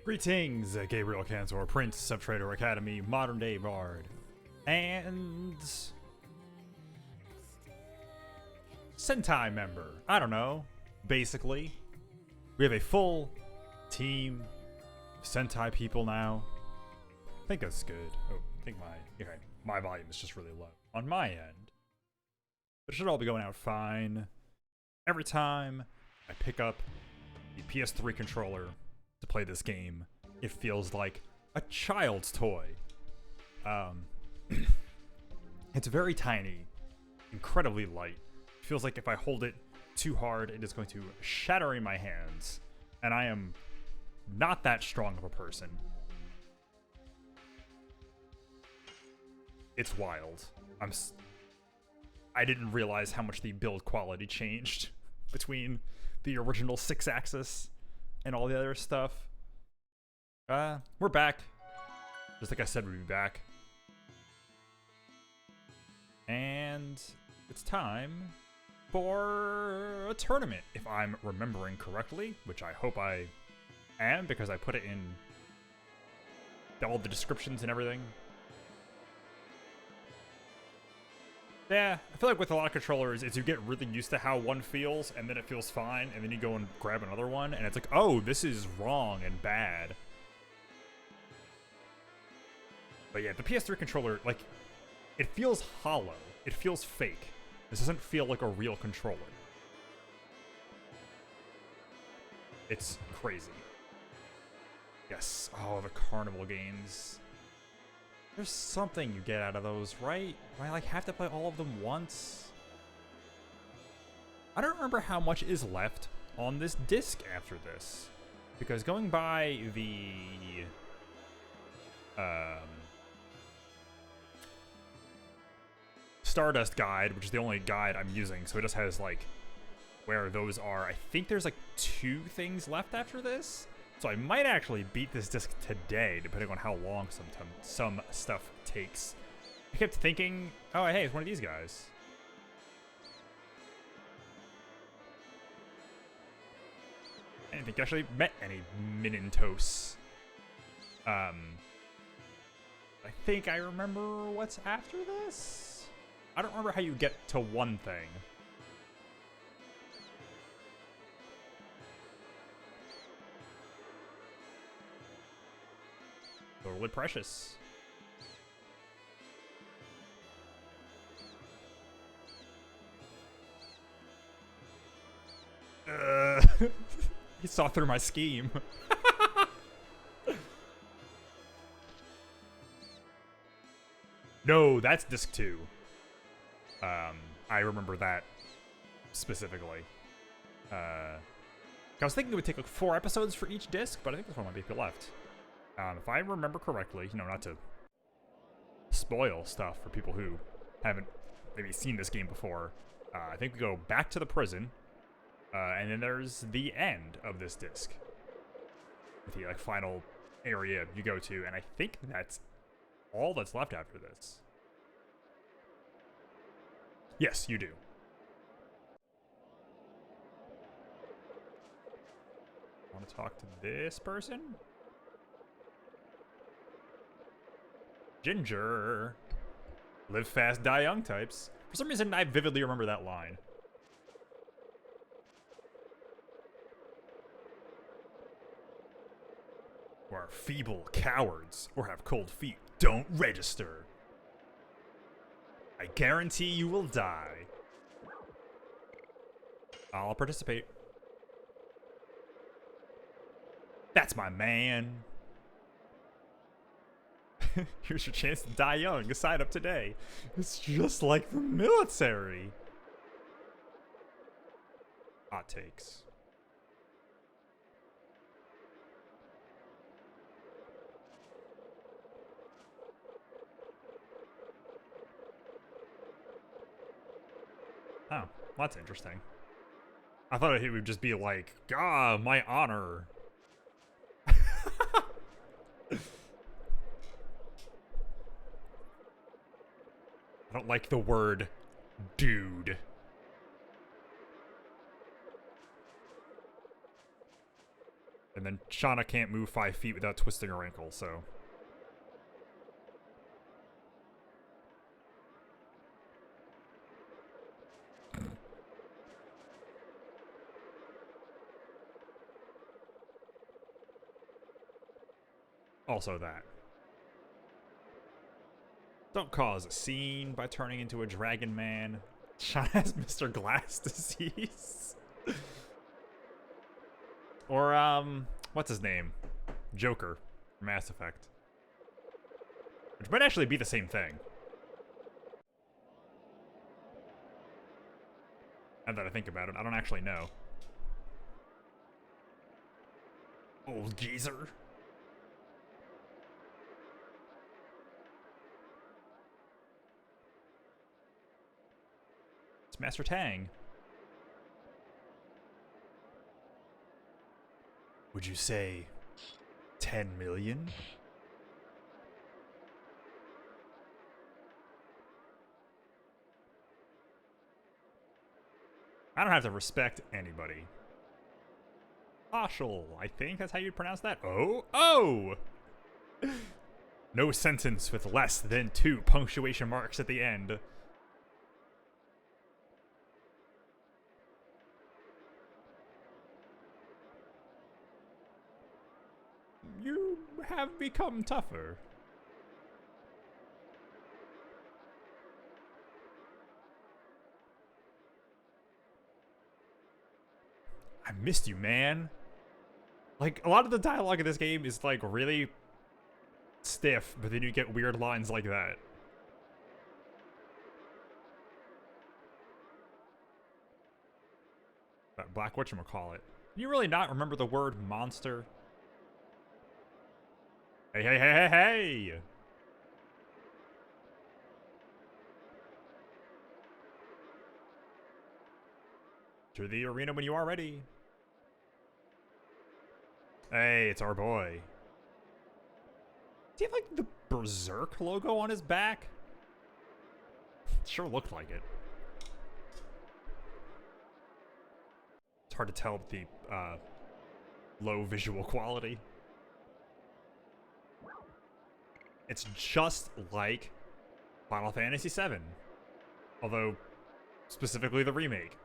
Greetings, Gabriel Cantor, Prince of Trader Academy, modern day bard, and Sentai member. I don't know. Basically, we have a full team of Sentai people now. I think that's good. Oh, I think my volume is just really low on my end. It should all be going out fine. Every time I pick up the PS3 controller to play this game, it feels like a child's toy. It's very tiny, incredibly light. It feels like if I hold it too hard, it is going to shatter in my hands, and I am not that strong of a person. It's wild. I didn't realize how much the build quality changed between the original 6-axis and all the other stuff. We're back. Just like I said, we'd be back. And it's time for a tournament, if I'm remembering correctly, which I hope I am, because I put it in all the descriptions and everything. Yeah, I feel like with a lot of controllers, is you get really used to how one feels, and then it feels fine, and then you go and grab another one, and it's like, oh, this is wrong and bad. But yeah, the PS3 controller, like, it feels hollow. It feels fake. This doesn't feel like a real controller. It's crazy. Yes. Oh, the carnival games. There's something you get out of those, right? I like have to play all of them once. I don't remember how much is left on this disc after this, because going by the Stardust guide, which is the only guide I'm using, so it just has like where those are. I think there's like 2 things left after this. So I might actually beat this disc today, depending on how long some stuff takes. I kept thinking, oh, hey, it's one of these guys. I didn't think I actually met any Minintos. I think I remember what's after this? I don't remember how you get to one thing. Totally precious. He saw through my scheme. No, that's disc 2. I remember that specifically. I was thinking it would take like 4 episodes for each disc, but I think this one might be left. If I remember correctly, you know, not to spoil stuff for people who haven't maybe seen this game before, I think we go back to the prison, and then there's the end of this disc, with the like final area you go to, and I think that's all that's left after this. Yes, you do. Want to talk to this person? Ginger. Live fast, die young types. For some reason, I vividly remember that line. Who are feeble cowards or have cold feet, don't register. I guarantee you will die. I'll participate. That's my man. Here's your chance to die young. Sign up today. It's just like the military. Hot takes. Oh, well, that's interesting. I thought it would just be like, ah, my honor. I don't like the word dude. And then Shauna can't move 5 feet without twisting her ankle, so... Also that. Don't cause a scene by turning into a dragon man. Shauna has Mr. Glass disease. Or, what's his name? Joker from Mass Effect. Which might actually be the same thing. Now that I think about it, I don't actually know. Old geezer. It's Master Tang. Would you say 10 million? I don't have to respect anybody. Oshel, I think that's how you'd pronounce that. Oh, oh! No sentence with less than 2 punctuation marks at the end. You have become tougher. I missed you, man. Like, a lot of the dialogue in this game is, like, really stiff, but then you get weird lines like that. That black whatchamacallit. Can you really not remember the word monster? Hey, hey, hey, hey, hey! To the arena when you are ready. Hey, it's our boy. Do you have, like, the Berserk logo on his back? Sure looked like it. It's hard to tell with the, low visual quality. It's just like Final Fantasy VII. Although, specifically the remake.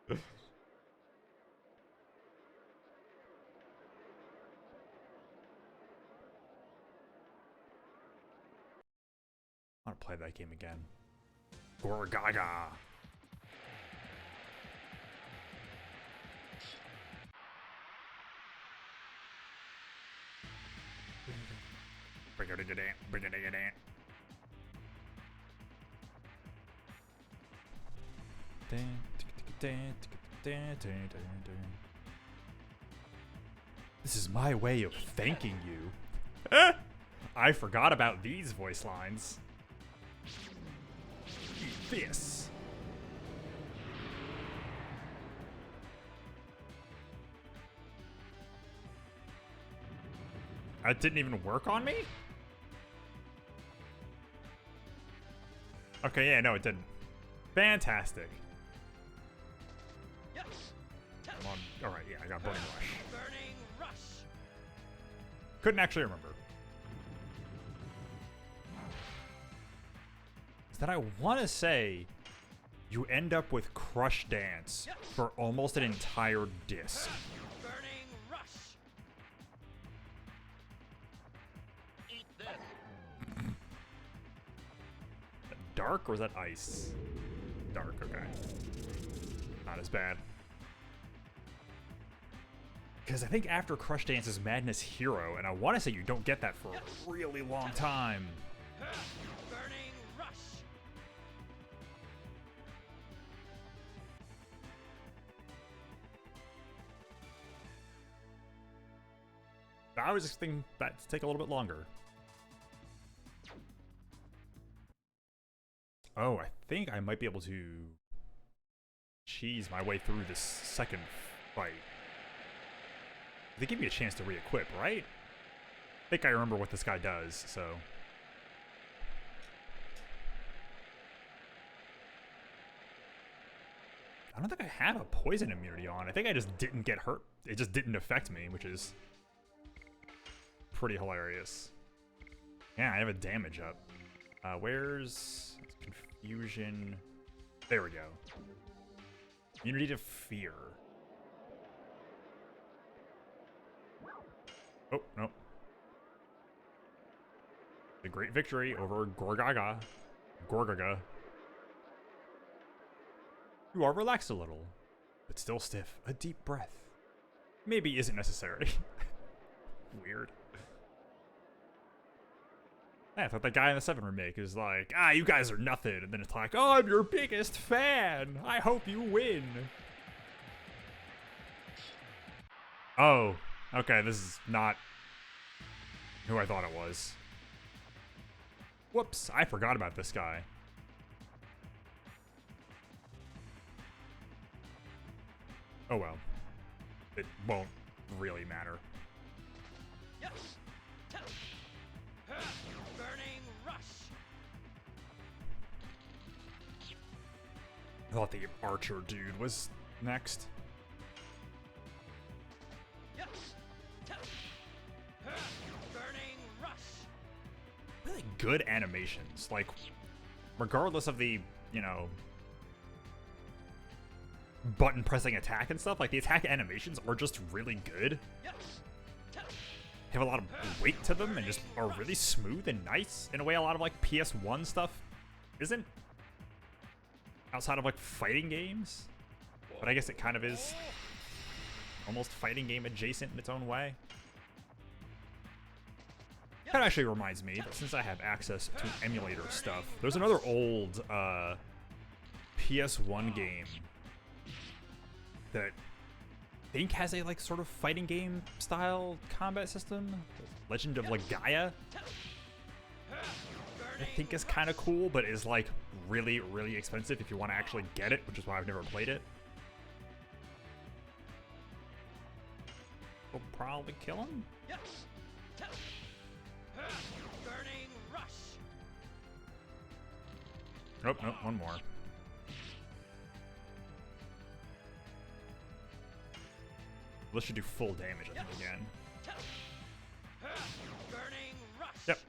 I want to play that game again. Gorgaga. This is my way of thanking you. I forgot about these voice lines. Eat this. That didn't even work on me? Okay, yeah, no, it didn't. Fantastic. Yes. Come on. Alright, yeah, I got Burning Rush. Burning Rush. Couldn't actually remember. Is that I want to say you end up with Crush Dance for almost an entire disc. Burning Rush. Eat this. Dark or is that ice? Dark, okay. Not as bad. Because I think after Crush Dance is Madness Hero, and I want to say you don't get that for a really long time. Burning Rush. I was expecting that to take a little bit longer. Oh, I think I might be able to cheese my way through this second fight. They give me a chance to re-equip, right? I think I remember what this guy does, so... I don't think I have a poison immunity on. I think I just didn't get hurt. It just didn't affect me, which is pretty hilarious. Yeah, I have a damage up. Where's confusion? There we go. Immunity to fear. Oh, no. A great victory over Gorgaga. Gorgaga. You are relaxed a little, but still stiff. A deep breath maybe isn't necessary. Weird. Yeah, I thought that guy in the 7 remake is like, ah, you guys are nothing. And then it's like, oh, I'm your biggest fan. I hope you win. Oh, okay, this is not who I thought it was. Whoops, I forgot about this guy. Oh well. It won't really matter. Yes. Burning rush. I thought the archer dude was next. Yes. Burning rush. Really good animations. Like, regardless of the, you know, button pressing attack and stuff, like the attack animations are just really good. Yes. Have a lot of weight to them and just are really smooth and nice in a way a lot of like PS1 stuff isn't. Outside of like fighting games. But I guess it kind of is almost fighting game adjacent in its own way. That actually reminds me that since I have access to emulator stuff, there's another old PS1 game that I think has a like sort of fighting game style combat system. Legend of Gaia. I think is kind of cool, but is like really, really expensive if you want to actually get it, which is why I've never played it. We'll probably kill him. Yes. Burning rush. Nope, nope, one more. This should do full damage, I think, again. Burning rush. Yep.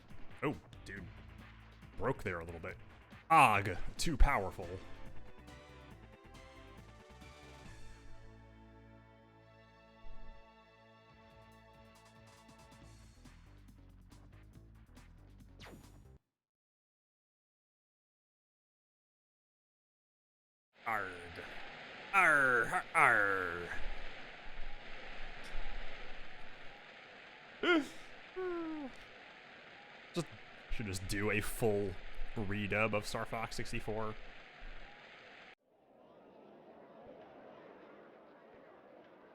Oh, dude. Broke there a little bit. Og, too powerful. Arg. Arr, arr. Should just do a full redub of Star Fox 64.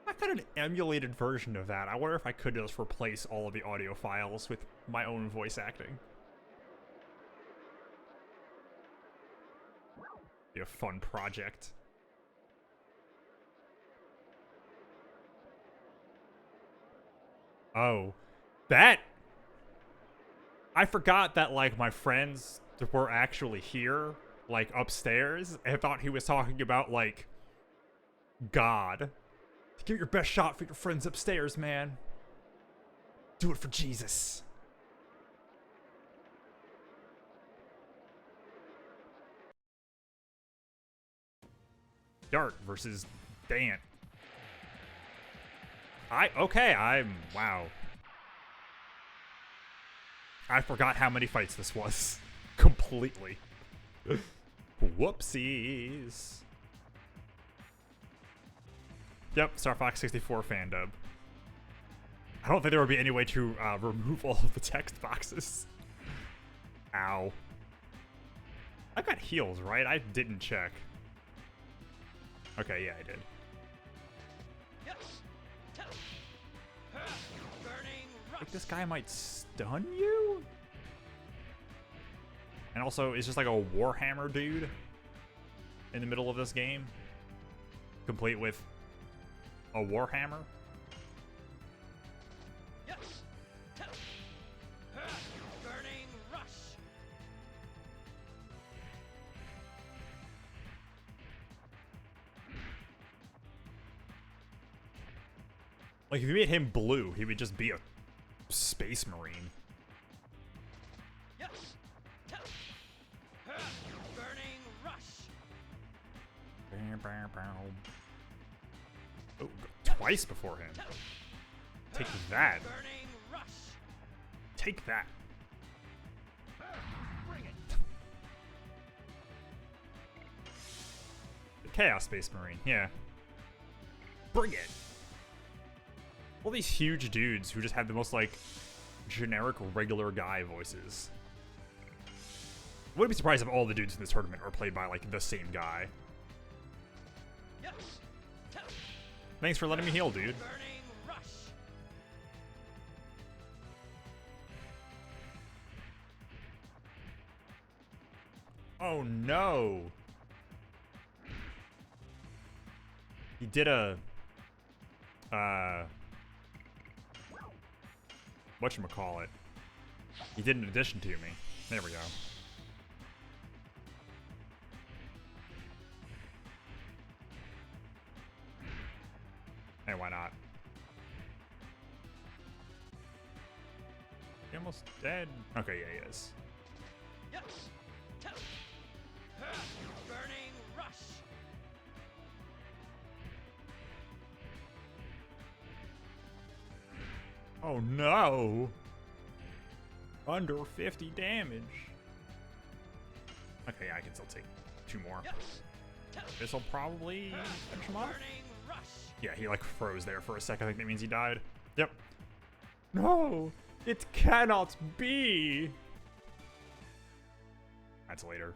I got an emulated version of that. I wonder if I could just replace all of the audio files with my own voice acting. Be a fun project. Oh, that... I forgot that, like, my friends were actually here, like, upstairs, and thought he was talking about, like, God. Give your best shot for your friends upstairs, man. Do it for Jesus. Dart versus Dant. Wow. I forgot how many fights this was. Completely. Whoopsies. Yep, Star Fox 64 fan dub. I don't think there would be any way to remove all of the text boxes. Ow. I got heals, right? I didn't check. Okay, yeah, I did. Like, this guy might stun you? And also, it's just like a Warhammer dude in the middle of this game, complete with a Warhammer. Burning rush. Like, if you made him blue, he would just be a space marine. Yes. Burning rush. Oh, twice before him. Take that. Burning rush. Take that. Bring it. The Chaos Space Marine, yeah. Bring it. All these huge dudes who just have the most, like, generic regular guy voices. Wouldn't be surprised if all the dudes in this tournament are played by, like, the same guy. Yes. Thanks for letting me heal, dude. Burning rush. Oh no! He did a whatchamacallit. He did an addition to me. There we go. Hey, why not? He almost dead. Okay, yeah, he is. Yes. Burning rush. Oh no! Under 50 damage. Okay, I can still take 2 more. Yes. This'll probably finish him off. Burning rush. Yeah, he like froze there for a second. I think that means he died. Yep. No! It cannot be! That's later.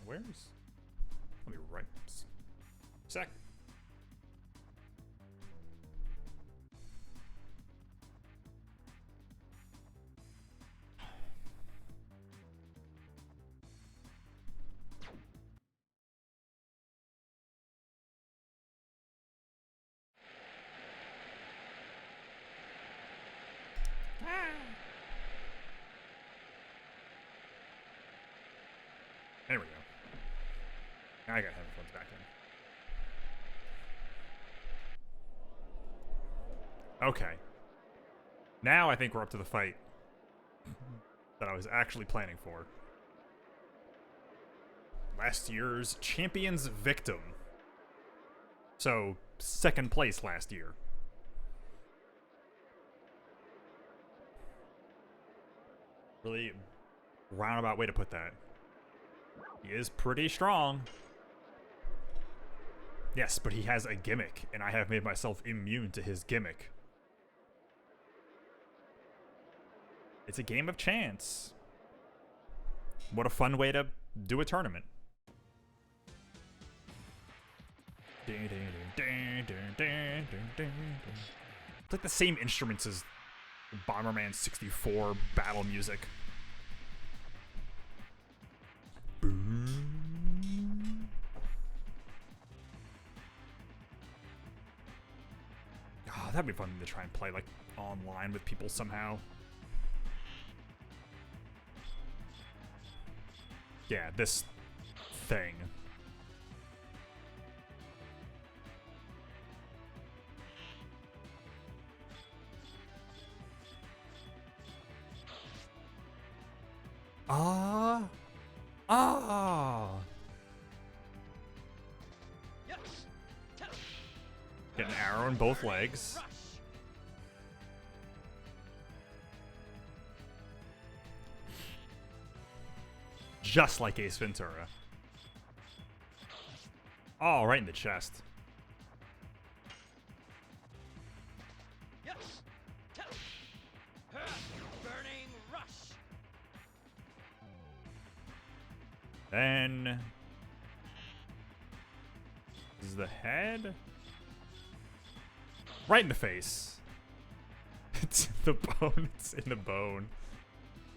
Where's... Let me write this. Sec. There we go. I got headphones back in. Okay. Now I think we're up to the fight that I was actually planning for. Last year's Champions Victim. So, second place last year. Really roundabout way to put that. He is pretty strong. Yes, but he has a gimmick, and I have made myself immune to his gimmick. It's a game of chance. What a fun way to do a tournament. It's like the same instruments as Bomberman 64 battle music. Oh, that'd be fun to try and play like online with people somehow. Yeah, this thing. Get an arrow in both legs. Just like Ace Ventura. Oh, right in the chest. Burning rush. Then this is the head. Right in the face. It's in the bone. It's in the bone.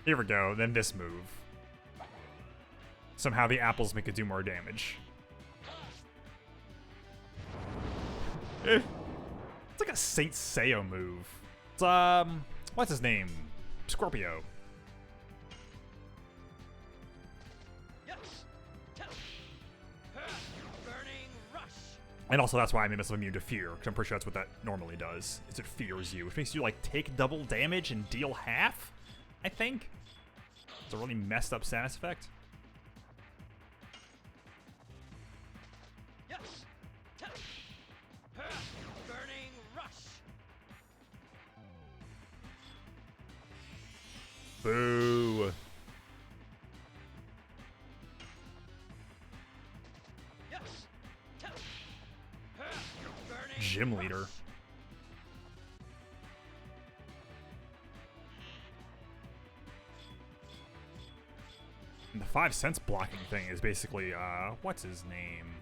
Here we go. Then this move. Somehow the apples make it do more damage. It's like a Saint Seiya move. It's, what's his name? Scorpio. Burning rush. And also that's why I made myself immune to fear, because I'm pretty sure that's what that normally does, is it fears you, which makes you like take double damage and deal half, I think. It's a really messed up status effect. Yes. Burning rush. Boo. Yes. Burning Gym leader. rush. And the 5 cents blocking thing is basically, what's his name?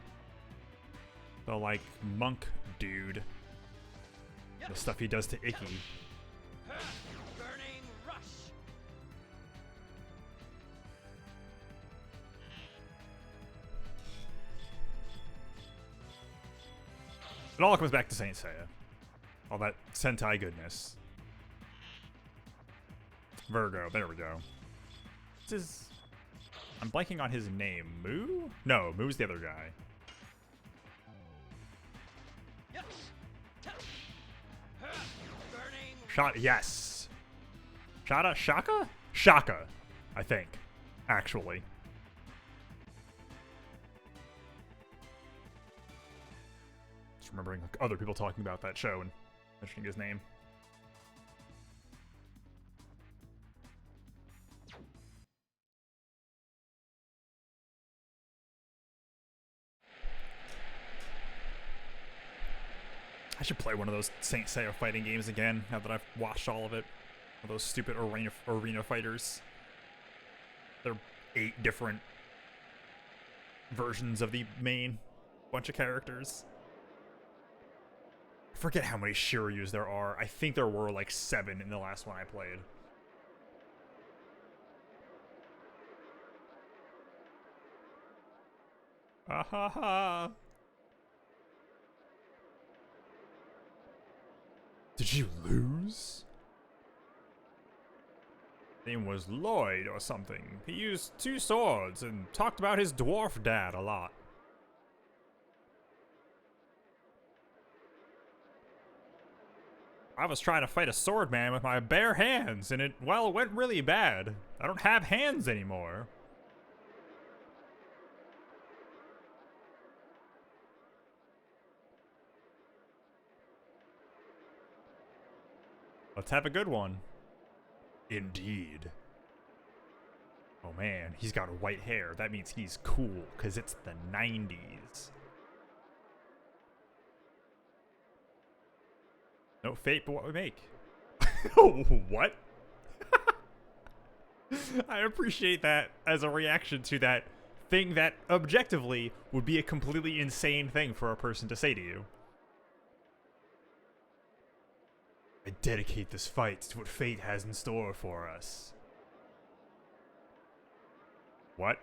The, like, monk dude. The stuff he does to Icky. Burning rush. It all comes back to Saint Seiya. All that Sentai goodness. Virgo, there we go. This is... I'm blanking on his name. Moo? No, Moo's the other guy. Yes. Burning Shot, yes. Shaka? Shaka, I think, actually. Just remembering like, other people talking about that show and mentioning his name. I should play one of those Saint Seiya fighting games again, now that I've watched all of it. All those stupid arena fighters. There are 8 different versions of the main bunch of characters. I forget how many Shiryus there are. I think there were like 7 in the last one I played. Ah ha ha! Did you lose? Name was Lloyd or something. He used 2 swords and talked about his dwarf dad a lot. I was trying to fight a sword man with my bare hands, and it, well, went really bad. I don't have hands anymore. Let's have a good one. Indeed. Oh man, he's got white hair. That means he's cool, because it's the 90s. No fate but what we make. What? I appreciate that as a reaction to that thing that objectively would be a completely insane thing for a person to say to you. I dedicate this fight to what fate has in store for us. What?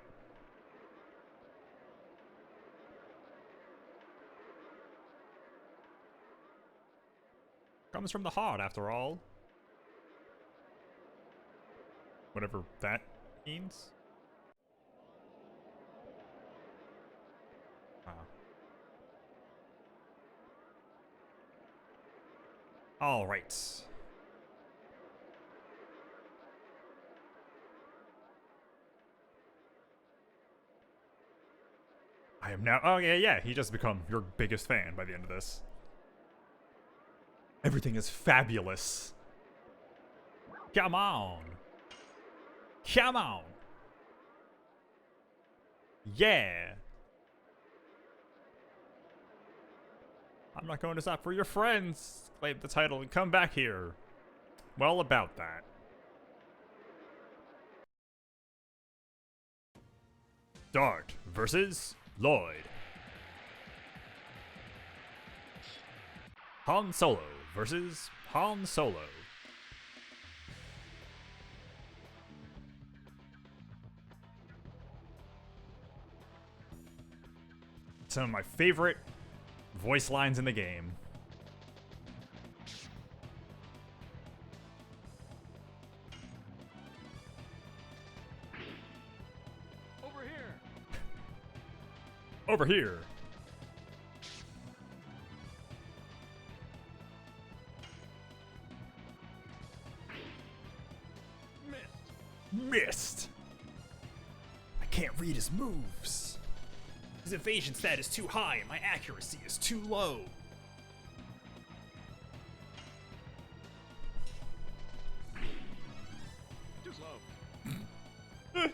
Comes from the heart, after all. Whatever that means. All right. I am now. Oh yeah. He just become your biggest fan by the end of this. Everything is fabulous. Come on. Come on. Yeah. I'm not going to stop for your friends. Claim the title and come back here. Well, about that. Dart versus Lloyd. Han Solo versus Han Solo. Some of my favorite voice lines in the game. over here. Over here. Missed! I can't read his moves. His evasion stat is too high and my accuracy is too low. Too slow.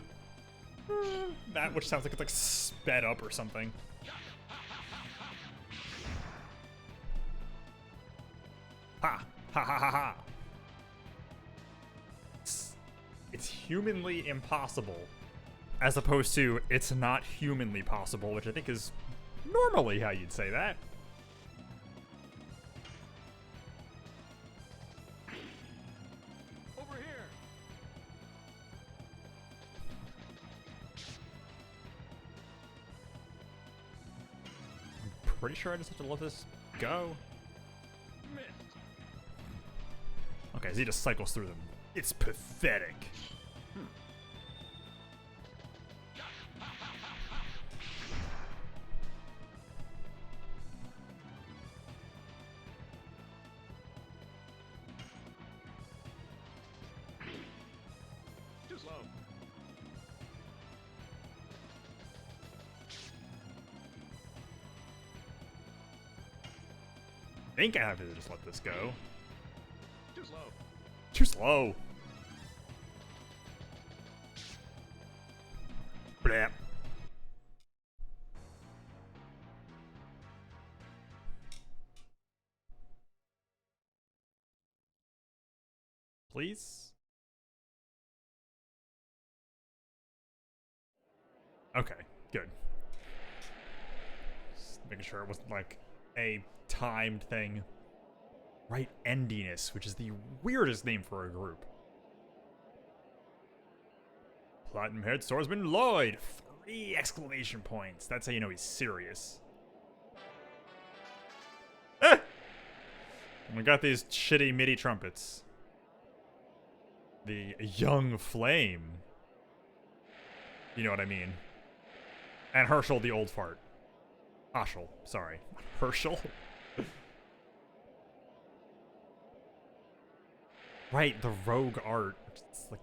That which sounds like it's like sped up or something. Ha! Ha ha ha ha! It's humanly impossible. As opposed to, it's not humanly possible, which I think is normally how you'd say that. Over here. I'm pretty sure I just have to let this go. Missed. Okay, so he just cycles through them. It's pathetic. Too slow. I think I have to just let this go. Too slow. Too slow. Blap. Please? Okay, good. Just making sure it wasn't like a timed thing. Right Endiness, which is the weirdest name for a group. Platinum Head Swordsman Lloyd! 3 exclamation points. That's how you know he's serious. Ah! And we got these shitty MIDI trumpets. The Young Flame. You know what I mean. And Herschel the Old Fart. Herschel, sorry. Herschel? Right, the rogue art. It's like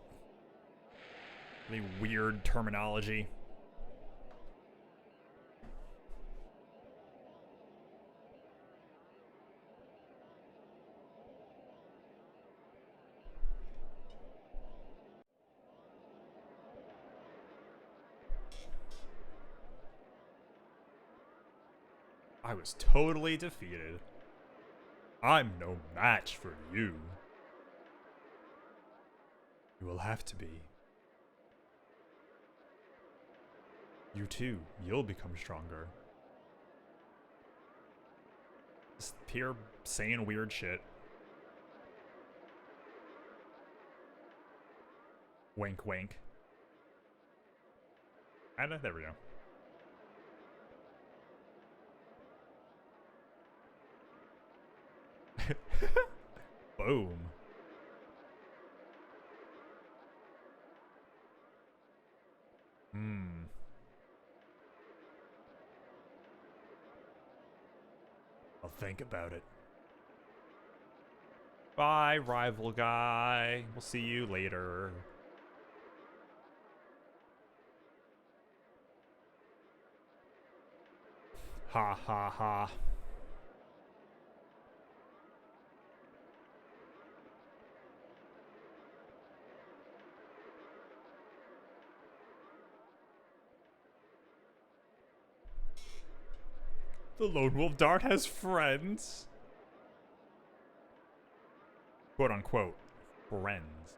really weird terminology. I was totally defeated. I'm no match for you. You will have to be. You too, you'll become stronger. Just here saying weird shit. Wink, wink. And there we go. Boom. I'll think about it. Bye, rival guy. We'll see you later. Ha ha ha. The Lone Wolf Dart has friends. Quote unquote. Friends.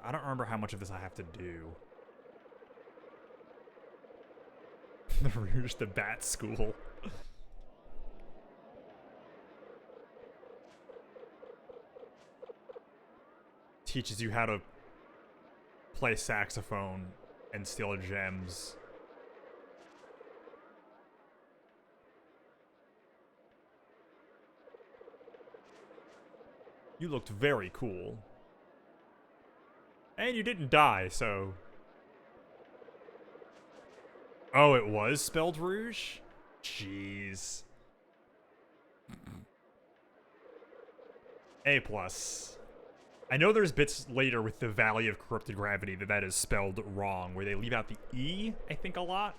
I don't remember how much of this I have to do. The Rouge the Bat School. Teaches you how to play saxophone and steal gems. You looked very cool. And you didn't die, so... Oh, it was spelled Rouge? Jeez. A plus. I know there's bits later with the Valley of Corrupted Gravity that is spelled wrong, where they leave out the E, I think, a lot.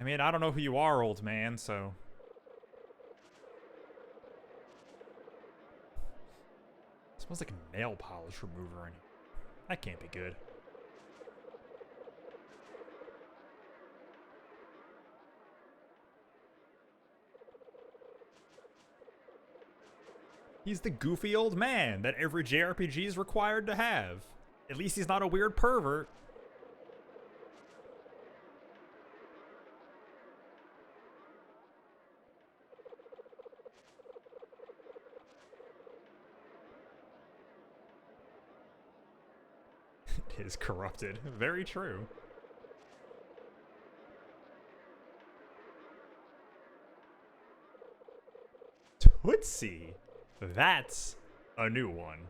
I mean, I don't know who you are, old man, so... It smells like a nail polish remover in here. That can't be good. He's the goofy old man that every JRPG is required to have. At least he's not a weird pervert. It is corrupted. Very true. Tootsie. That's a new one.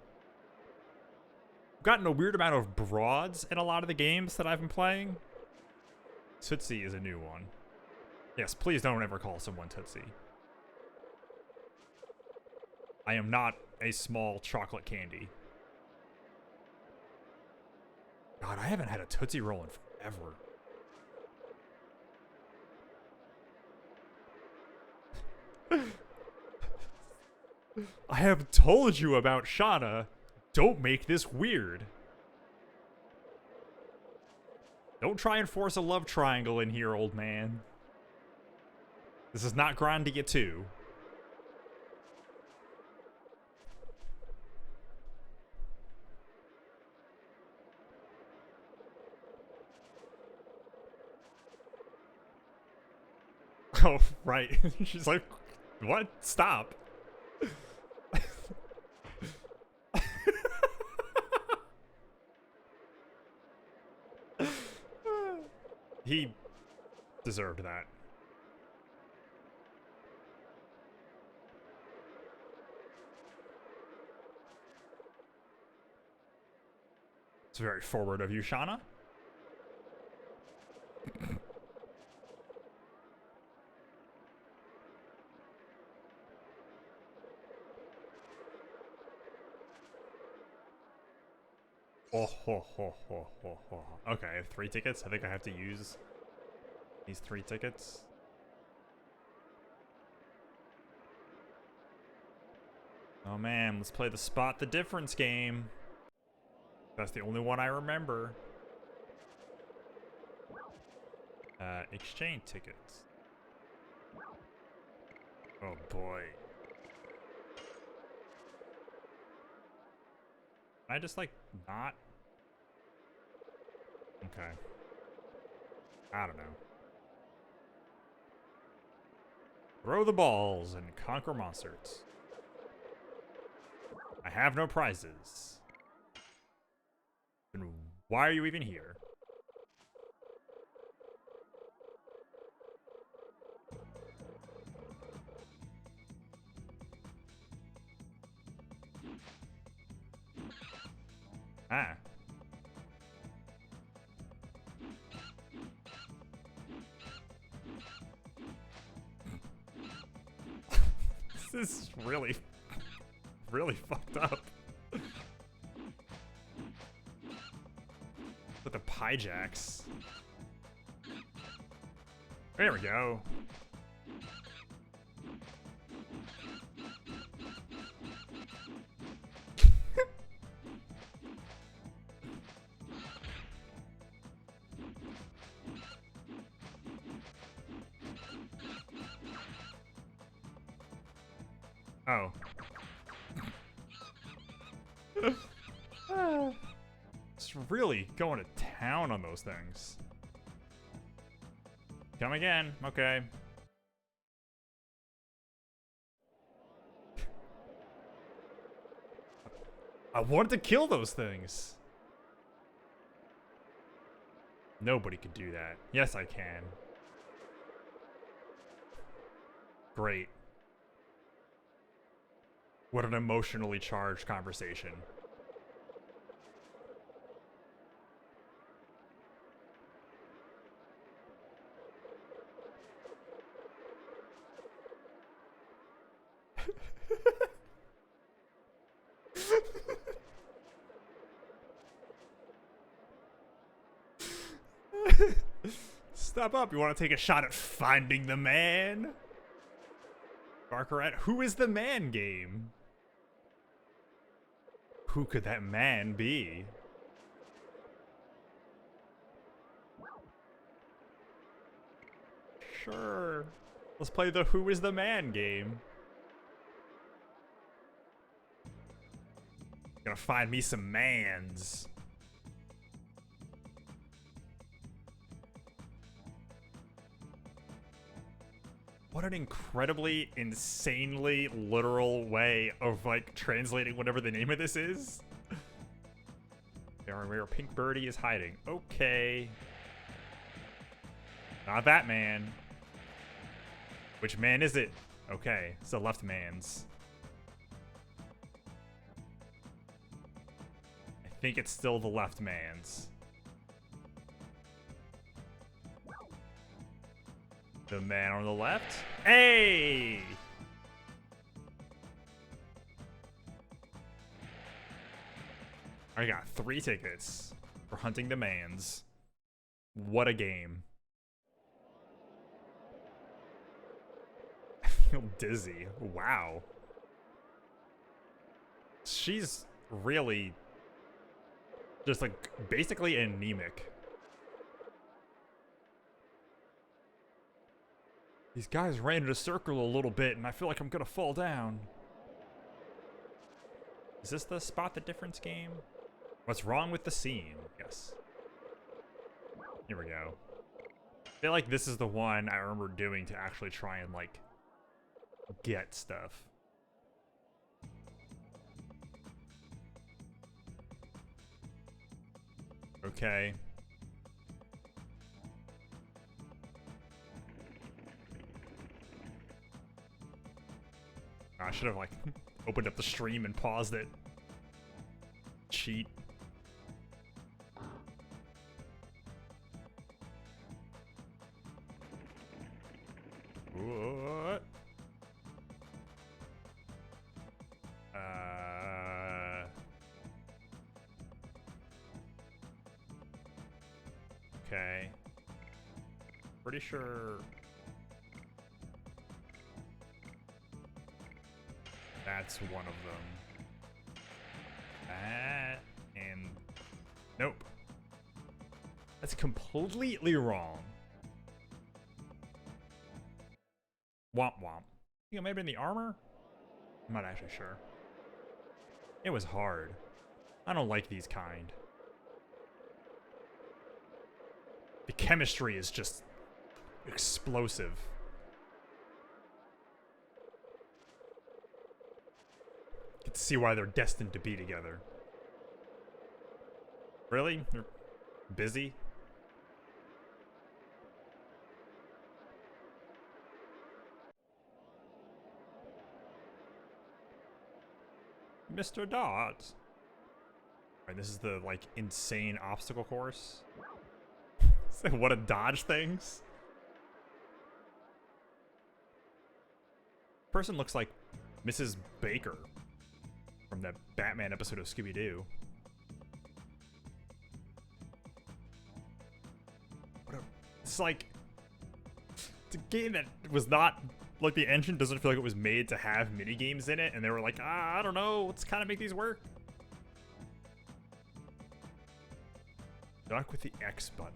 I've gotten a weird amount of broads in a lot of the games that I've been playing. Tootsie is a new one. Yes, please don't ever call someone Tootsie. I am not a small chocolate candy. God, I haven't had a Tootsie Roll in forever. I have told you about Shauna. Don't make this weird. Don't try and force a love triangle in here, old man. This is not Grandia 2. Oh, right. She's like, what? Stop. He deserved that. It's very forward of you, Shauna. Oh, ho, ho, ho, ho, ho. Okay, I have 3 tickets. I think I have to use these 3 tickets. Oh man, let's play the Spot the Difference game. That's the only one I remember. Exchange tickets. Oh boy. Can I just like not? Okay. I don't know. Throw the balls and conquer monsters. I have no prizes. Then why are you even here? Ah. This is really, really fucked up. With the Pyjacks. There we go. Oh. It's really going to town on those things. Come again. Okay. I wanted to kill those things. Nobody could do that. Yes, I can. Great. What an emotionally charged conversation. Step up. You want to take a shot at finding the man? Barker at Who is the Man game. Who could that man be? Sure. Let's play the Who is the Man game. Gonna find me some mans. What an incredibly, insanely literal way of, like, translating whatever the name of this is. Where Pink Birdie is hiding. Okay. Not that man. Which man is it? Okay, it's the left man's. I think it's still the left man's. The man on the left. Hey! I got 3 tickets for Hunting the Mans. What a game. I feel dizzy. Wow. She's really just, like, basically anemic. These guys ran in a circle a little bit, and I feel like I'm gonna fall down. Is this the Spot the Difference game? What's wrong with the scene? Yes. Here we go. I feel like this is the one I remember doing to actually try and, like, get stuff. Okay. I should have, like, opened up the stream and paused it. Cheat. What? Okay. Pretty sure... that's one of them. That and... nope. That's completely wrong. Womp womp. I think it might have been the armor? I'm not actually sure. It was hard. I don't like these kind. The chemistry is just explosive. Get to see why they're destined to be together. Really? They're busy? Mr. Dot. Alright, this is the, like, insane obstacle course. What a dodge things. Person looks like Mrs. Baker from that Batman episode of Scooby-Doo. It's like... it's a game that was not... like, the engine doesn't feel like it was made to have mini-games in it, and they were like, I don't know, let's kind of make these work. Duck with the X button.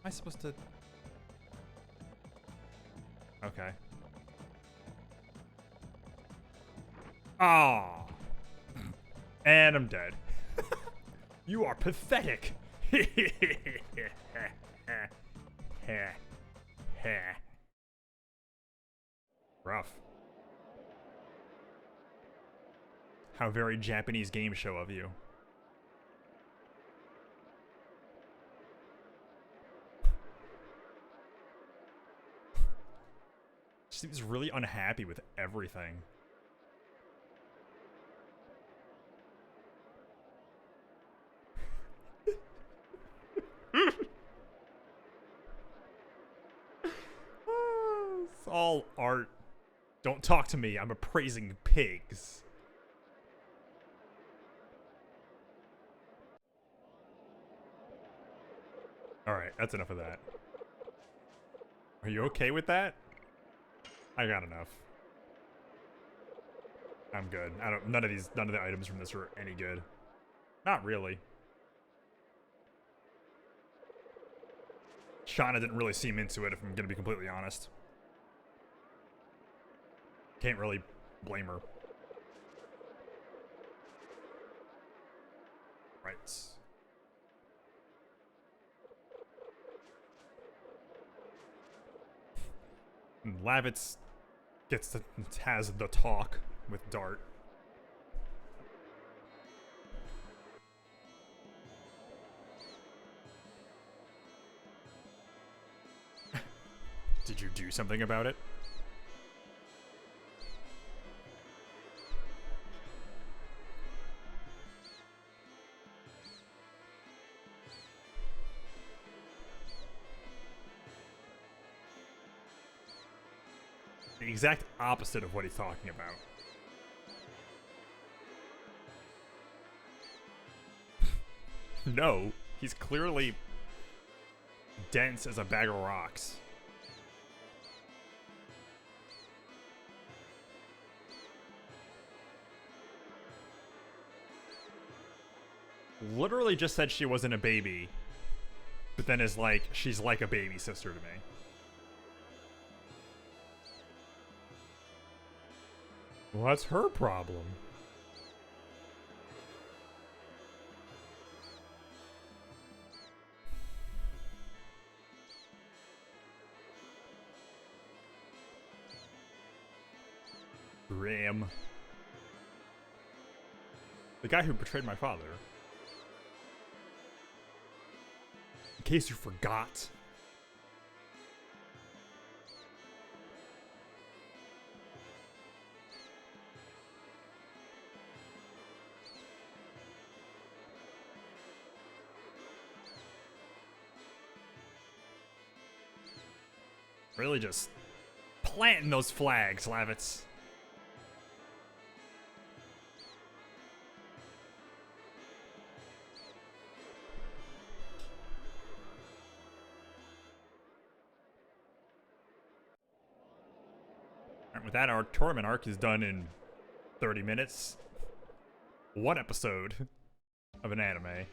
Am I supposed to... okay. Ah, and I'm dead. You are pathetic. Rough. How very Japanese game show of you. She seems really unhappy with everything. all art. Don't talk to me. I'm appraising pigs. Alright, that's enough of that. Are you okay with that? I got enough. I'm good. None of the items from this are any good. Not really. Shauna didn't really seem into it, if I'm gonna be completely honest. Can't really blame her. Right. And Lavitz has the talk with Dart. Did you do something about it? The exact opposite of what he's talking about. No, he's clearly dense as a bag of rocks. Literally just said she wasn't a baby, but then is like, she's like a baby sister to me. Well, that's her problem. Graham. The guy who betrayed my father. In case you forgot. Really just planting those flags, Lavitz. Alright, with that, our tournament arc is done in 30 minutes. One episode of an anime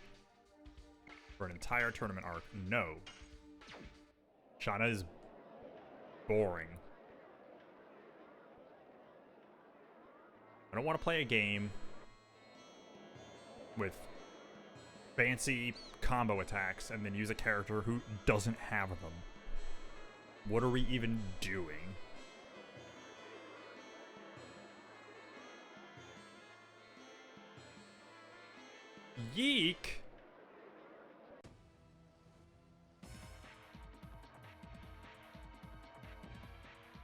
for an entire tournament arc. No. Shauna is boring. I don't want to play a game with fancy combo attacks and then use a character who doesn't have them. What are we even doing? Yeek!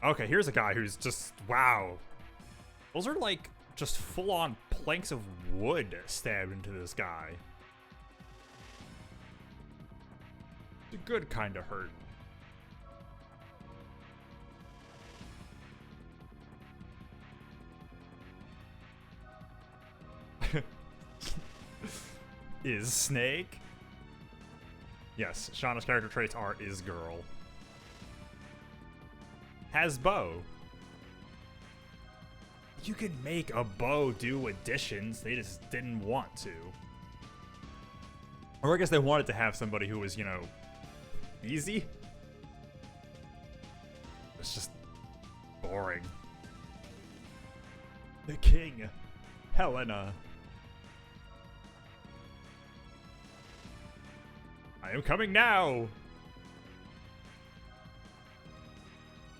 Okay, here's a guy who's just, wow. Those are like just full-on planks of wood stabbed into this guy. The good kind of hurt. Is Snake? Yes, Shauna's character traits are is girl. Has bow. You could make a bow do additions, they just didn't want to. Or I guess they wanted to have somebody who was, you know, easy. It's just boring. The king, Helena. I am coming now.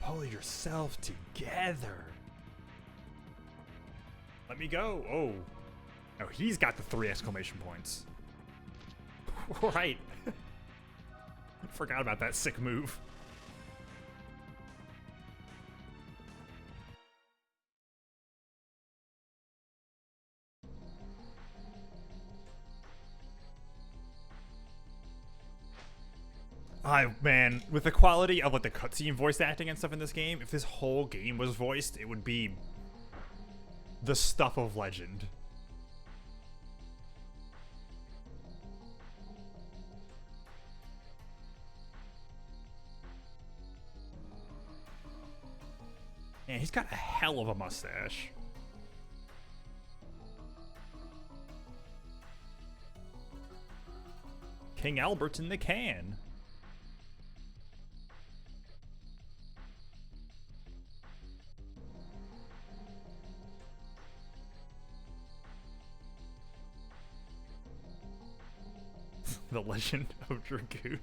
Pull yourself together. Let me go. Oh. Oh, he's got the 3 exclamation points. Right. Forgot about that sick move. Man, with the quality of like the cutscene voice acting and stuff in this game, if this whole game was voiced, it would be the stuff of legend. Man, he's got a hell of a mustache. King Albert's in the can. The Legend of Dragoon.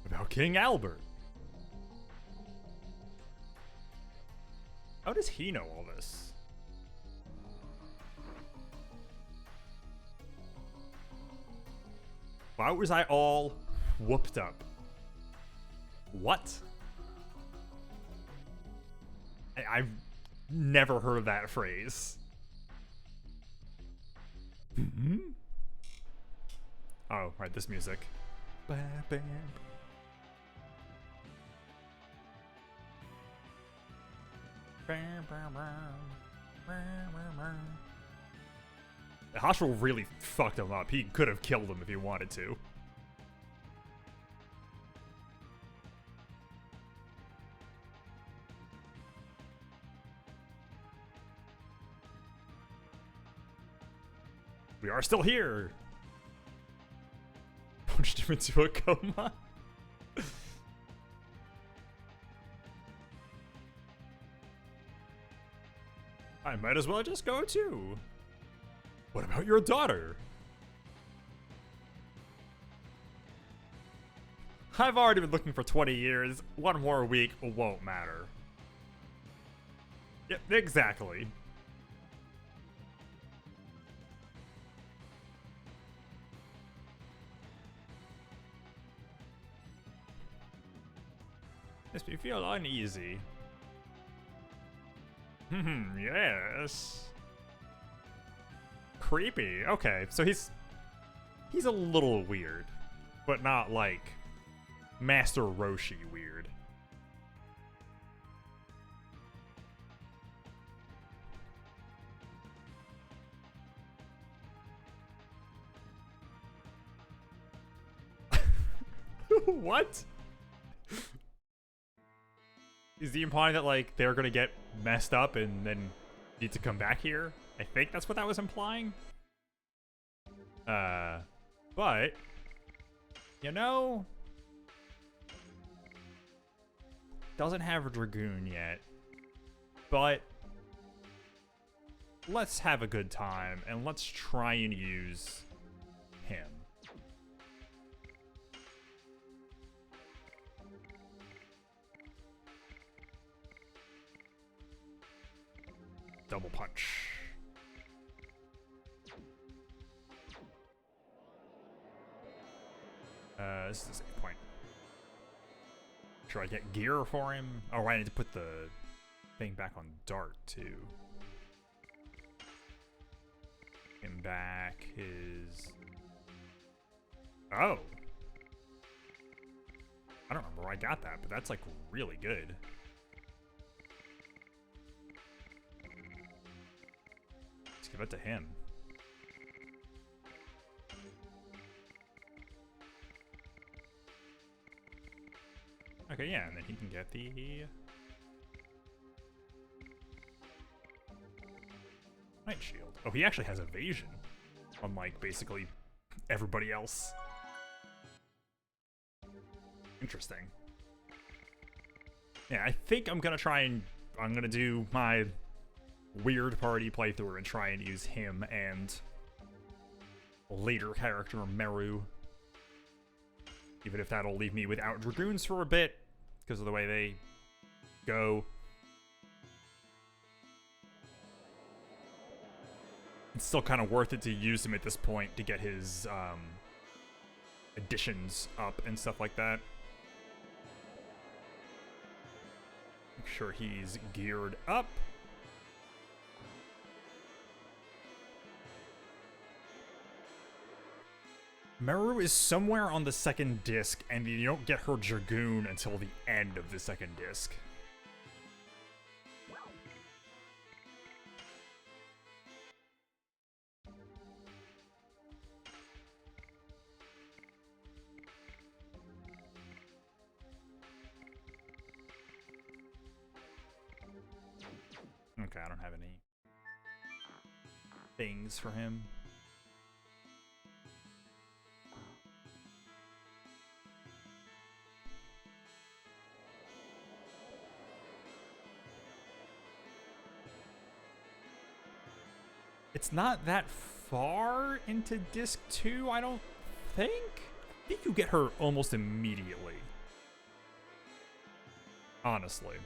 About King Albert. How does he know all this? Why was I all whooped up? What? I've never heard that phrase. Mm-hmm. Oh, right, this music. Bam, bam. The hospital really fucked him up. He could have killed him if he wanted to. We are still here. Punched him into a coma. I might as well just go too. What about your daughter? I've already been looking for 20 years. One more week won't matter. Yep, exactly. Makes me feel uneasy. Yes. Creepy. Okay, so he's a little weird, but not like Master Roshi weird. What? Is he implying that, like, they're gonna get messed up and then need to come back here? I think that's what that was implying. But, you know, doesn't have a Dragoon yet, but let's have a good time and let's try and use him. Double punch. This is a save point. Should I get gear for him? Oh, I need to put the thing back on Dart too. Him back his. Oh. I don't remember where I got that, but that's like really good. Let's give it to him. Okay, yeah, and then he can get the Night Shield. Oh, he actually has evasion, unlike basically everybody else. Interesting. Yeah, I think I'm gonna do my weird party playthrough and try and use him and later character Meru. Even if that'll leave me without Dragoons for a bit, because of the way they go. It's still kind of worth it to use him at this point to get his additions up and stuff like that. Make sure he's geared up. Meru is somewhere on the second disc, and you don't get her Dragoon until the end of the second disc. Okay, I don't have any things for him. It's not that far into disc 2, I don't think. I think you get her almost immediately. Honestly.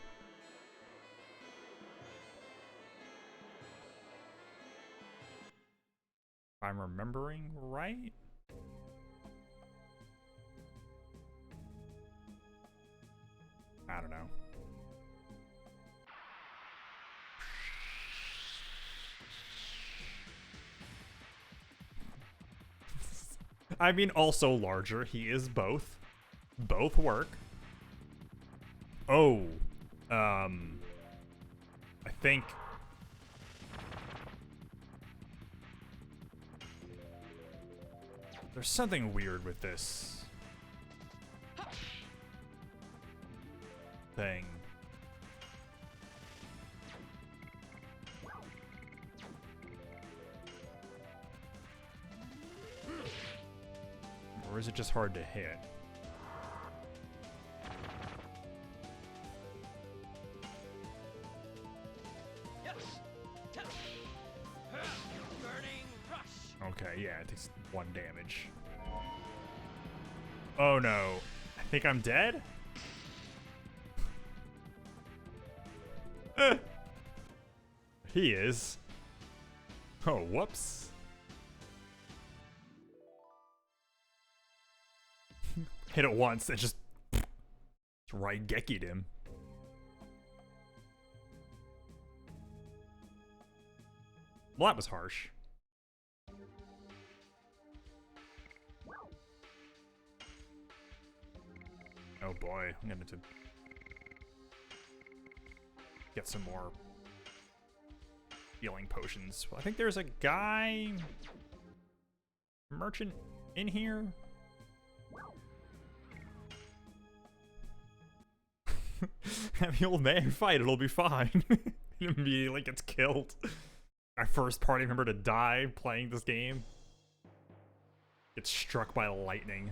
If I'm remembering right. I don't know. I mean, also larger. He is both. Both work. Oh. I think... There's something weird with this thing. Or is it just hard to hit? Okay, yeah, it takes 1 damage. Oh no. I think I'm dead? He is. Oh, whoops. Hit it once and just right Geki'd him. Well, that was harsh. Oh boy, I'm gonna have to get some more healing potions. Well, I think there's a guy merchant in here. Have the old man fight, it'll be fine. He immediately gets killed. Our first party member to die playing this game gets struck by lightning.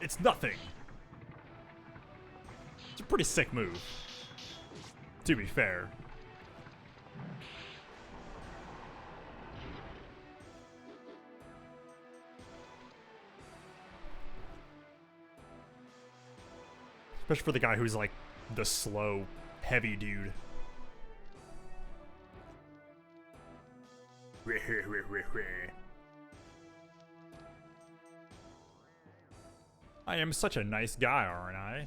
It's nothing. It's a pretty sick move, to be fair. Especially for the guy who's like the slow, heavy dude. I am such a nice guy, aren't I?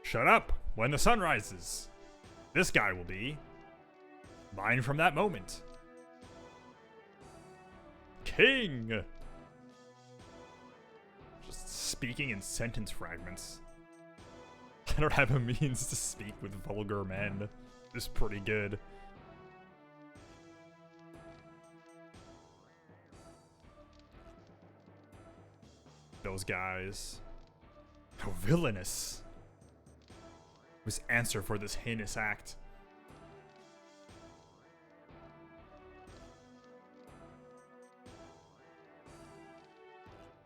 Shut up when the sun rises. This guy will be mine from that moment. King! Just speaking in sentence fragments. I don't have a means to speak with vulgar men. This is pretty good. Those guys. How villainous. Was answer for this heinous act.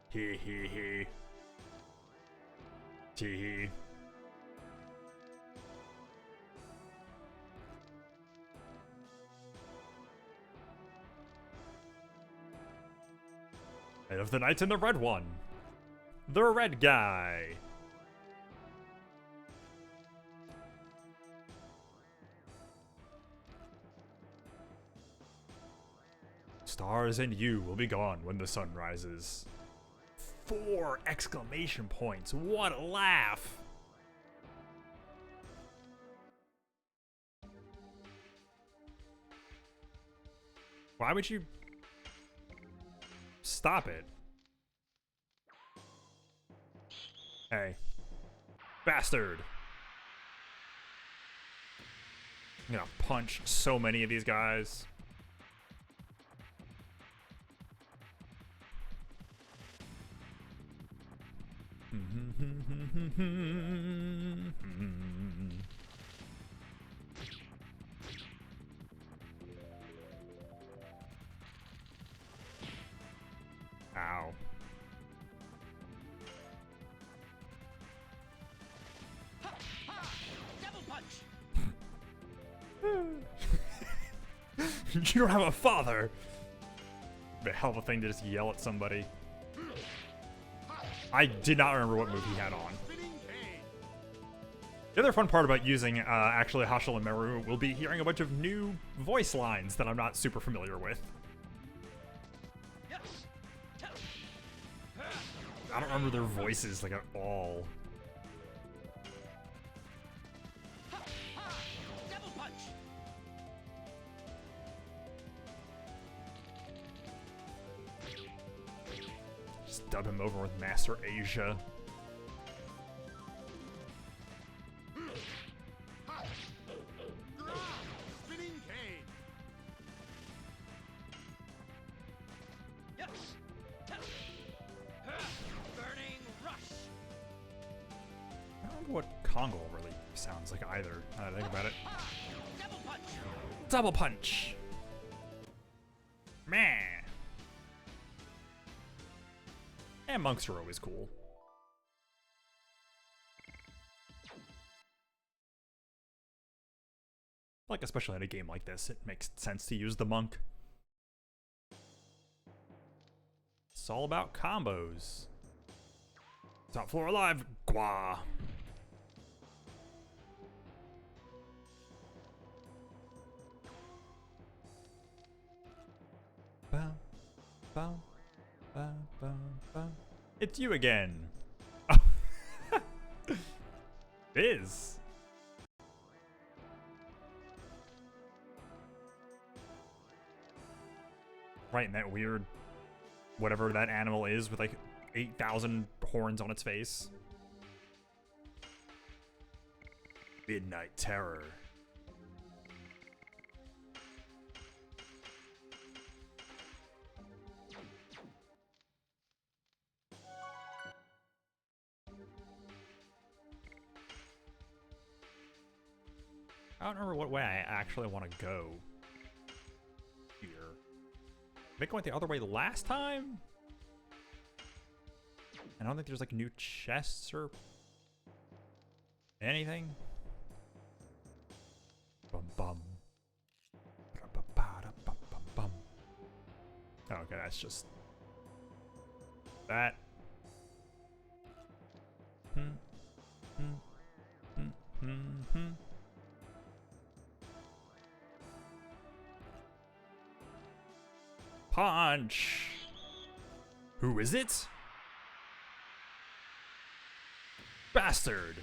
Hee hee hee. Tee hee. Head of the Knights in the red one. The red guy. Stars and you will be gone when the sun rises. 4 exclamation points. What a laugh. Why would you stop it? Hey. Bastard. I'm gonna punch so many of these guys. Ow. Double punch. You don't have a father. Be a hell of a thing to just yell at somebody. I did not remember what move he had on. The other fun part about using actually Hashel and Meru will be hearing a bunch of new voice lines that I'm not super familiar with. I don't remember their voices like at all. Double punch. Just dub him over with Master Asia. Spinning cane. Yes. Burning rush. I don't remember what Congo really sounds like either, now that I think about it. Double punch. Double punch! Meh. And monks are always cool. Like, especially in a game like this, it makes sense to use the monk. It's all about combos. Top floor alive, Gua. Bow, bow, bow, bow, bow. It's you again. Biz. Right, and that weird, whatever that animal is with like 8,000 horns on its face. Midnight Terror. I don't remember what way I actually want to go here. I think I went the other way last time? I don't think there's like new chests or anything. Bum bum. Bum. Oh, okay, that's just that. Punch! Who is it? Bastard!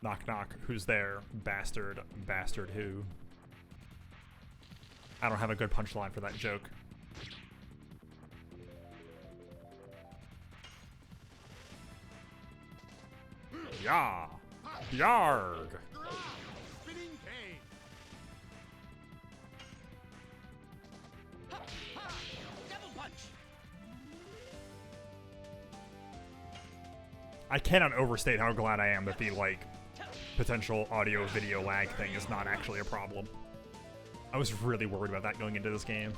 Knock knock, who's there? Bastard, bastard who? I don't have a good punchline for that joke. Yeah! Yarg! Spinning cane. Double punch. I cannot overstate how glad I am that the, like, potential audio-video lag thing is not actually a problem. I was really worried about that going into this game.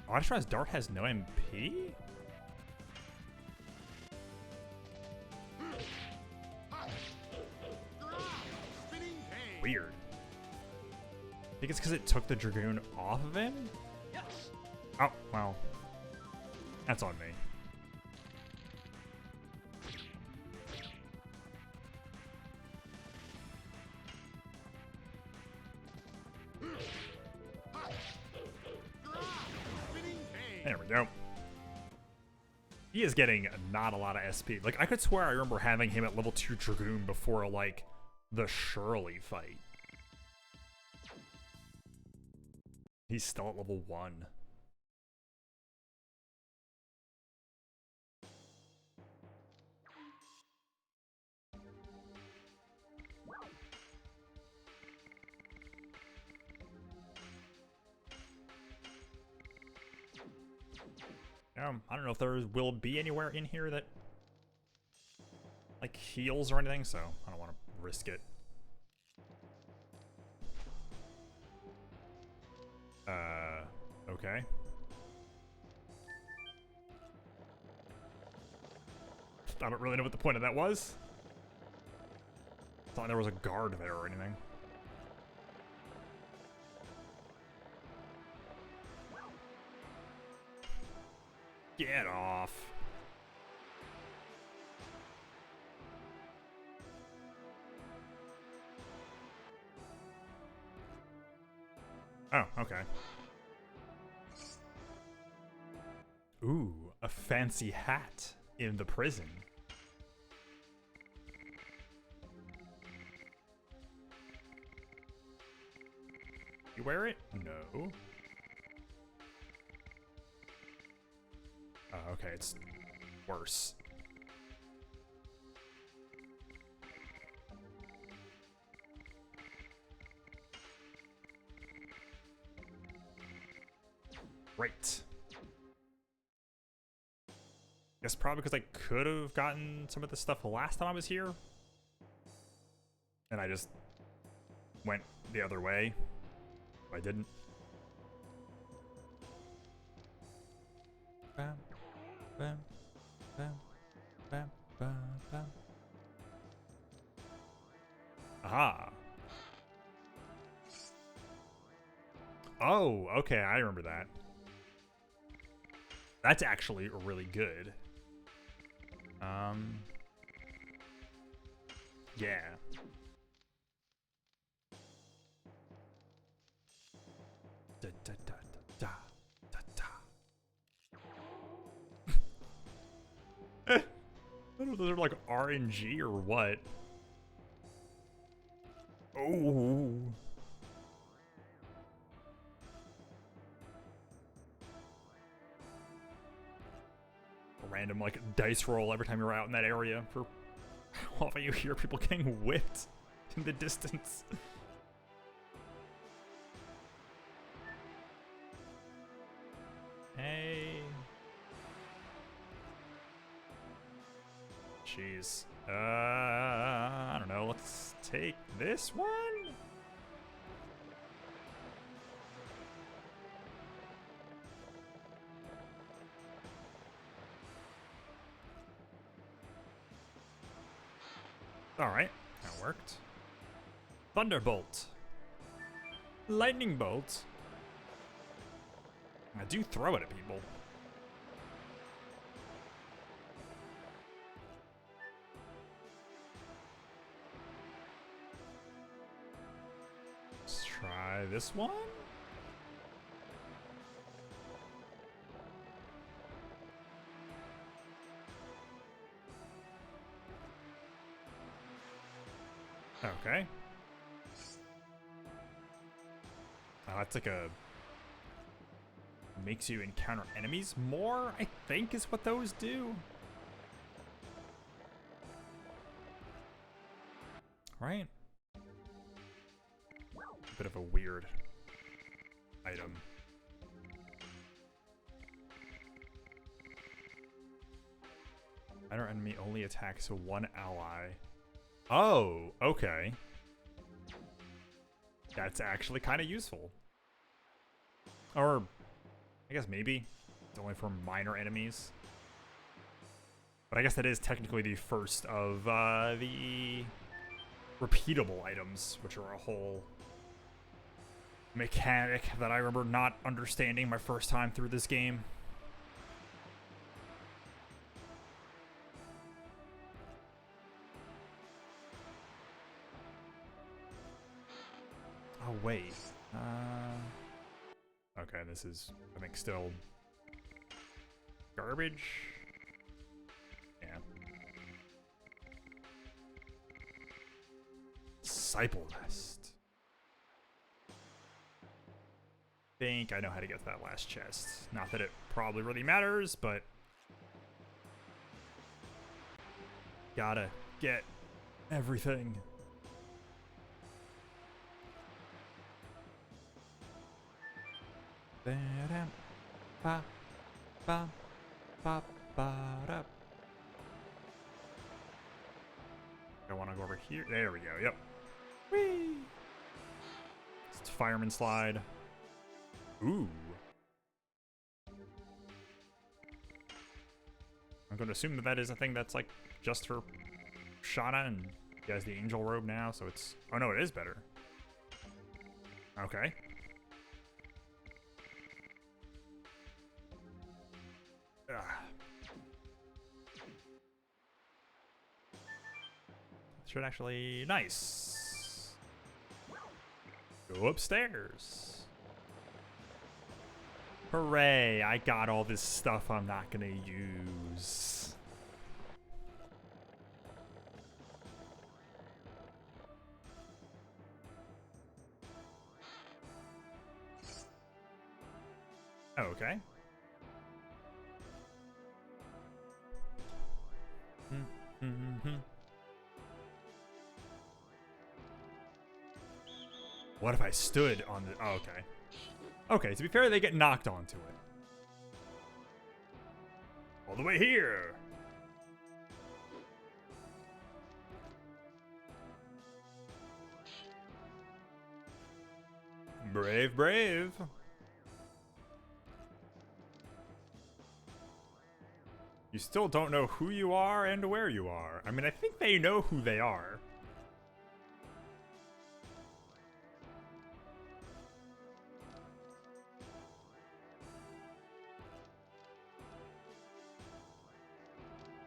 Oshra's dart has no MP? Spinning cane. Weird. I think it's because it took the Dragoon off of him? Yes. Oh, well. That's on me. Spinning cane. There we go. He is getting not a lot of SP. Like, I could swear I remember having him at level 2 Dragoon before, like, the Shirley fight. He's still at level 1. I don't know if there will be anywhere in here that, like, heals or anything, so I don't want to risk it. Okay. I don't really know what the point of that was. It's not like there was a guard there or anything. Get off. Oh, okay. Ooh, a fancy hat in the prison. You wear it? No. Oh, okay, it's worse. Great. Guess probably because I could have gotten some of the stuff last time I was here. And I just went the other way. I didn't. Bam, bam, bam, bam, bam, bam. Aha. Oh, okay, I remember that. That's actually really good. Yeah. Da, da, da, da, da, da. I don't know if those are like RNG or what. Oh. A random like dice roll every time you're out in that area for how often you hear people getting whipped in the distance. Hey. Jeez. I don't know. Let's take this one. All right, that worked. Thunderbolt. Lightning bolt. I do throw it at people. Let's try this one. Okay. Oh, that's like a... makes you encounter enemies more, I think is what those do. Right? A bit of a weird item. Minor enemy only attacks one ally. Oh, okay. That's actually kind of useful. Or I guess maybe. It's only for minor enemies. But I guess that is technically the first of the repeatable items, which are a whole mechanic that I remember not understanding my first time through this game. Oh, wait. Okay, this is, I think, still garbage. Yeah. Disciple Nest. Think I know how to get to that last chest. Not that it probably really matters, but gotta get everything. Ba, ba, ba, ba, da. I want to go over here. There we go. Yep. Whee! It's fireman slide. Ooh. I'm going to assume that that is a thing that's like just for Shauna, and he has the angel robe now, so it's... Oh no, it is better. Okay. Should actually... Nice. Go upstairs. Hooray, I got all this stuff I'm not gonna use. Okay. What if I stood on the... Oh, okay. Okay, to be fair, they get knocked onto it. All the way here! Brave, brave! You still don't know who you are and where you are. I mean, I think they know who they are.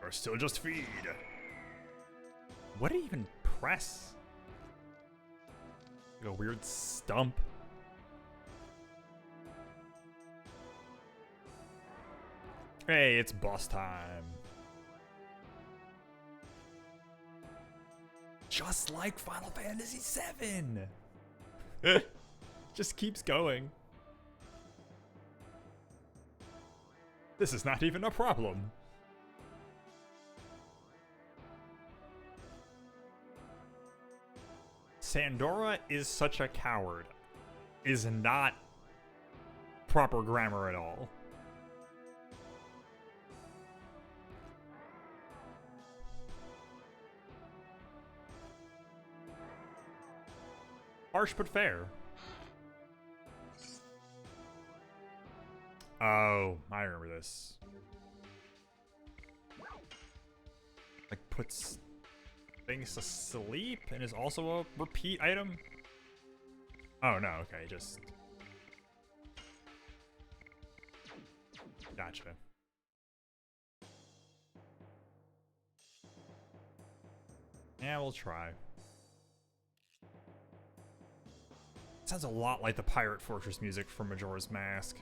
Or still just feed. What do you even press? Like a weird stump. Hey, it's boss time. Just like Final Fantasy VII. Just keeps going. This is not even a problem. Sandora is such a coward is not proper grammar at all. Harsh but fair. Oh, I remember this. Like puts things to sleep and is also a repeat item? Oh no, okay, just... Gotcha. Yeah, we'll try. Sounds a lot like the Pirate Fortress music from Majora's Mask.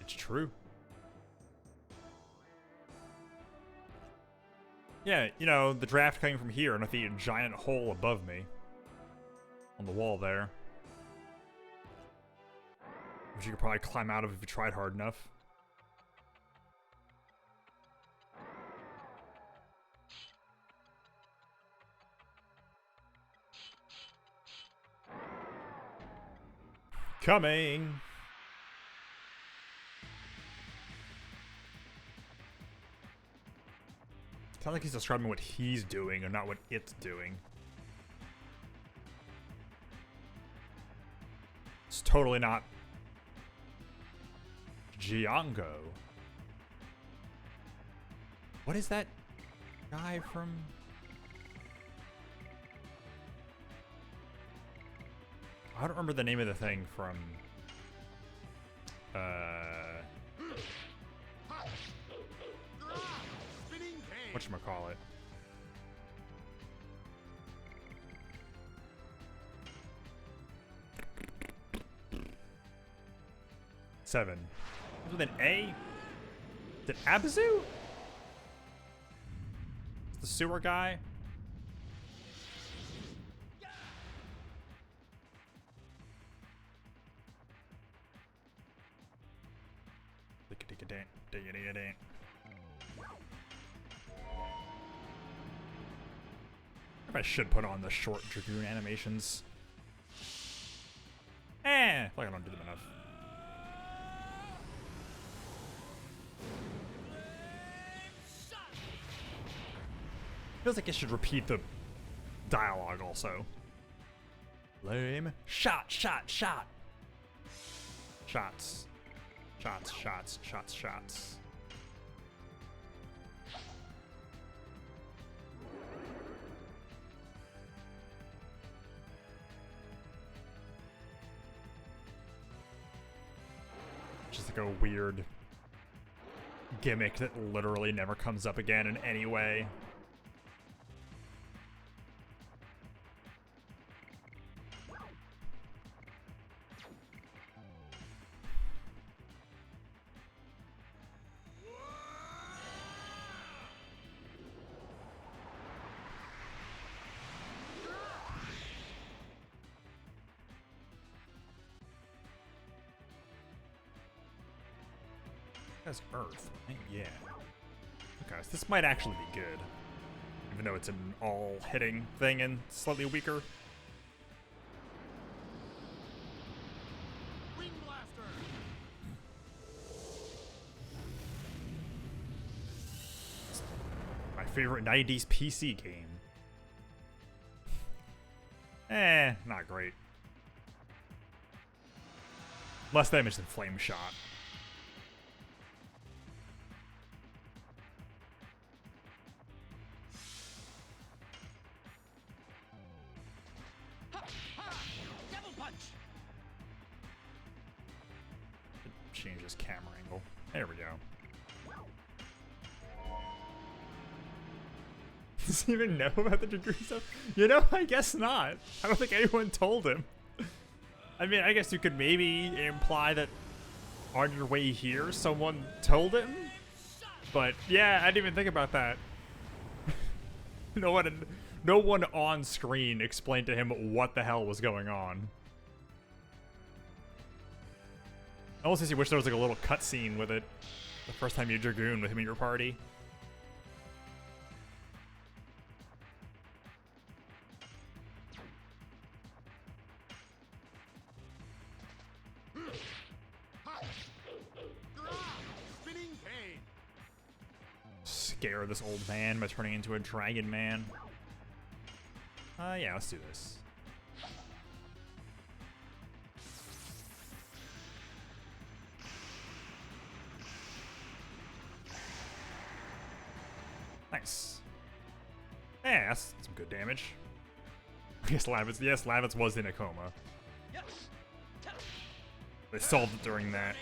It's true. Yeah, you know, the draft coming from here, and I see a giant hole above me. On the wall there. Which you could probably climb out of if you tried hard enough. Coming! Sounds like he's describing what he's doing and not what it's doing. It's totally not Giango. What is that guy from? I don't remember the name of the thing from whatchamacallit. Seven. With an A? Is it Abzu? The sewer guy? I should put on the short Dragoon animations. I feel like I don't do them enough. Feels like it should repeat the dialogue also. Lame. Shot, shot, shot. Shots. Shots, shots, shots, shots. Just like a weird gimmick that literally never comes up again in any way. That's Earth, right? Yeah. Okay, so this might actually be good. Even though it's an all-hitting thing and slightly weaker. Wing blaster. My favorite 90s PC game. Not great. Less damage than Flame Shot. Change this camera angle. There we go. Does he even know about the Dragoon stuff? You know, I guess not. I don't think anyone told him. I mean, I guess you could maybe imply that on your way here, someone told him. But yeah, I didn't even think about that. No one on screen explained to him what the hell was going on. I almost wish there was like a little cutscene with it. The first time you Dragoon with him in your party. Spinning cane. Scare this old man by turning into a dragon man. Yeah, let's do this. Nice. Yeah, that's some good damage. I guess Lavitz was in a coma. They solved it during that.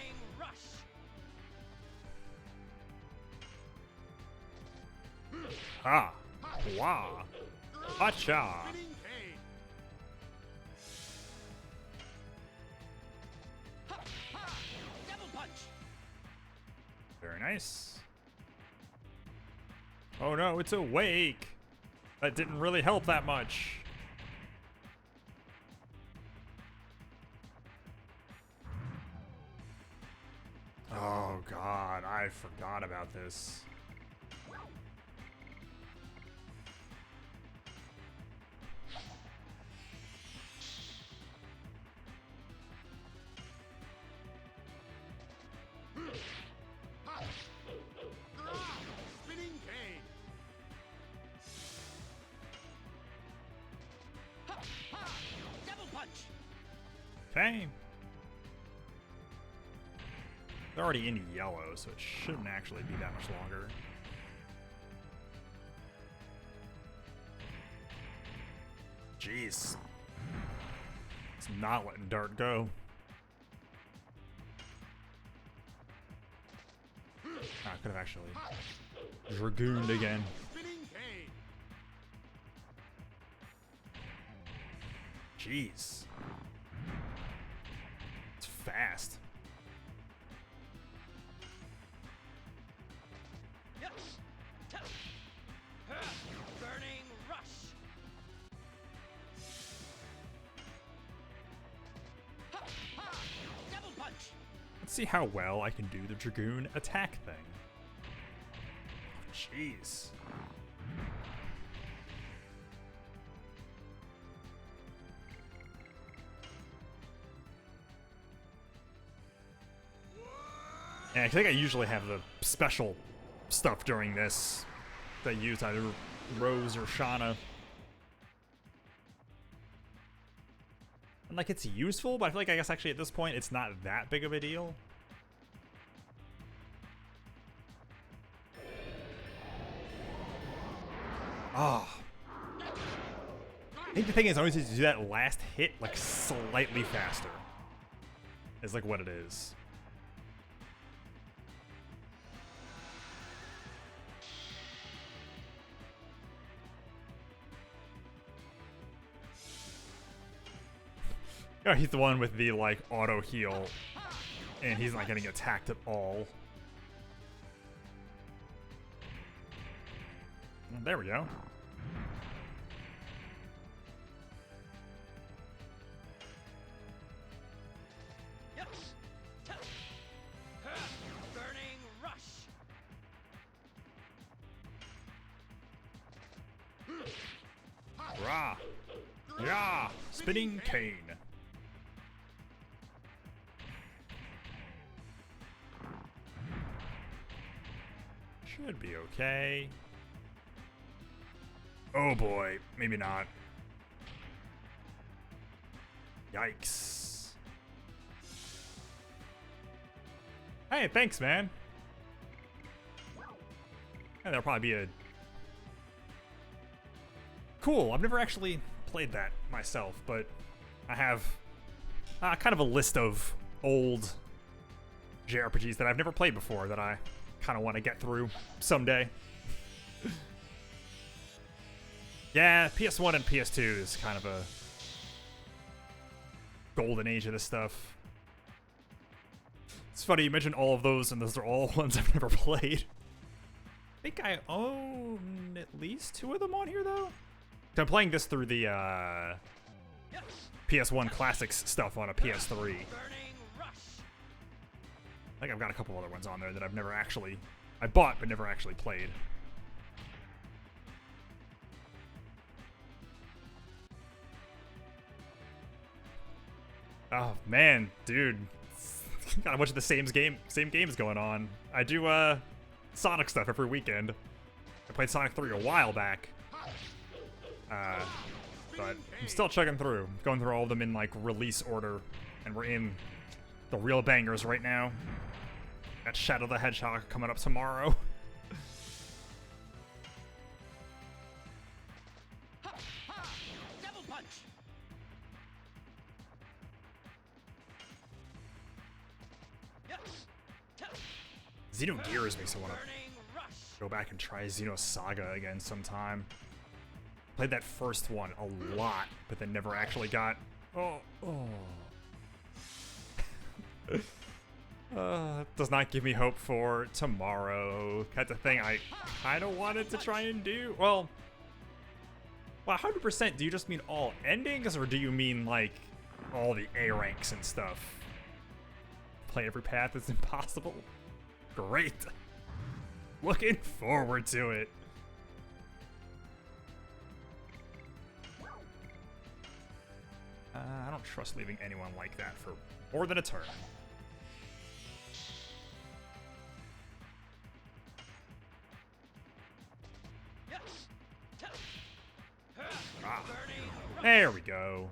Ah. Wow. Hacha. Spinning cane. Double punch. Very nice. Oh no, it's awake. That didn't really help that much. Oh god, I forgot about this. Spinning cane. Double punch. Okay. They're already in yellow, so it shouldn't actually be that much longer. Jeez. It's not letting Dart go. I could have actually Dragooned again. Spinning cane. Jeez. It's fast. Burning rush. Ha, ha. Double punch. Let's see how well I can do the Dragoon attack thing. Oh, jeez. Yeah, I think I usually have the special stuff during this that I use either Rose or Shauna. And like, it's useful, but I feel like I guess actually at this point it's not that big of a deal. Oh. I think the thing is, I always need to do that last hit like slightly faster. Is like what it is. Oh, he's the one with the like auto heal, and he's not getting attacked at all. There we go. Burning rush. Rah! Yeah! Spinning cane. Should be okay. Oh boy, maybe not. Yikes. Hey, thanks, man. Yeah, there'll probably be a... Cool, I've never actually played that myself, but I have kind of a list of old JRPGs that I've never played before that I kind of want to get through someday. Yeah, PS1 and PS2 is kind of a golden age of this stuff. It's funny, you mentioned all of those, and those are all ones I've never played. I think I own at least 2 of them on here, though. I'm playing this through the PS1 Classics stuff on a PS3. I think I've got a couple other ones on there that I've never actually... I bought, but never actually played. Oh, man, dude. Got a bunch of the same games going on. I do, Sonic stuff every weekend. I played Sonic 3 a while back. But I'm still checking through. Going through all of them in, like, release order. And we're in the real bangers right now. Got Shadow the Hedgehog coming up tomorrow. Double punch. Xenogears makes me want to go back and try Xenosaga again sometime. Played that first one a lot, but then never actually got... Does not give me hope for tomorrow. That's a thing I kind of wanted to try and do. Well, 100%, do you just mean all endings, or do you mean, like, all the A ranks and stuff? Play every path is impossible? Great. Looking forward to it. I don't trust leaving anyone like that for more than a turn. Ah, there we go.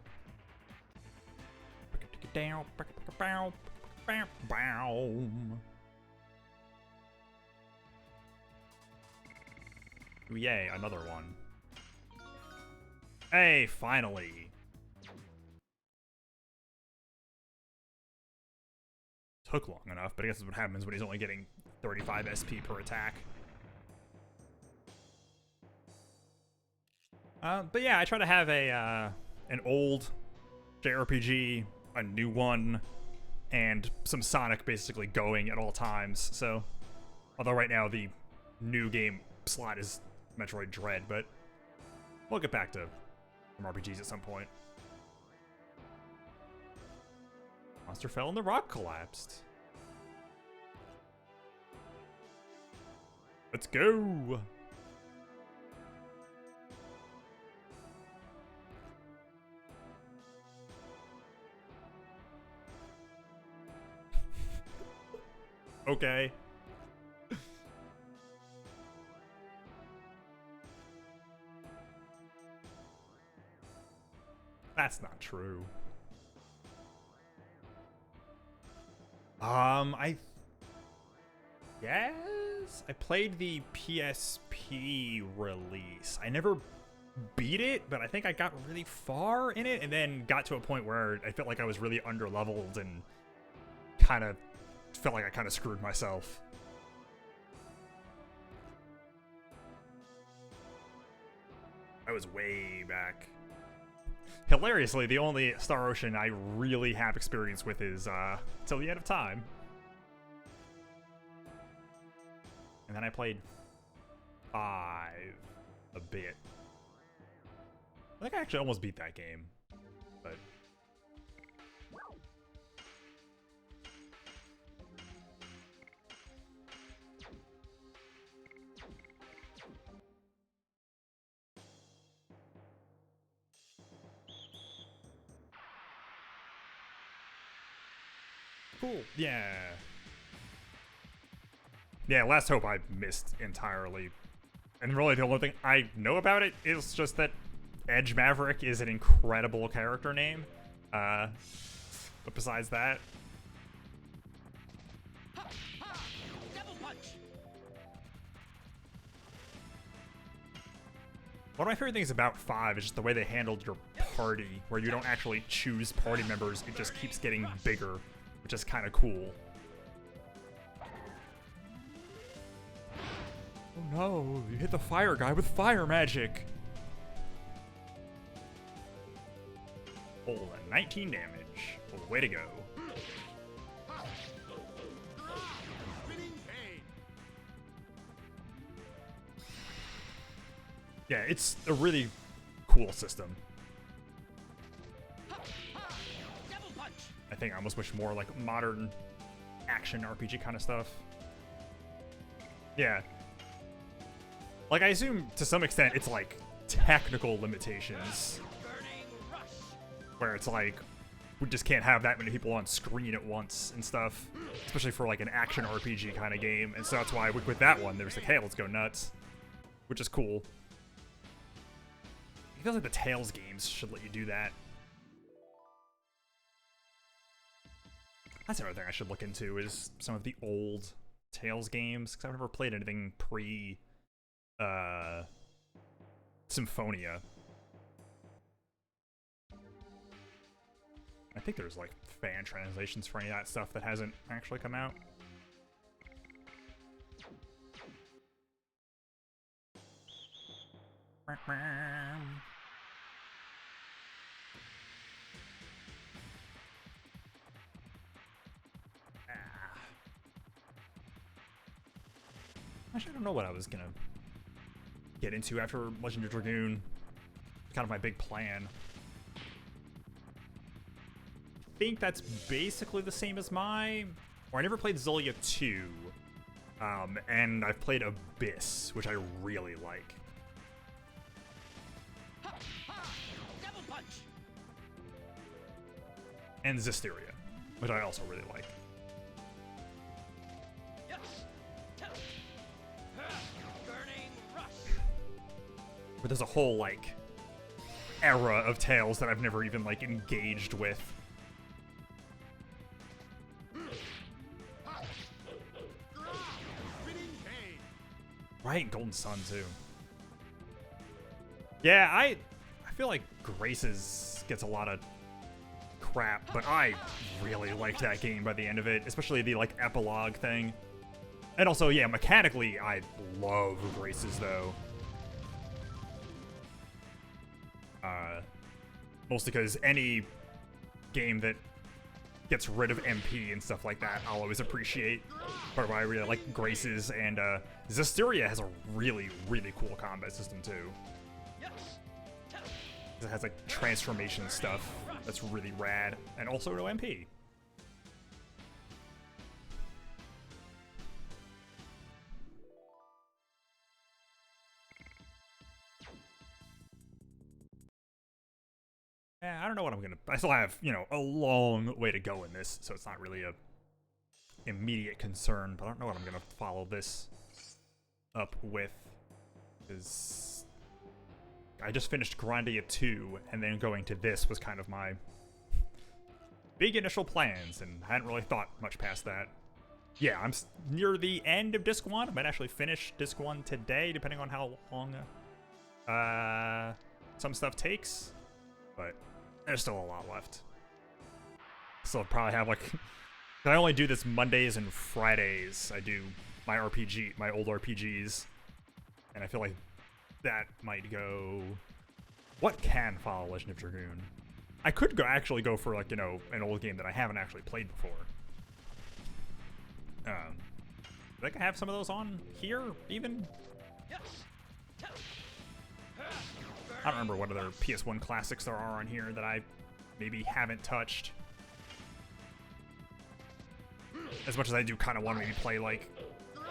Yay, another one. Hey, finally. Took long enough, but I guess that's what happens when he's only getting 35 SP per attack. But yeah, I try to have a an old JRPG, a new one, and some Sonic basically going at all times. So, although right now the new game slot is Metroid Dread, but we'll get back to some RPGs at some point. Monster fell and the rock collapsed. Let's go! Okay. That's not true. Yes, I played the PSP release. I never beat it, but I think I got really far in it and then got to a point where I felt like I was really underleveled and kind of felt like I kind of screwed myself. I was way back. Hilariously, the only Star Ocean I really have experience with is Till the End of Time. And then I played 5 a bit. I think I actually almost beat that game, but cool. Yeah. Yeah, Last Hope I missed entirely. And really the only thing I know about it is just that Edge Maverick is an incredible character name. But besides that... Double punch. One of my favorite things about 5 is just the way they handled your party, where you don't actually choose party members, it just keeps getting bigger, which is kind of cool. Oh no, you hit the fire guy with fire magic! Oh, 19 damage. Oh, way to go. Spinning pain. Yeah, it's a really cool system. Double punch. I think I almost wish more like modern action RPG kind of stuff. Yeah. Like, I assume to some extent it's like technical limitations Burning rush. where it's like we just can't have that many people on screen at once and stuff, especially for like an action RPG kind of game. And so that's why with that one, there's like, hey, let's go nuts, which is cool. It feels like the Tales games should let you do that. That's another thing I should look into is some of the old Tales games, because I've never played anything pre Symphonia. I think there's like fan translations for any of that stuff that hasn't actually come out. Actually, I don't know what I was gonna get into after Legend of Dragoon. It's kind of my big plan. I think that's basically the same as I never played Xillia 2. And I've played Abyss, which I really like. Double punch. And Zisteria, which I also really like. Yes. Burning rush. But there's a whole, like, era of Tales that I've never even, like, engaged with. Spinning pain. Right, Golden Sun, too. Yeah, I feel like Graces gets a lot of crap, but I really liked that game by the end of it, especially the like epilogue thing. And also, yeah, mechanically, I love Graces though. Mostly because any game that gets rid of MP and stuff like that, I'll always appreciate. Part of why I really like Graces, and Zestiria has a really, really cool combat system too. It has like transformation stuff that's really rad, and also no MP. Yeah, I don't know what I'm gonna. I still have, you know, a long way to go in this, so it's not really a immediate concern. But I don't know what I'm gonna follow this up with, because I just finished Grandia 2, and then going to this was kind of my big initial plans, and I hadn't really thought much past that. Yeah, I'm near the end of Disc 1. I might actually finish Disc 1 today, depending on how long some stuff takes. But there's still a lot left. So I'll probably have like... I only do this Mondays and Fridays. I do my RPG, my old RPGs. And I feel like that might go... What can follow Legend of Dragoon? I could go actually go for, like, you know, an old game that I haven't actually played before. I think I have some of those on here, even. I don't remember what other PS1 classics there are on here that I maybe haven't touched. As much as I do kind of want to maybe play, like,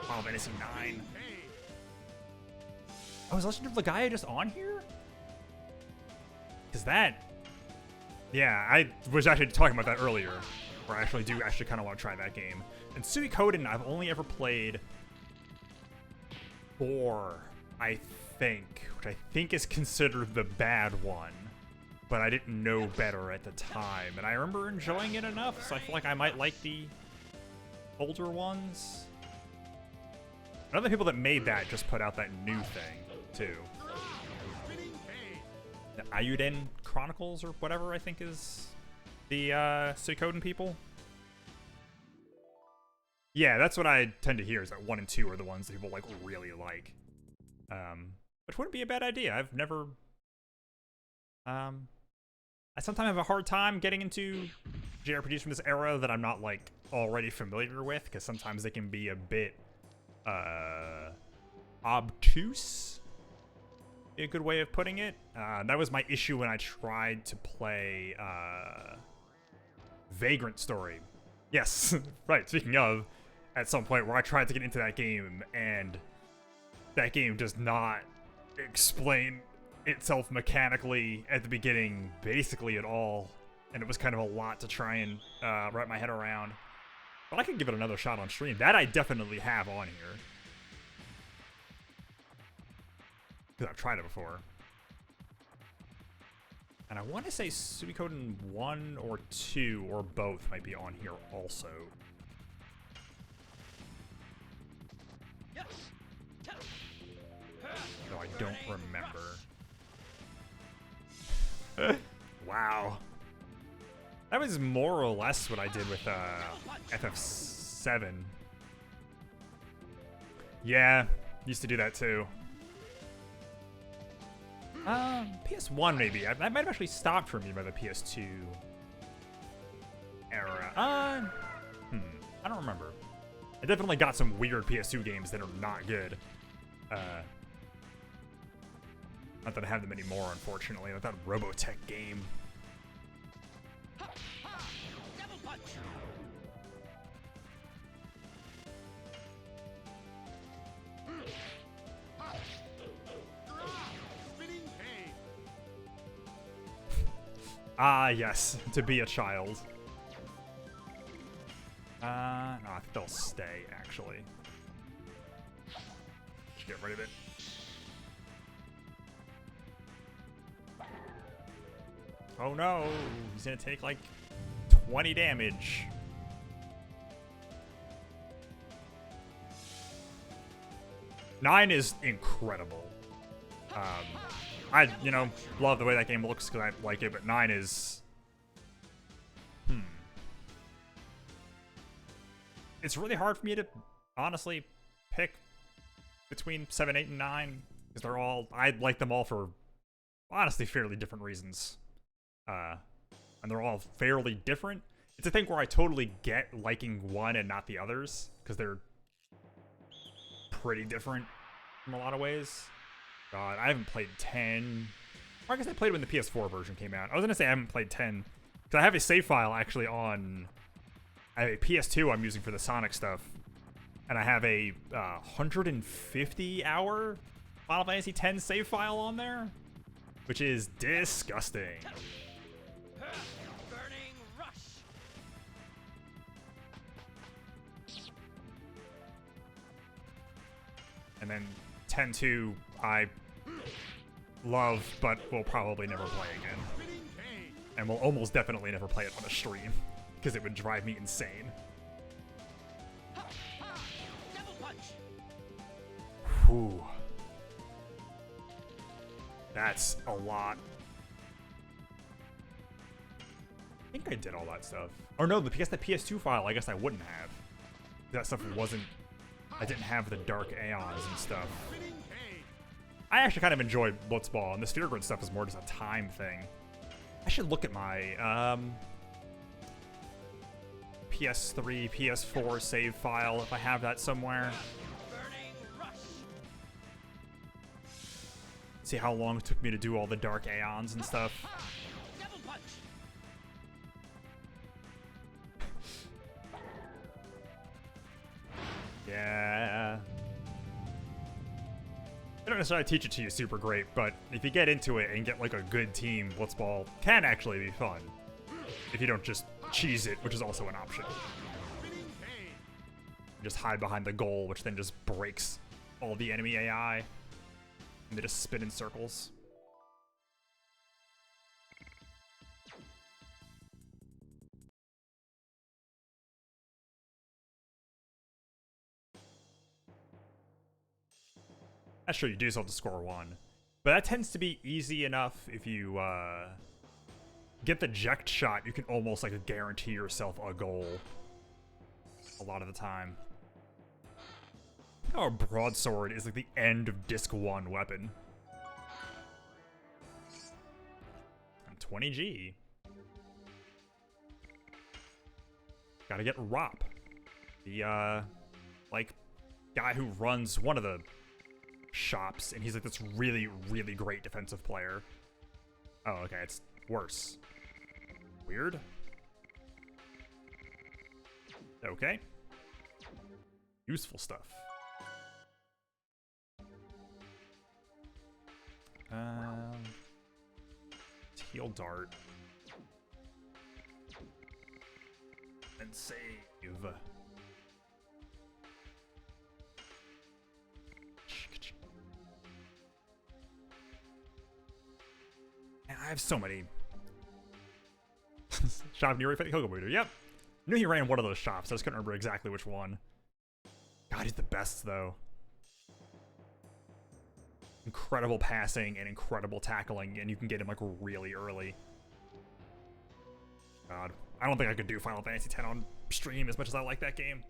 Final Fantasy IX. Oh, is Legend of Legaia just on here? Because that... Yeah, I was actually talking about that earlier, where I actually kind of want to try that game. And Suikoden, I've only ever played 4, I think, which I think is considered the bad one, but I didn't know better at the time. And I remember enjoying it enough, so I feel like I might like the older ones. And other people that made that just put out that new thing, too. The Ayuden Chronicles or whatever, I think is the Suikoden people. Yeah, that's what I tend to hear, is that 1 and 2 are the ones that people like really like. Which wouldn't be a bad idea. I've never... I sometimes have a hard time getting into JRPGs from this era that I'm not like already familiar with, because sometimes they can be a bit obtuse. A good way of putting it. That was my issue when I tried to play Vagrant Story. Yes, right, speaking of, at some point where I tried to get into that game, and that game does not explain itself mechanically at the beginning basically at all, and it was kind of a lot to try and wrap my head around. But I can give it another shot on stream. That I definitely have on here, because I've tried it before. And I want to say Suikoden 1 or 2 or both might be on here also. Though I don't remember. Wow. That was more or less what I did with FF7. Yeah, used to do that too. PS1 maybe. That might have actually stopped for me by the PS2 era. I don't remember. I definitely got some weird PS2 games that are not good. Not that I have them anymore, unfortunately. Like that Robotech game. Double punch. Ah, yes, to be a child. No, I think they'll stay, actually. Just get rid of it. Oh no, he's gonna take like 20 damage. Nine is incredible. I, you know, love the way that game looks because I like it, but 9 is... It's really hard for me to, honestly, pick between 7, 8, and 9. Because they're all... I like them all for, honestly, fairly different reasons. And they're all fairly different. It's a thing where I totally get liking one and not the others. Because they're pretty different in a lot of ways. God, I haven't played 10. Or I guess I played when the PS4 version came out. I was going to say I haven't played 10. Because I have a save file actually on... I have a PS2 I'm using for the Sonic stuff. And I have a 150-hour Final Fantasy X save file on there. Which is disgusting. Burning rush. And then 10-2 I love, but will probably never play again. And will almost definitely never play it on a stream. Because it would drive me insane. Ha, ha. Double punch. Whew. That's a lot. I think I did all that stuff. Or no, because the PS2 file, I guess I wouldn't have. That stuff wasn't... I didn't have the dark aeons and stuff. I actually kind of enjoyed Blitzball, and the Sphere Grid stuff is more just a time thing. I should look at my, PS3, PS4 save file if I have that somewhere. Burning rush. See how long it took me to do all the dark aeons and stuff. Double punch. Yeah. They don't necessarily teach it to you super great, but if you get into it and get like a good team, Blitzball can actually be fun. If you don't just cheese it, which is also an option. Just hide behind the goal, which then just breaks all the enemy AI. And they just spin in circles. That's true, you do still have to score 1. But that tends to be easy enough if you get the eject shot, you can almost like guarantee yourself a goal. A lot of the time. Our broadsword is like the end of disc 1 weapon. And 20G. Gotta get Rop. The like guy who runs one of the shops, and he's like this really, really great defensive player. Oh, okay, it's worse. Weird. Okay. Useful stuff. Teal dart. And save. Man, I have so many. Shop near Kogobudo. Yep. I knew he ran one of those shops. I just couldn't remember exactly which one. God, he's the best, though. Incredible passing and incredible tackling, and you can get him, like, really early. God. I don't think I could do Final Fantasy X on stream as much as I like that game.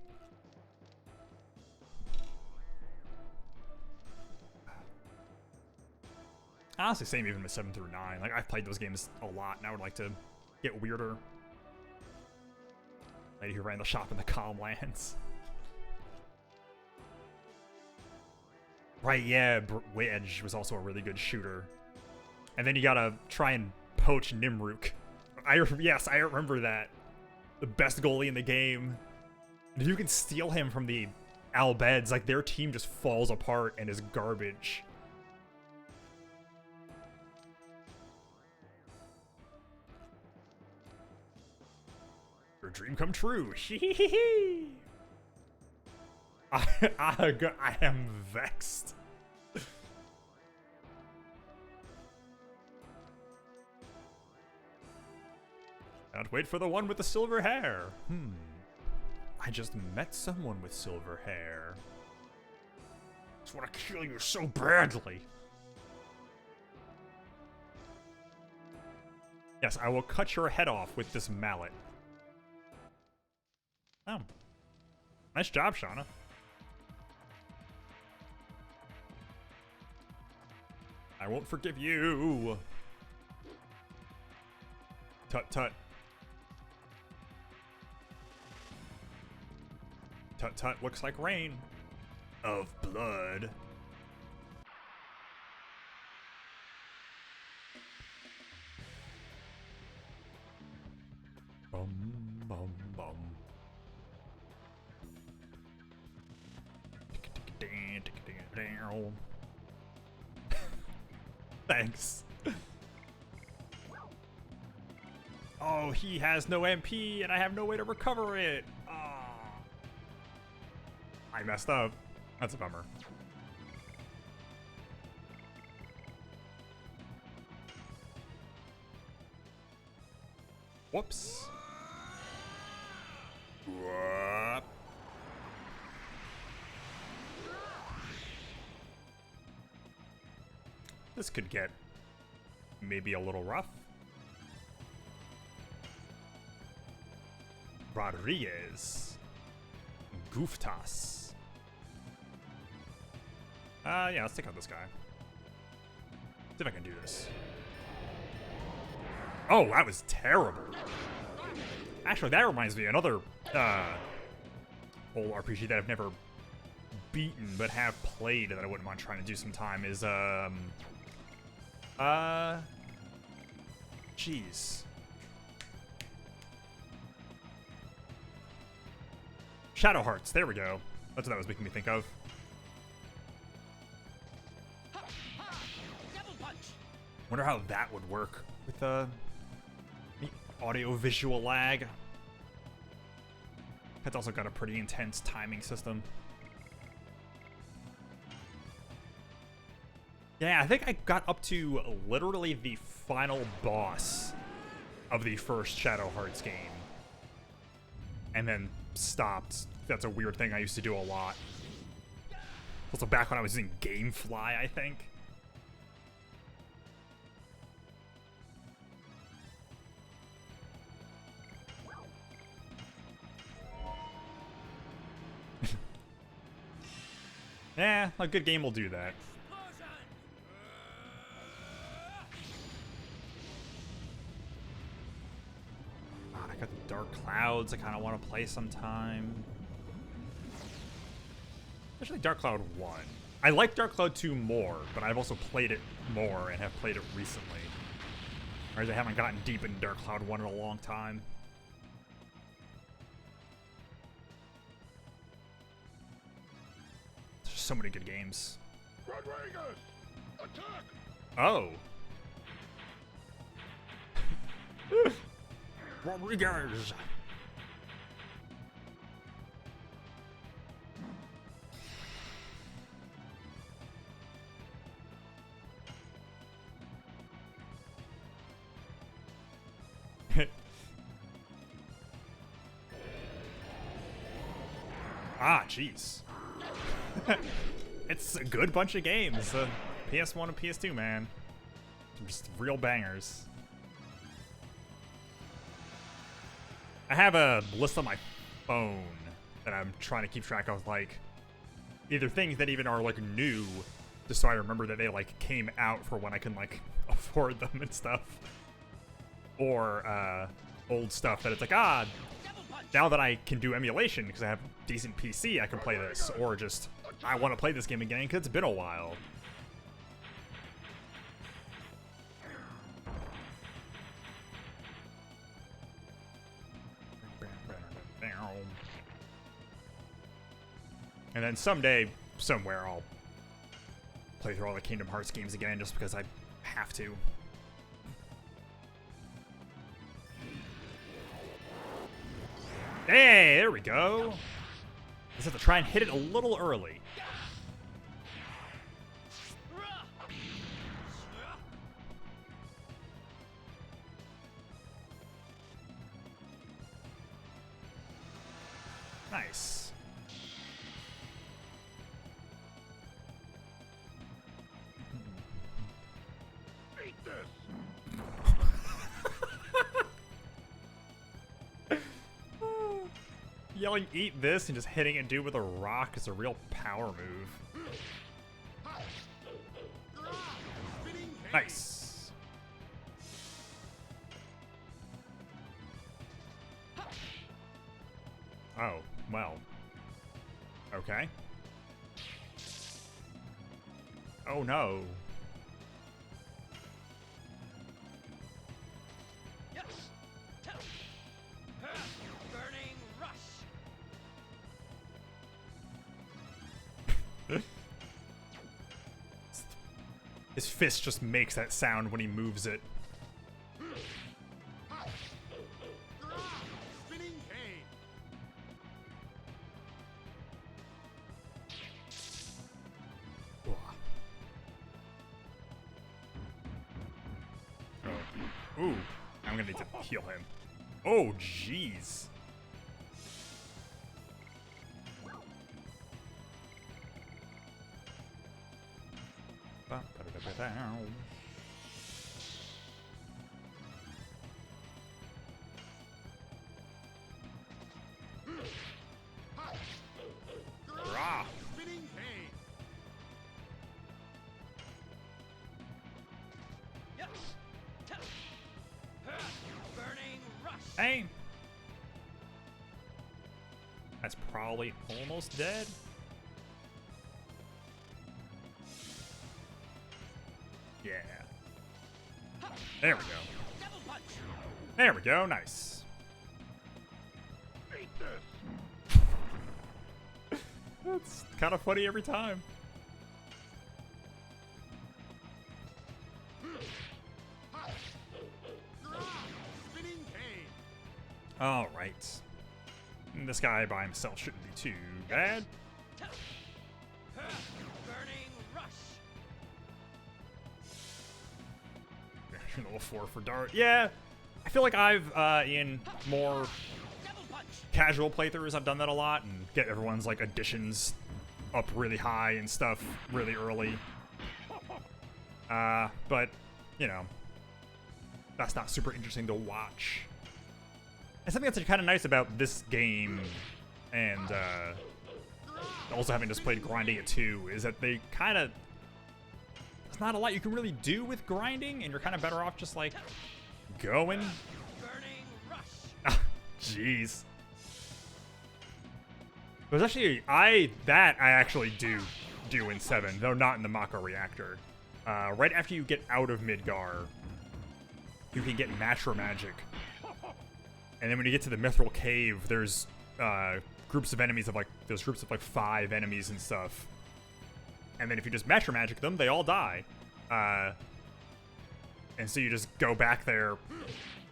Honestly, same even with 7 through 9. Like, I've played those games a lot, and I would like to get weirder. Lady who ran the shop in the Calm Lands. Right, yeah, Wedge was also a really good shooter. And then you gotta try and poach Nimruk. Yes, I remember that. The best goalie in the game. And if you can steal him from the Albeds, like, their team just falls apart and is garbage. Your dream come true. I am vexed. Can't wait for the one with the silver hair. I just met someone with silver hair. Just want to kill you so badly. Yes, I will cut your head off with this mallet. Oh. Nice job, Shauna. I won't forgive you. Tut tut. Tut tut looks like rain of blood. Bum bum bum. Thanks. Oh, he has no MP and I have no way to recover it. Ah. I messed up. That's a bummer. Whoops. Whoop. This could get maybe a little rough. Rodriguez. Gooftas. Yeah, let's take out this guy. See if I can do this. Oh, that was terrible. Actually, that reminds me, another old RPG that I've never beaten but have played that I wouldn't mind trying to do sometime is jeez. Shadow Hearts, there we go. That's what that was making me think of. Wonder how that would work with the audio-visual lag. That's also got a pretty intense timing system. Yeah, I think I got up to literally the final boss of the first Shadow Hearts game. And then stopped. That's a weird thing I used to do a lot. Also back when I was using Gamefly, I think. Yeah, a good game will do that. God, I got the Dark Clouds I kind of want to play sometime. Especially Dark Cloud 1. I like Dark Cloud 2 more, but I've also played it more and have played it recently. Whereas I haven't gotten deep in Dark Cloud 1 in a long time. There's so many good games. Rodriguez, attack! Oh. Rodriguez. Ah, jeez. It's a good bunch of games. PS1 and PS2, man. Just real bangers. I have a list on my phone that I'm trying to keep track of, like, either things that even are, like, new, just so I remember that they, like, came out for when I can, like, afford them and stuff. Or, old stuff that it's like, ah, now that I can do emulation because I have a decent PC, I can play this. Or just, I want to play this game again because it's been a while. And then someday, somewhere, I'll play through all the Kingdom Hearts games again just because I have to. Hey, there we go. Just have to try and hit it a little early. Nice. Eat this! yelling "eat this" and just hitting it dude with a rock is a real power move. Nice. Oh, well. Okay. Oh no. Yes. Burning rush. His fist just makes that sound when he moves it. Spinning cane. Oh. Ooh, I'm gonna need to heal him. Oh, jeez. Rah. Spinning cane. Yes. Burning rush. Hey. That's probably almost dead. Yeah. There we go. Double punch. There we go. Nice. Eat this. That's kind of funny every time. Spinning cane. All right. This guy by himself shouldn't be too bad. Burning rush. Level 4 for Dart. Yeah, I feel like I've in more Double punch. casual playthroughs, I've done that a lot and get everyone's like additions up really high and stuff really early. But you know, that's not super interesting to watch. And something that's kind of nice about this game, and also having just played grinding it too, is that they kind of, there's not a lot you can really do with grinding, and you're kind of better off just like going. Burning rush. Jeez. There's actually I actually do in 7, though not in the Mako reactor. Right after you get out of Midgar, you can get Matra Magic. And then when you get to the Mithril Cave, there's groups of enemies of like, there's groups of like 5 enemies and stuff. And then if you just Matra Magic them, they all die. And so you just go back there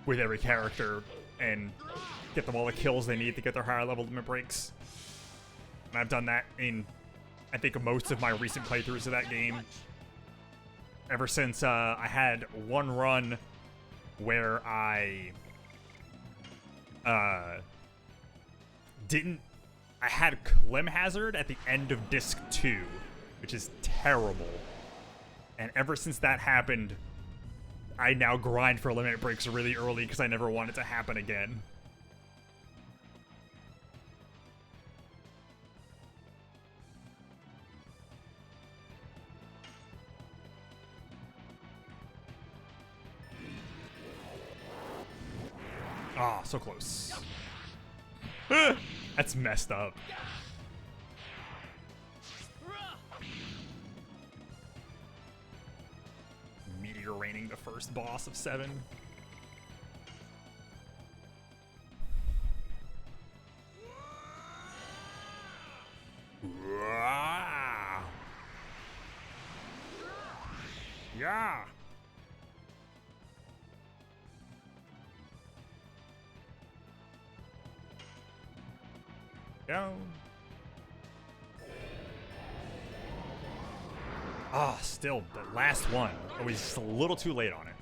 with every character and get them all the kills they need to get their higher level limit breaks. And I've done that in, I think, most of my recent playthroughs of that game. Ever since I had one run where I I had Clem Hazard at the end of Disc 2, which is terrible. And ever since that happened, I now grind for limit breaks really early because I never want it to happen again. Ah, so close. That's messed up. Meteor raining the first boss of 7. Yeah. Go. Ah, still the last one. Oh, he's just a little too late on it.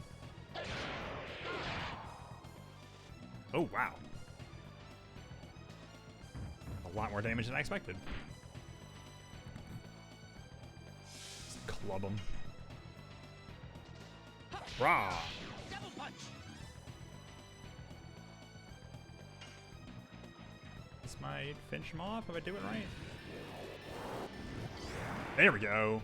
Oh, wow. A lot more damage than I expected. Just club him. Rah! Double punch. This might finish him off if I do it right. There we go.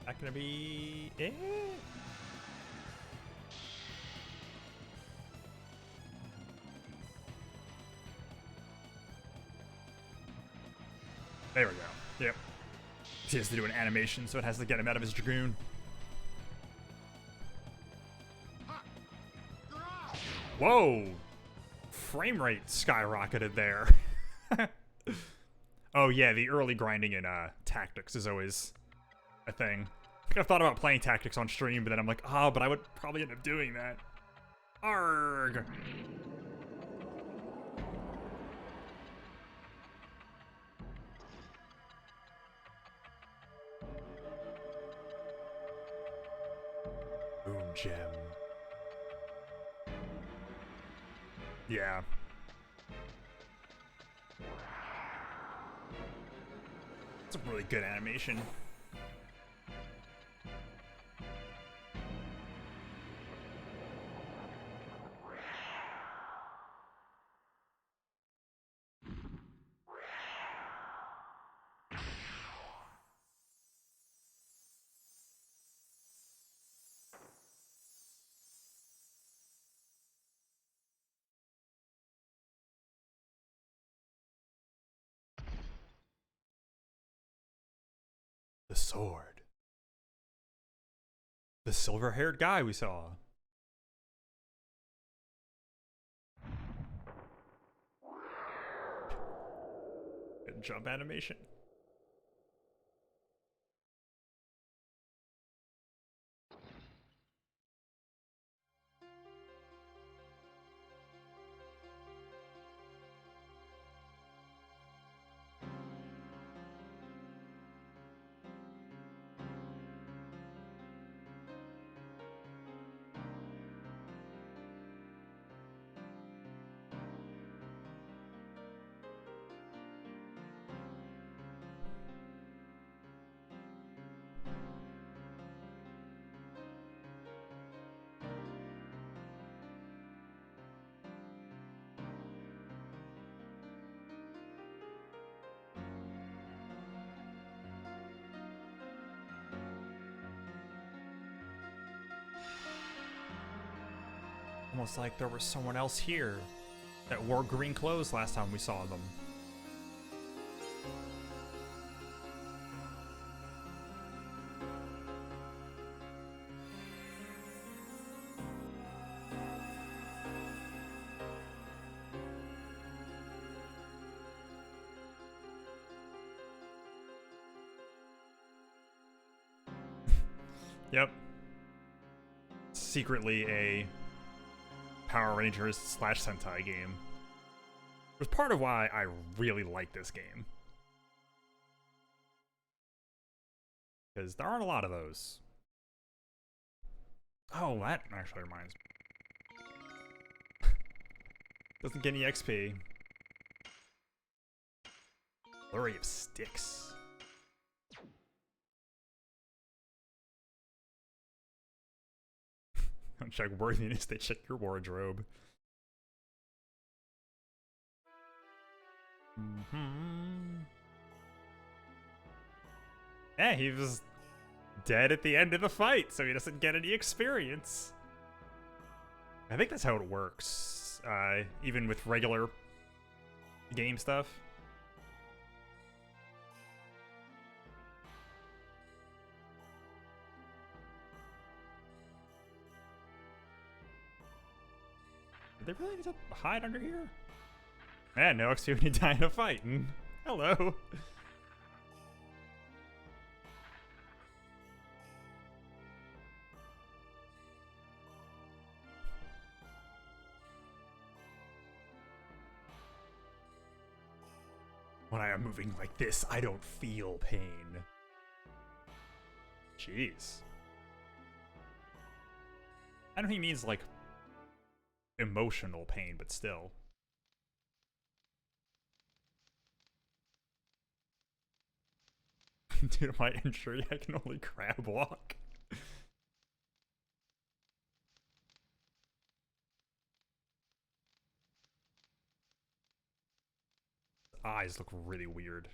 Not gonna be it. There we go. Yep. He has to do an animation, so it has to get him out of his Dragoon. Whoa! Frame rate skyrocketed there. Oh yeah, the early grinding in Tactics is always a thing. I think I've thought about playing Tactics on stream, but then I'm like, oh, but I would probably end up doing that. Arrgh! Boom gem. Yeah. It's a really good animation. The sword. The silver-haired guy we saw. Good jump animation. Almost like there was someone else here that wore green clothes last time we saw them. Yep. Secretly a Power Rangers / Sentai game. It was part of why I really like this game. Because there aren't a lot of those. Oh, that actually reminds me. Doesn't get any XP. Flurry of sticks. Don't check worthiness, they check your wardrobe. Yeah, he was dead at the end of the fight, so he doesn't get any experience. I think that's how it works, even with regular game stuff. Did they really need to hide under here? Man, no XP when you die in a fight. Hello. When I am moving like this, I don't feel pain. Jeez. I know he means like emotional pain, but still. Due to my injury, I can only crab walk. Eyes look really weird.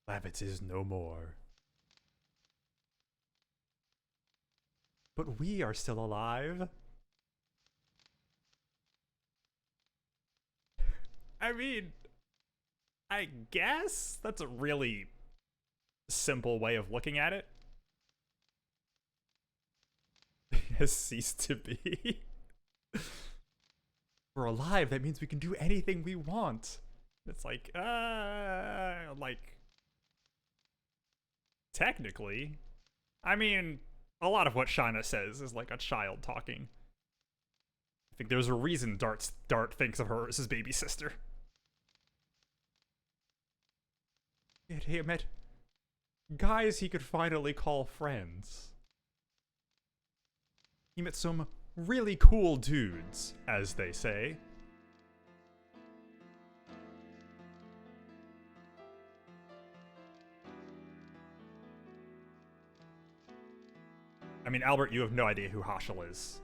Labbits is no more. But we are still alive. I mean, I guess that's a really simple way of looking at it. Has ceased to be. We're alive, that means we can do anything we want. It's like, technically. I mean, a lot of what Shaina says is like a child talking. I think there's a reason Dart thinks of her as his baby sister. He met guys he could finally call friends. He met some really cool dudes, as they say. I mean, Albert, you have no idea who Haschel is.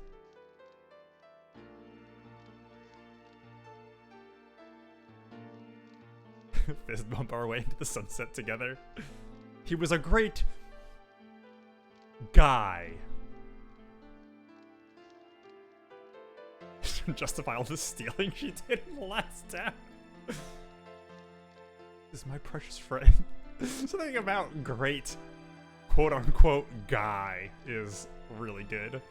Fist bump our way into the sunset together. He was a great guy. Justify all the stealing she did in the last step. This is my precious friend. Something about great quote-unquote guy is really good.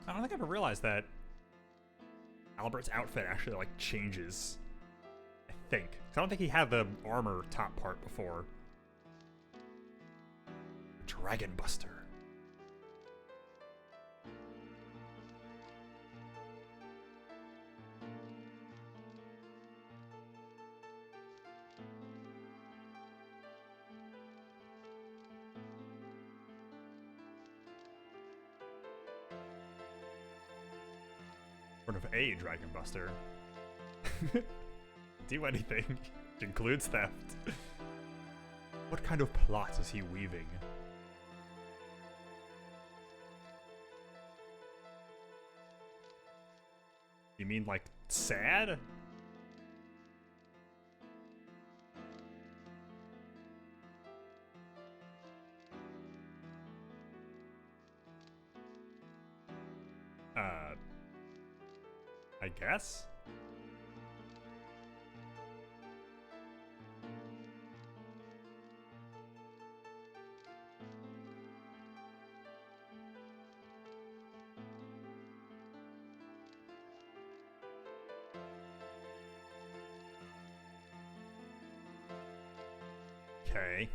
I don't think I ever realized that Albert's outfit actually like changes. I think. 'Cause I don't think he had the armor top part before. Dragon Buster. Sort of a Dragon Buster. Do anything. It includes theft. What kind of plot is he weaving? You mean like sad? I guess? Okay.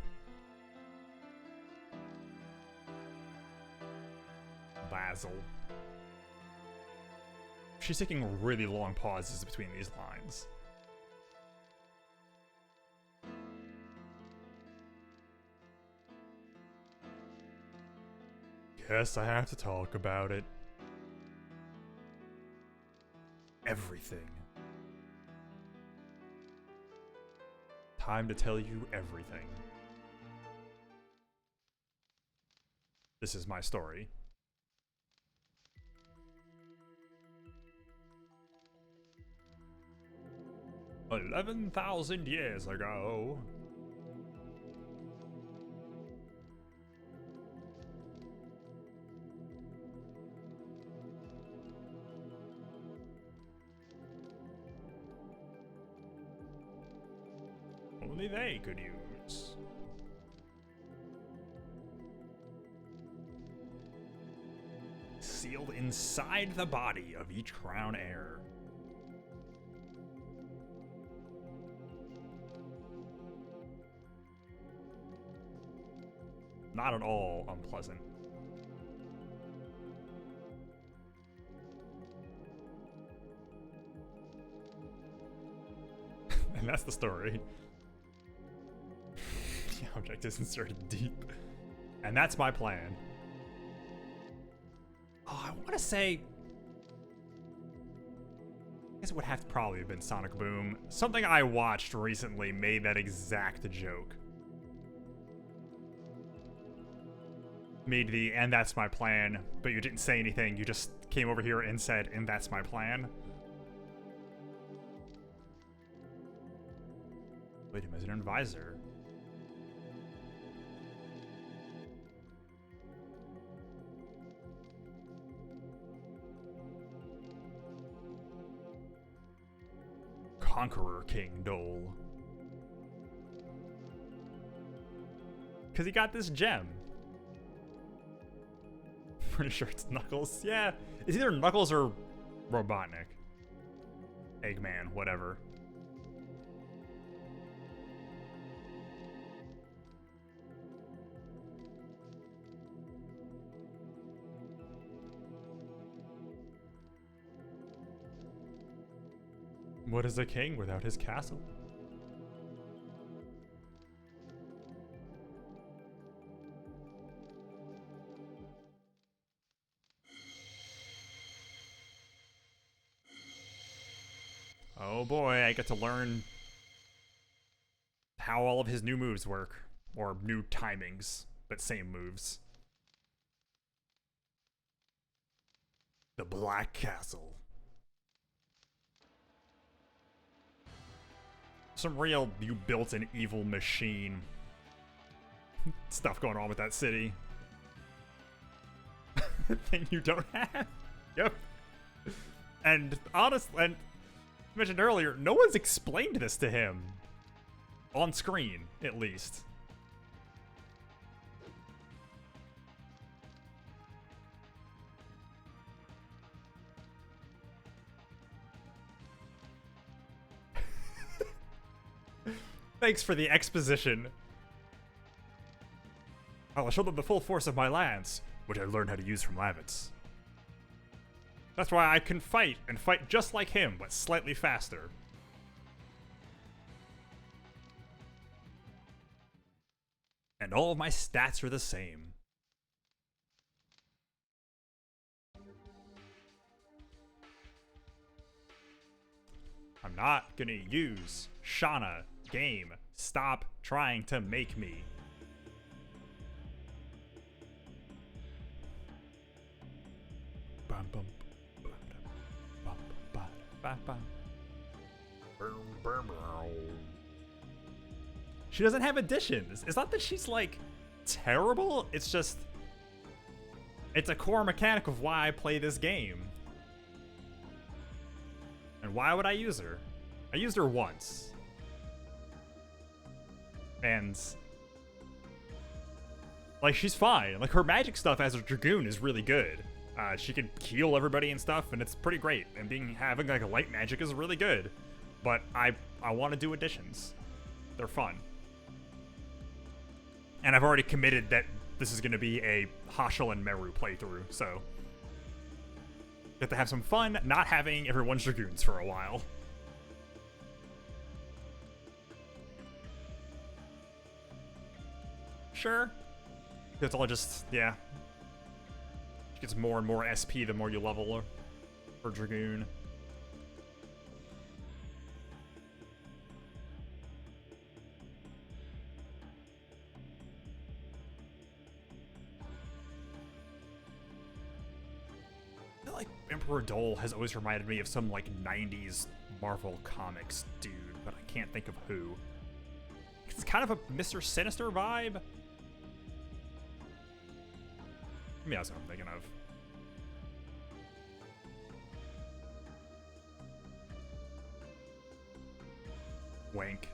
Basil. She's taking really long pauses between these lines. Guess I have to talk about it. Everything. Time to tell you everything. This is my story. 11,000 years ago. Only they could use. Sealed inside the body of each crown heir. Not at all unpleasant. And that's the story. The object is inserted deep. And that's my plan. Oh, I want to say guess it would have to probably have been Sonic Boom. Something I watched recently made that exact joke. Made the, and that's my plan, but you didn't say anything, you just came over here and said, and that's my plan. Wait, him as an advisor. Conqueror King Dole. Because he got this gem. Pretty sure it's Knuckles. Yeah, it's either Knuckles or Robotnik. Eggman, whatever. What is a king without his castle? Oh boy, I get to learn how all of his new moves work. Or new timings, but same moves. The Black Castle. Some real, you built an evil machine stuff going on with that city. Thing you don't have. Yep. And honestly, and mentioned earlier, no one's explained this to him. On screen, at least. Thanks for the exposition. I'll show them the full force of my lance, which I learned how to use from Lavitz. That's why I can fight, and fight just like him, but slightly faster. And all of my stats are the same. I'm not gonna use Shauna. Game, stop trying to make me. Bum, bum, bum, bum, bum, bum, bum. She doesn't have additions. It's not that she's like terrible, it's just it's a core mechanic of why I play this game. And why would I use her? I used her once. And like, she's fine. Like, her magic stuff as a Dragoon is really good. She can heal everybody and stuff, and it's pretty great. And having like a light magic is really good. But I want to do additions. They're fun. And I've already committed that this is going to be a Hashel and Meru playthrough, so get to have some fun not having everyone's Dragoons for a while. Sure. It's all just, yeah. It gets more and more SP the more you level for Dragoon. I feel like Emperor Dole has always reminded me of some like 90s Marvel Comics dude, but I can't think of who. It's kind of a Mr. Sinister vibe. Maybe that's what I'm thinking of. Wink.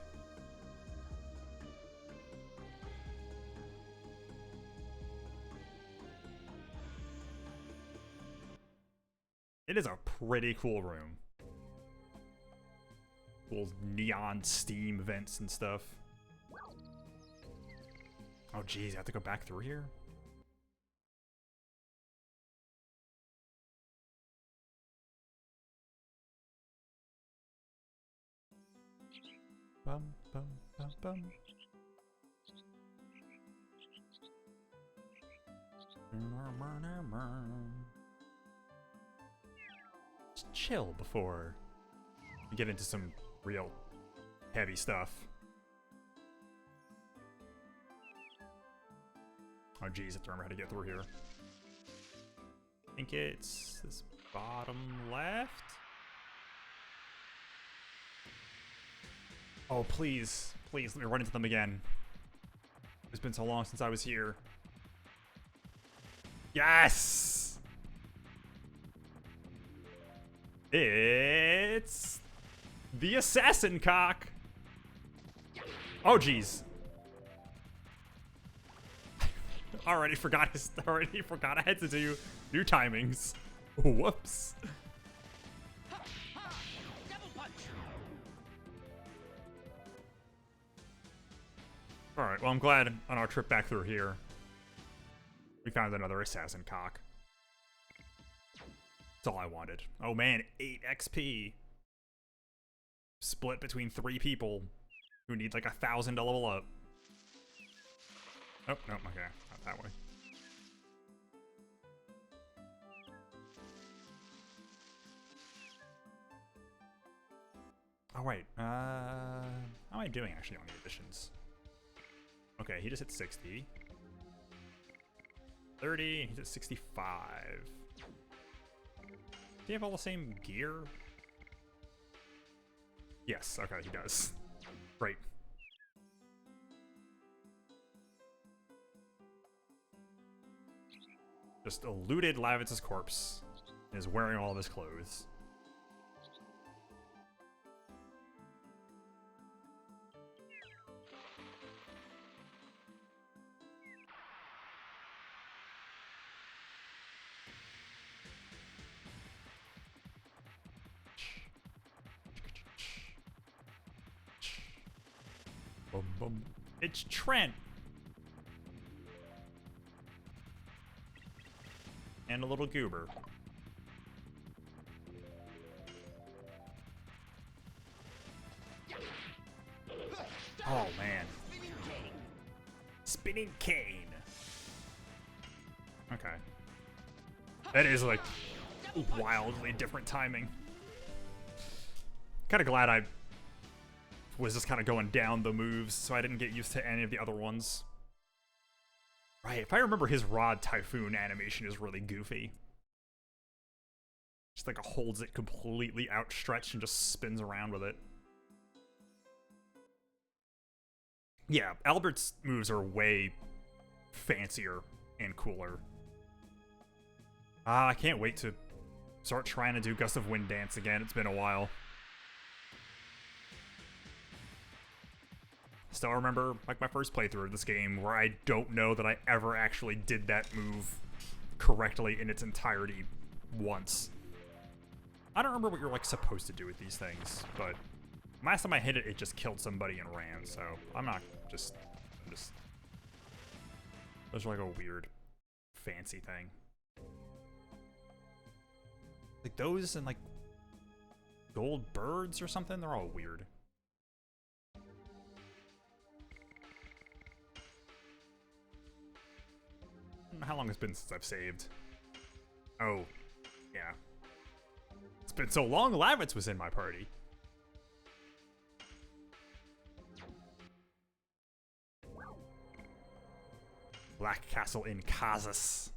It is a pretty cool room. Cool neon steam vents and stuff. Oh geez, I have to go back through here? Bum, bum, bum, bum. Just chill before get into some real heavy stuff. Oh geez, I have to remember how to get through here. I think it's this bottom left. Oh please, please let me run into them again. It's been so long since I was here. Yes! It's the assassin cock. Oh geez. Already forgot I had to do new timings. Whoops. Double punch. Alright, well I'm glad on our trip back through here we found another assassin cock. That's all I wanted. Oh man, 8 XP. Split between 3 people who need like 1,000 to level up. Oh, no, okay, not that way. Oh wait, how am I doing actually on the additions? Okay, he just hit 60. 30, he's at 65. Do you have all the same gear? Yes, okay, he does. Great. Just eluded Lavitz's corpse and is wearing all of his clothes. Boom, boom. It's Trent! And a little goober. Oh, man. Spinning cane. Okay. That is, like, wildly different timing. Kind of glad I was just kind of going down the moves, so I didn't get used to any of the other ones. Right, if I remember, his Rod Typhoon animation is really goofy. Just like holds it completely outstretched and just spins around with it. Yeah, Albert's moves are way fancier and cooler. I can't wait to start trying to do Gust of Wind Dance again. It's been a while. Still remember, like, my first playthrough of this game where I don't know that I ever actually did that move correctly in its entirety once. I don't remember what you're, like, supposed to do with these things, but last time I hit it, it just killed somebody and ran, so I'm just... Those are like a weird, fancy thing. Like those and, like, gold birds or something, they're all weird. How long it's been since I've saved? Oh, yeah. It's been so long, Lavitz was in my party. Black Castle in Kazas.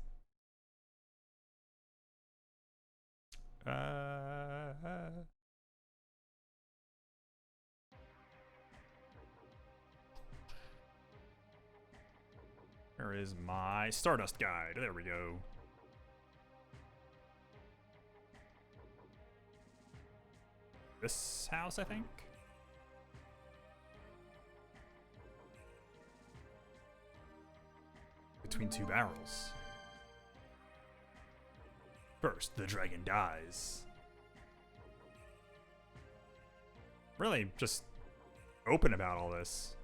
Where is my Stardust guide? There we go. This house, I think? Between 2 barrels. First, the dragon dies. Really, just open about all this.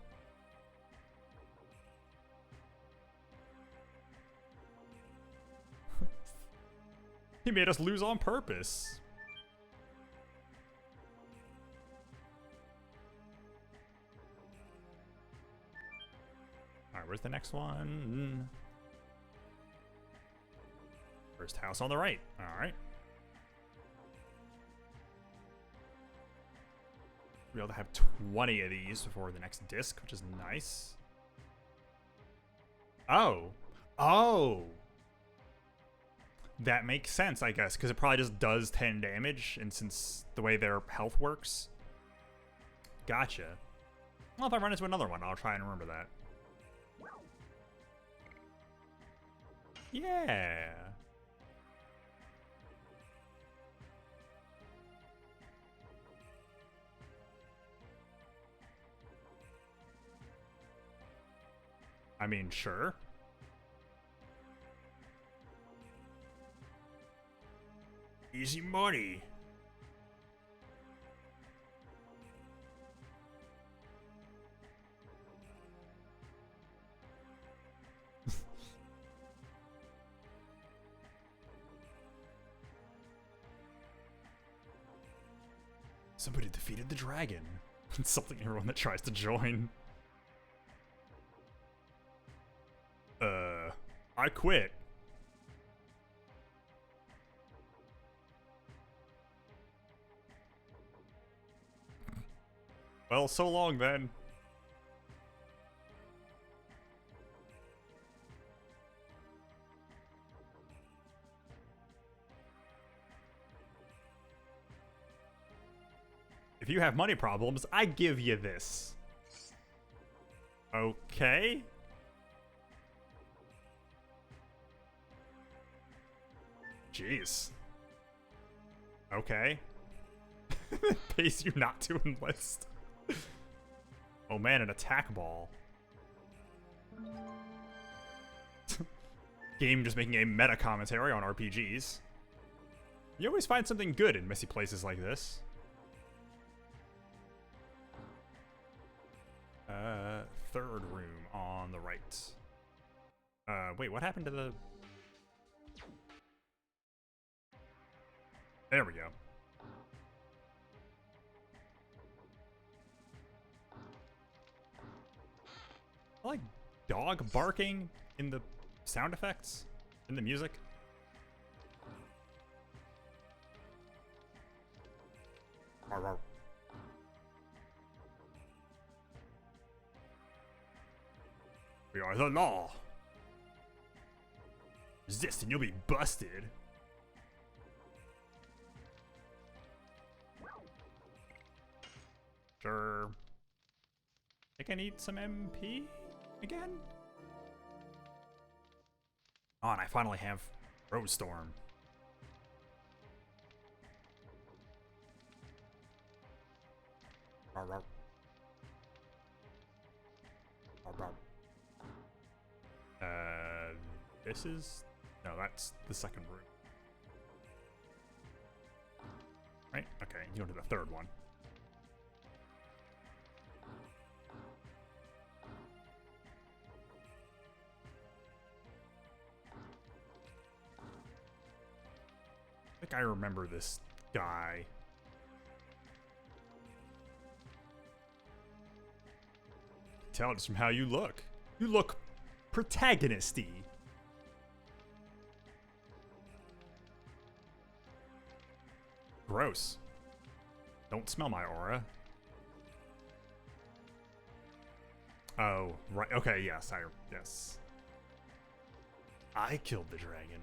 He made us lose on purpose. Alright, where's the next one? First house on the right. Alright. We'll be able to have 20 of these before the next disc, which is nice. Oh. Oh. That makes sense, I guess, because it probably just does 10 damage, and since the way their health works. Gotcha. Well, if I run into another one, I'll try and remember that. Yeah. I mean, sure. Easy money. Somebody defeated the dragon. It's something everyone that tries to join. I quit. Well, so long then. If you have money problems, I give you this. Okay. Jeez. Okay. Pays you not to enlist. Oh man, an attack ball. Game just making a meta commentary on RPGs. You always find something good in messy places like this. Third room on the right. Wait, what happened to the... There we go. I like dog barking in the sound effects, in the music. Arr, arr. We are the law. Resist and you'll be busted. Sure. I think I need some MP again? Oh, and I finally have Rose Storm. Arr, arr. Arr, arr. This is... No, that's the second room. Right? Okay, you go to the third one. I think I remember this guy. Tell us from how you look. You look protagonisty. Gross. Don't smell my aura. Oh, right. Okay, yes. Yes. I killed the dragon.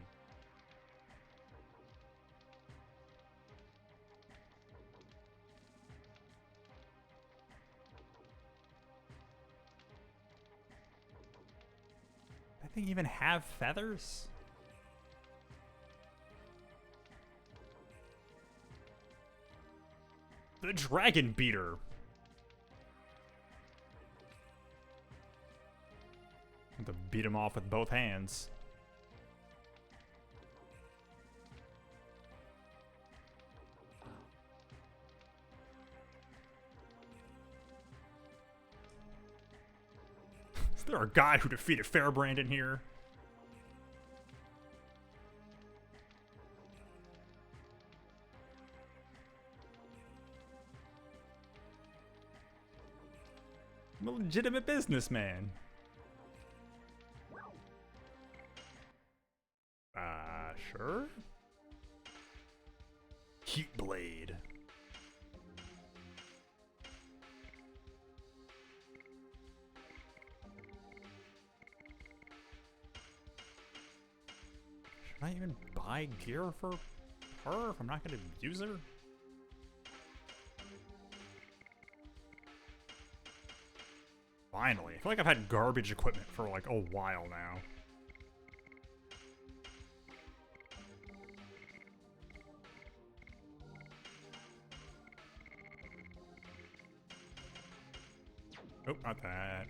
That thing even have feathers? The dragon beater. To beat him off with both hands. Is there a guy who defeated Fairbrand in here? I'm a legitimate businessman. Sure. Heat blade. Can I even buy gear for her if I'm not going to use her? Finally. I feel like I've had garbage equipment for like a while now. Oh, not that.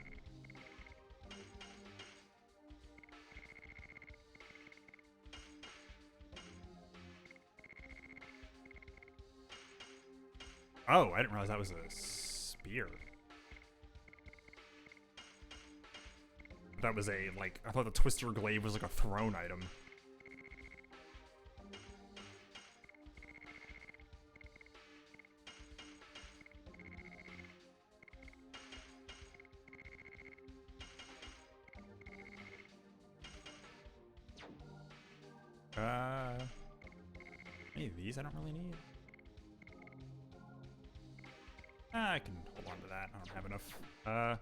Oh, I didn't realize that was a spear. That was a, like, I thought the Twister Glaive was like a thrown item. Any of these I don't really need. I can hold on to that. I don't have enough. I'm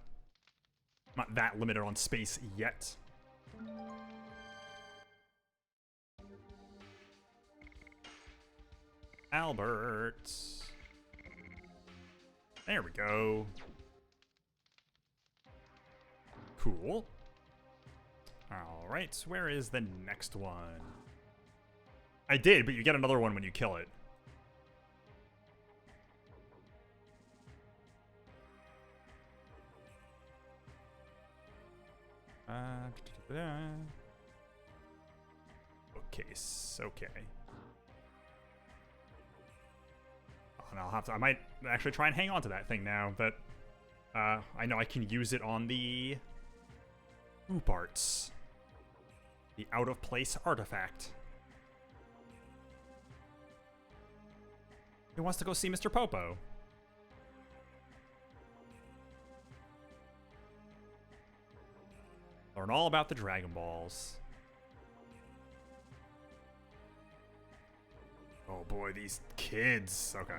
not that limited on space yet. Albert. There we go. Cool. All right, where is the next one? I did, but you get another one when you kill it. Okay. Oh, and I'll have to. I might actually try and hang on to that thing now. But I know I can use it on the Oop Arts, the out of place artifact. Who wants to go see Mr. Popo? Learn all about the Dragon Balls. Oh boy, these kids. Okay.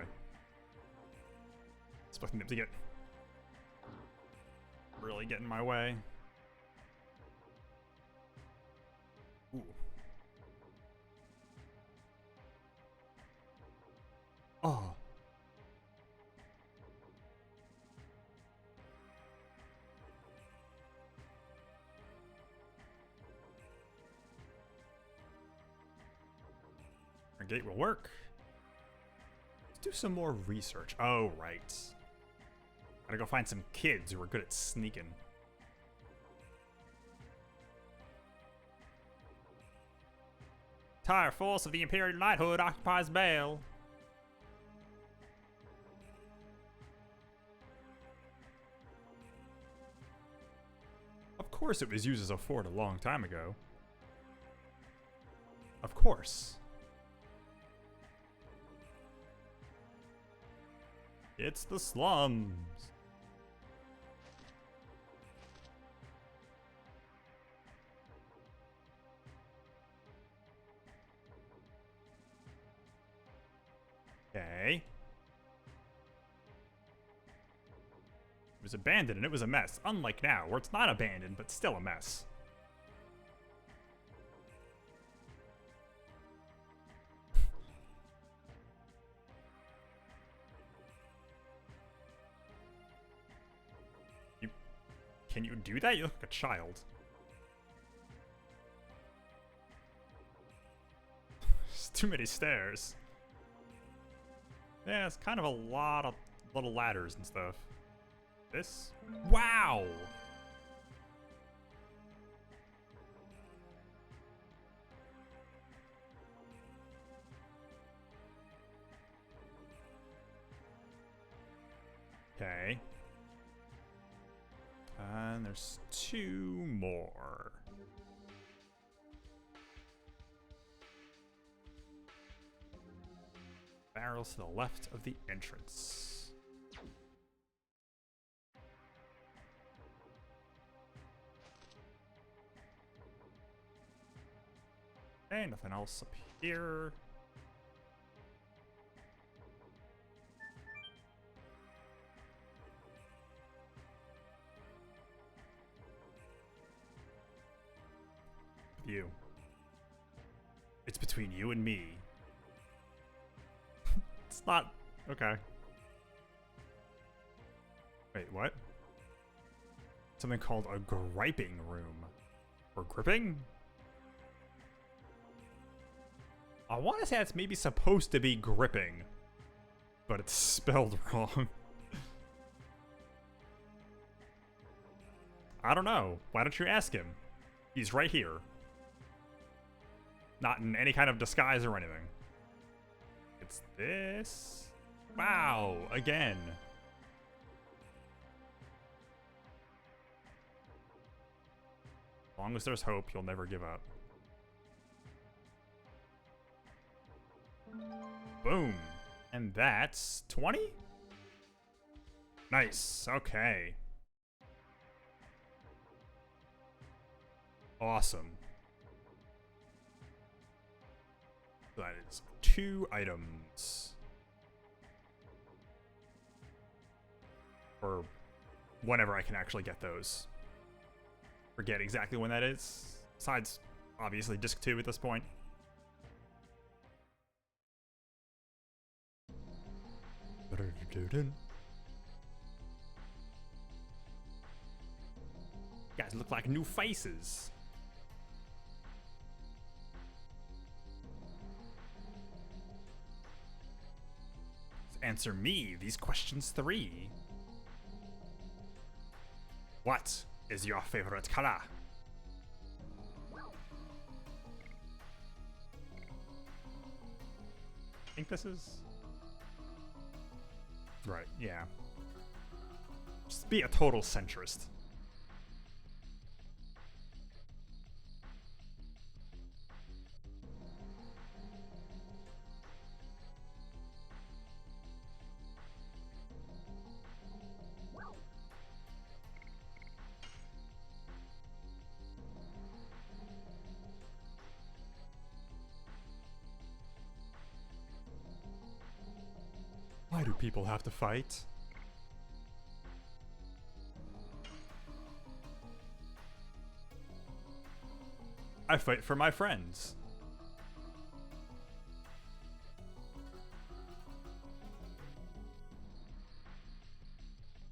Expecting them to get really get in my way. Ooh. Oh. Our gate will work. Let's do some more research. Oh, right. Gotta go find some kids who are good at sneaking. Entire force of the Imperial Knighthood occupies Baal. Of course it was used as a fort a long time ago. Of course. It's the slums. Okay. It was abandoned and it was a mess. Unlike now, where it's not abandoned, but still a mess. Can you do that? You look like a child. There's too many stairs. Yeah, it's kind of a lot of little ladders and stuff. This? Wow! Okay. And there's two more. Barrels to the left of the entrance. Okay, nothing else up here. You. It's between you and me. It's not... Okay. Wait, what? Something called a griping room. Or gripping? I want to say it's maybe supposed to be gripping, but it's spelled wrong. I don't know. Why don't you ask him? He's right here. Not in any kind of disguise or anything. It's this. Wow, again. As long as there's hope, you'll never give up. Boom. And that's 20? Nice. Okay. Awesome. That is 2 items. Or whenever I can actually get those. Forget exactly when that is. Besides, obviously, disc 2 at this point. Guys look like new faces. Answer me these questions 3. What is your favorite color? I think this is... Right, yeah. Just be a total centrist. Why do people have to fight? I fight for my friends.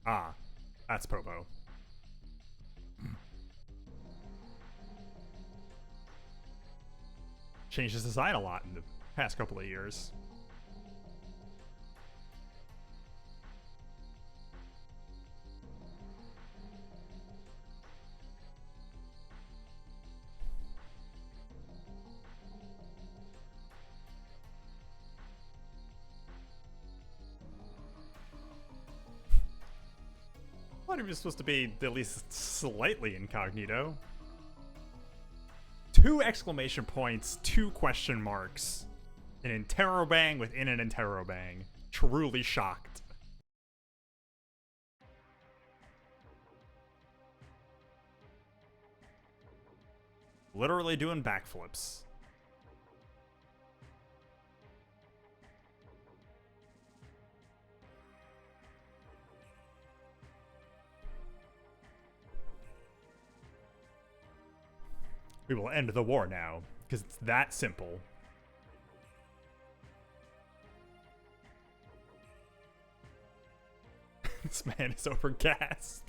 Ah, that's Popo. Changed his design a lot in the past couple of years. I thought he was supposed to be at least slightly incognito. 2 exclamation points, 2 question marks. An interrobang within an interrobang. Truly shocked. Literally doing backflips. We will end the war now, because it's that simple. This man is overgassed.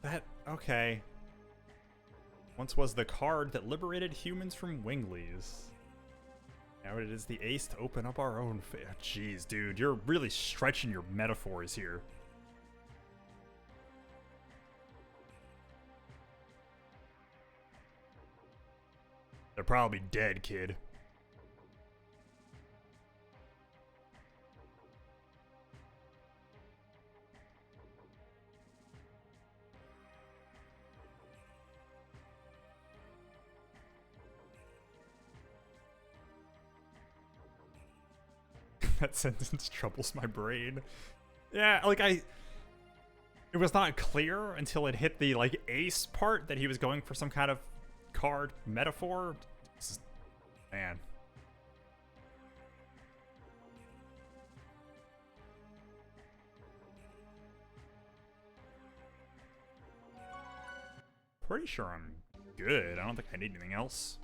That, okay. Once was the card that liberated humans from Winglies. Now it is the ace to open up our own Jeez, dude, you're really stretching your metaphors here. They're probably dead, kid. That sentence troubles my brain. Yeah, like it was not clear until it hit the like ace part that he was going for some kind of card metaphor. Man. pretty sure I'm good. I don't think I need anything else.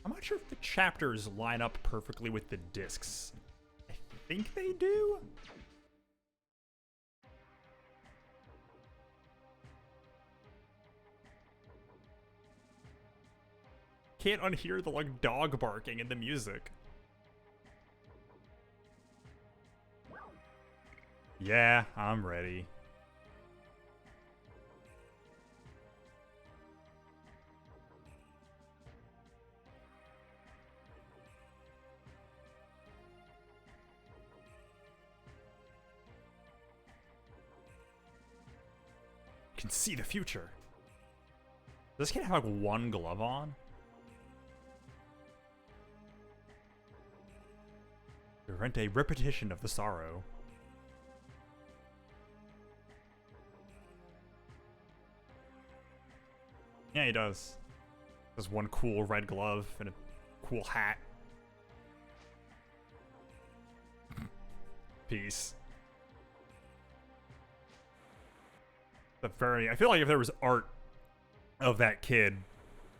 I'm not sure if the chapters line up perfectly with the discs. I think they do? Can't unhear the, like, dog barking in the music. Yeah, I'm ready. Can see the future. Does this kid have like one glove on? Prevent a repetition of the sorrow. Yeah, he does. There's one cool red glove and a cool hat. Peace. I feel like if there was art of that kid,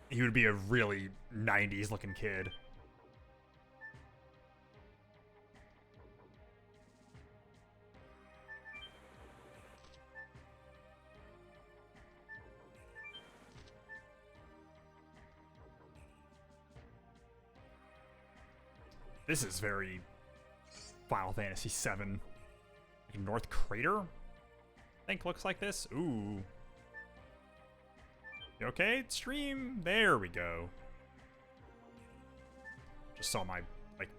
he would be a really 90s looking kid. This is very Final Fantasy VII. North Crater? I think looks like this. Ooh. You okay? Stream. There we go. Just saw my, like,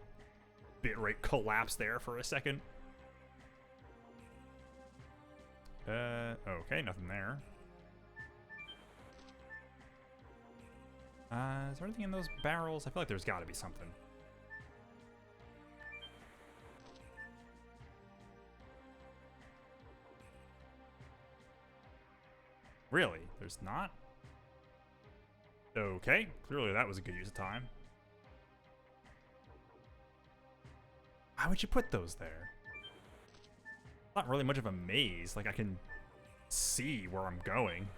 bitrate collapse there for a second. Okay, nothing there. Is there anything in those barrels? I feel like there's gotta be something. Really? There's not? Okay, clearly that was a good use of time. Why would you put those there? Not really much of a maze. Like, I can see where I'm going.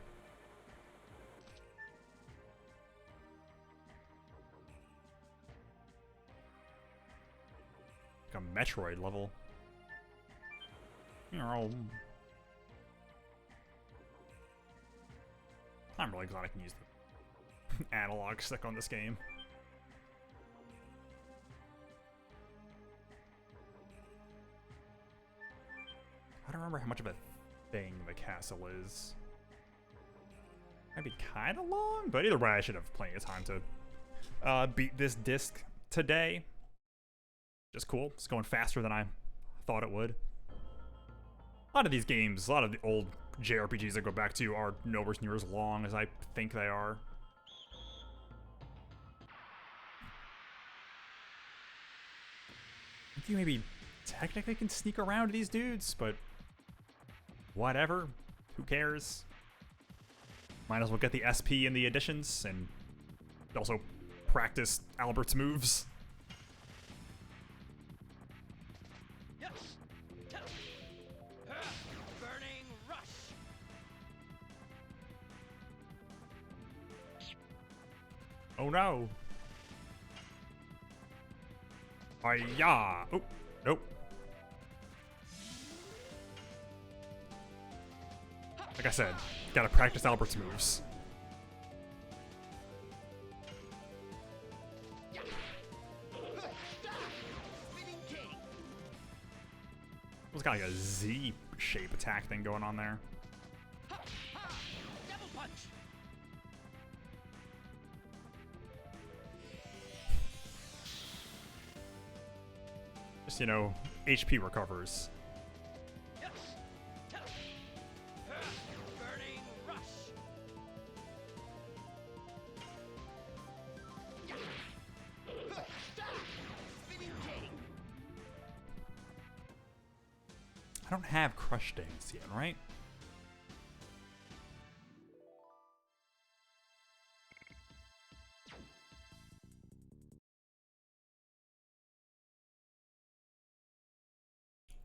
Like a Metroid level. I'm really glad I can use the analog stick on this game. I don't remember how much of a thing the castle is. Might be kind of long, but either way, I should have plenty of time to beat this disc today. Just cool. It's going faster than I thought it would. A lot of these games, a lot of the old JRPGs I go back to are nowhere near as long as I think they are. I think you maybe technically can sneak around these dudes, but whatever. Who cares? Might as well get the SP in the additions and also practice Albert's moves. Burning rush. Oh no. Hi-ya! Oh, nope. Like I said, gotta practice Albert's moves. It's got like a Z-shape attack thing going on there. Double punch. Just, you know, HP recovers. Burning rush. I don't have Crush Dance yet, right?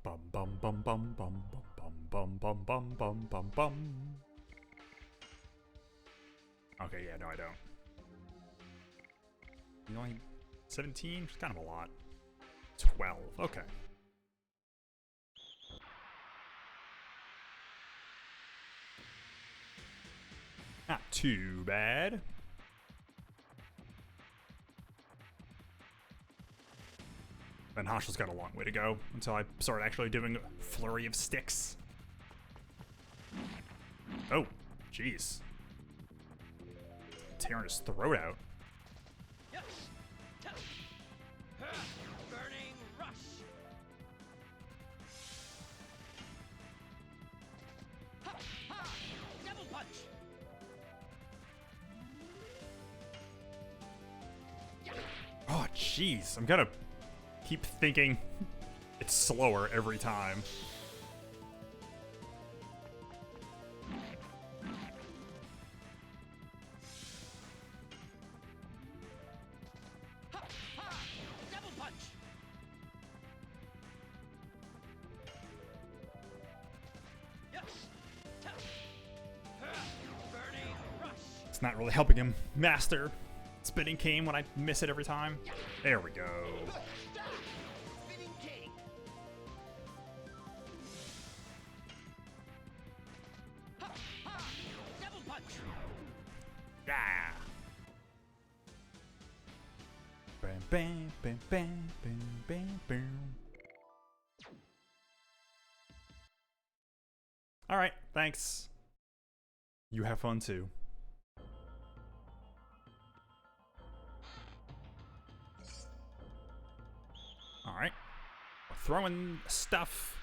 Bum bum bum bum bum bum bum bum bum bum bum bum. Okay, yeah, no, I don't. You only 17? It's kind of a lot. 12. Okay. Not too bad. Then Hashel's got a long way to go until I start actually doing a flurry of sticks. Oh, jeez. Tearing his throat out. Yes. Burning rush. Ha, ha. Double punch. Oh, jeez. I'm gonna keep thinking it's slower every time. Ha, ha. Double punch. Yes. Burning rush. It's not really helping him master spinning cane when I miss it every time. There we go. Spinning king. Ha, ha. Double punch. Yeah. Bam, bam, bam, bam, bam, bam, bam. All right, thanks. You have fun too. All right, we're throwing stuff.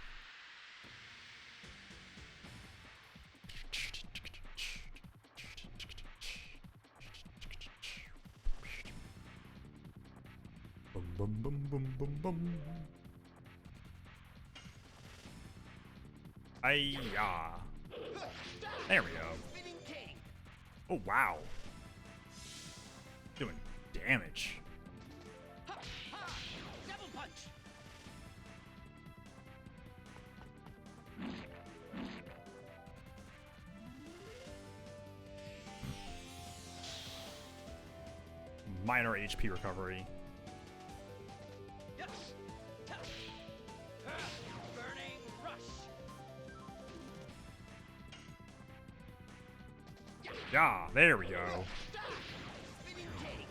Boom, boom, boom, boom, boom, boom. Ay-ya. There we go. Spinning king. Oh, wow. Doing damage. Ha, ha. Double punch. Minor HP recovery. Yes. Burning rush. Yeah, there we go. Spinning king.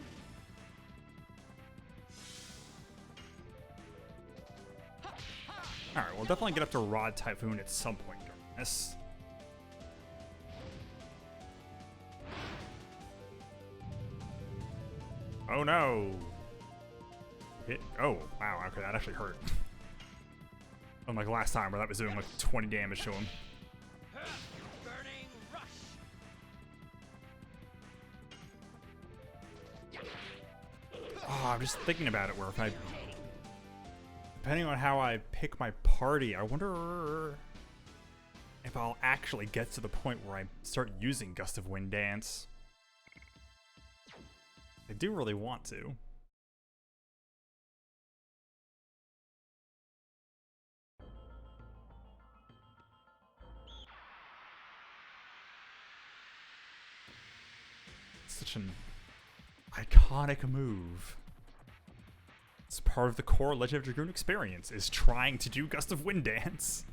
Ha, ha. Alright, we'll definitely get up to Rod Typhoon at some point during this. Oh no! Hit. Oh, wow, okay, that actually hurt. Unlike last time where that was doing like 20 damage to him. Burning rush. Oh, I'm just thinking about it where if I... Depending on how I pick my party, I wonder if I'll actually get to the point where I start using Gust of Wind Dance. I do really want to. Such an iconic move. It's part of the core Legend of Dragoon experience, is trying to do Gust of Wind Dance.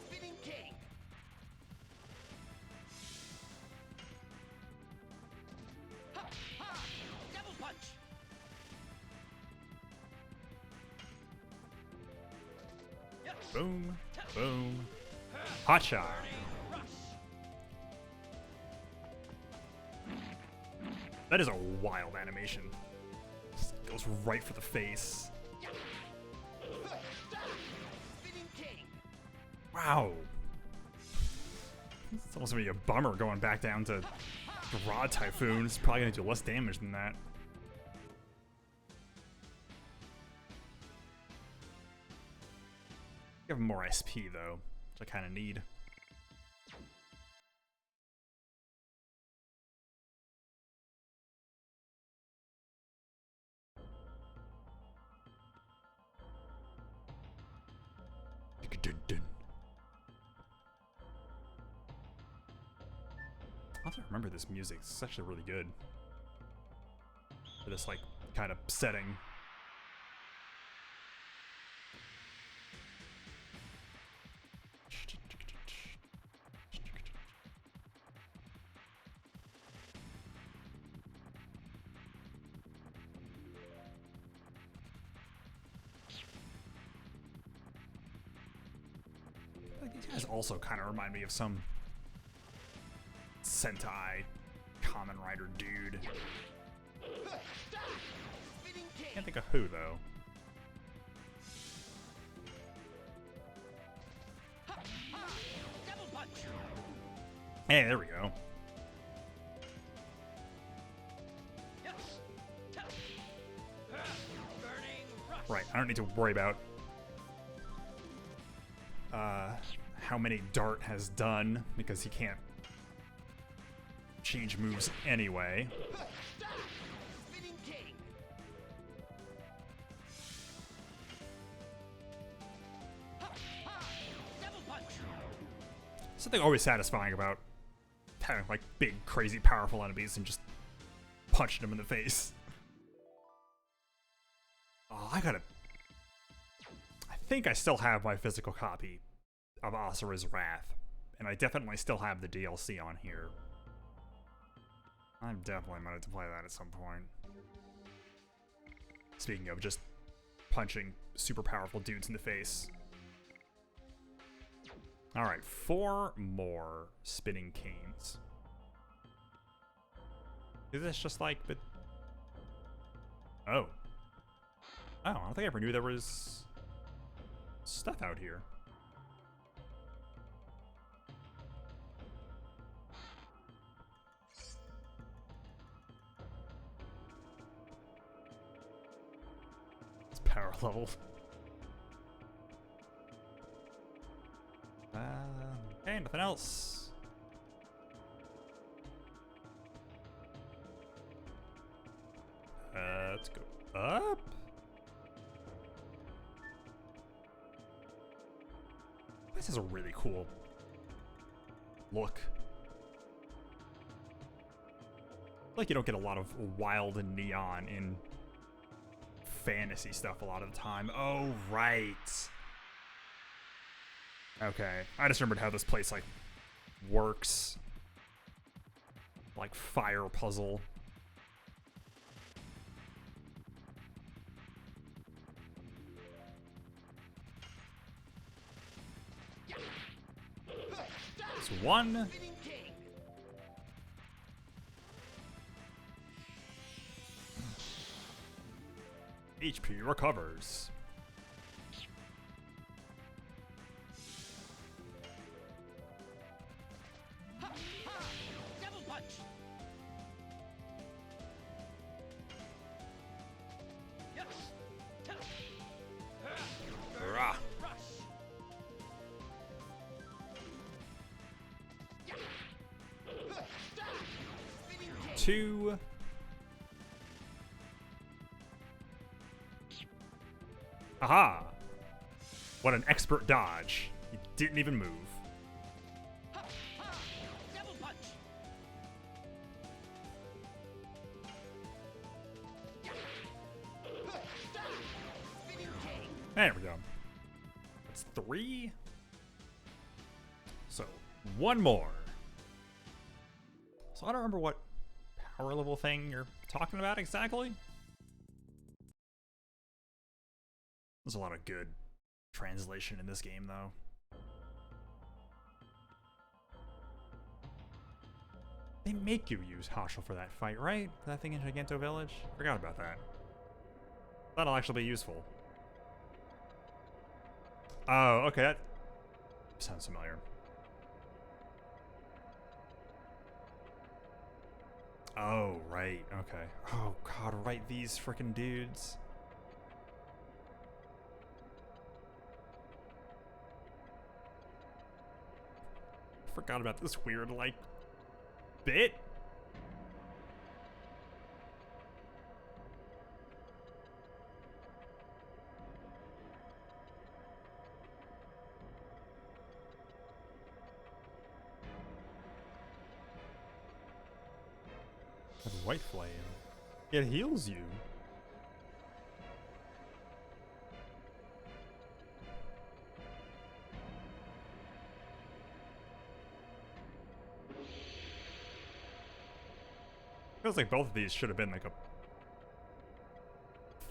Spinning king. Ha, ha. Double punch. Yes. Boom, boom. Hot shot. Rush. That is a wild animation. Just goes right for the face. Spinning king. Wow. It's almost gonna be a bummer going back down to the Rod Typhoon. It's probably gonna do less damage than that. Give him more SP though, which I kind of need. dun, dun. I have to remember this music. It's actually really good. For this, like, kind of setting. Like, these guys also kind of remind me of some Sentai Kamen Rider dude. Spinning king. Can't think of who though. Double punch. Hey, there we go. Yes. Burning rush. Right, I don't need to worry about how many Dart has done because he can't change moves anyway. Spinning king. Double punch. Something always satisfying about having like big, crazy, powerful enemies and just punching them in the face. Oh, I think I still have my physical copy of Asura's Wrath, and I definitely still have the DLC on here. I'm definitely going to play that at some point. Speaking of just punching super powerful dudes in the face. Alright, 4 more spinning canes. Is this just like the... Oh. Oh, I don't think I ever knew there was stuff out here. It's power level. Okay, nothing else. Let's go up. This is a really cool look. Like you don't get a lot of wild and neon in fantasy stuff a lot of the time. Oh, right. Okay, I just remembered how this place, like, works. Like, fire puzzle. It's 1. Spinning king. HP recovers. Double punch. Yes. Rah. Rush. 2. Aha! What an expert dodge. He didn't even move. Double punch. Spinning king. There we go. That's 3. So, 1 more. So I don't remember what power level thing you're talking about exactly. There's a lot of good translation in this game, though. They make you use Hashel for that fight, right? That thing in Giganto Village? Forgot about that. That'll actually be useful. Oh, okay, that sounds familiar. Oh, right, okay. Oh, God, right, these frickin' dudes. Forgot about this weird, like, bit. White flame. It heals you. Feels like both of these should have been like a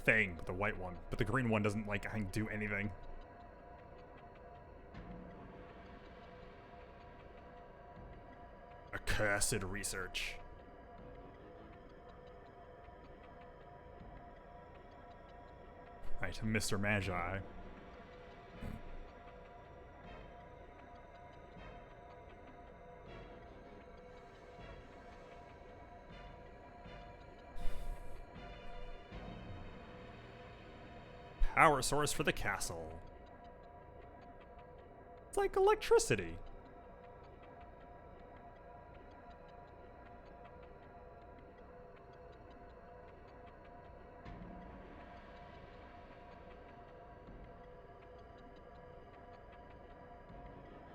thing, but the white one. But the green one doesn't like, I think, do anything. Accursed research. Right, Mr. Magi. Power source for the castle. It's like electricity.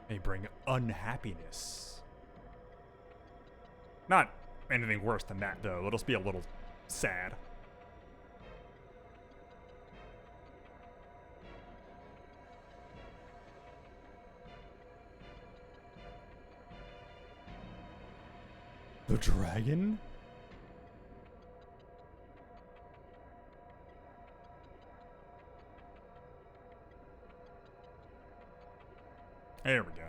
May bring unhappiness. Not anything worse than that, though. It'll just be a little sad. The dragon? There we go.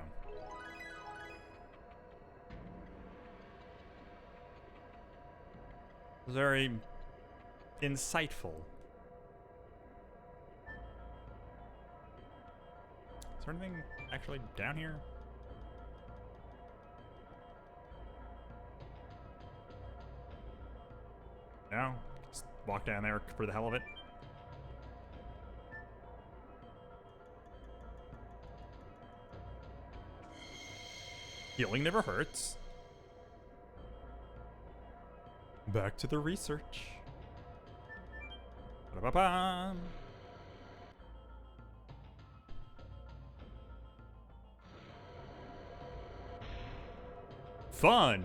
Very insightful. Is there anything actually down here? No? Just walk down there for the hell of it. Healing never hurts. Back to the research. Ba-da-ba-bam. Fun.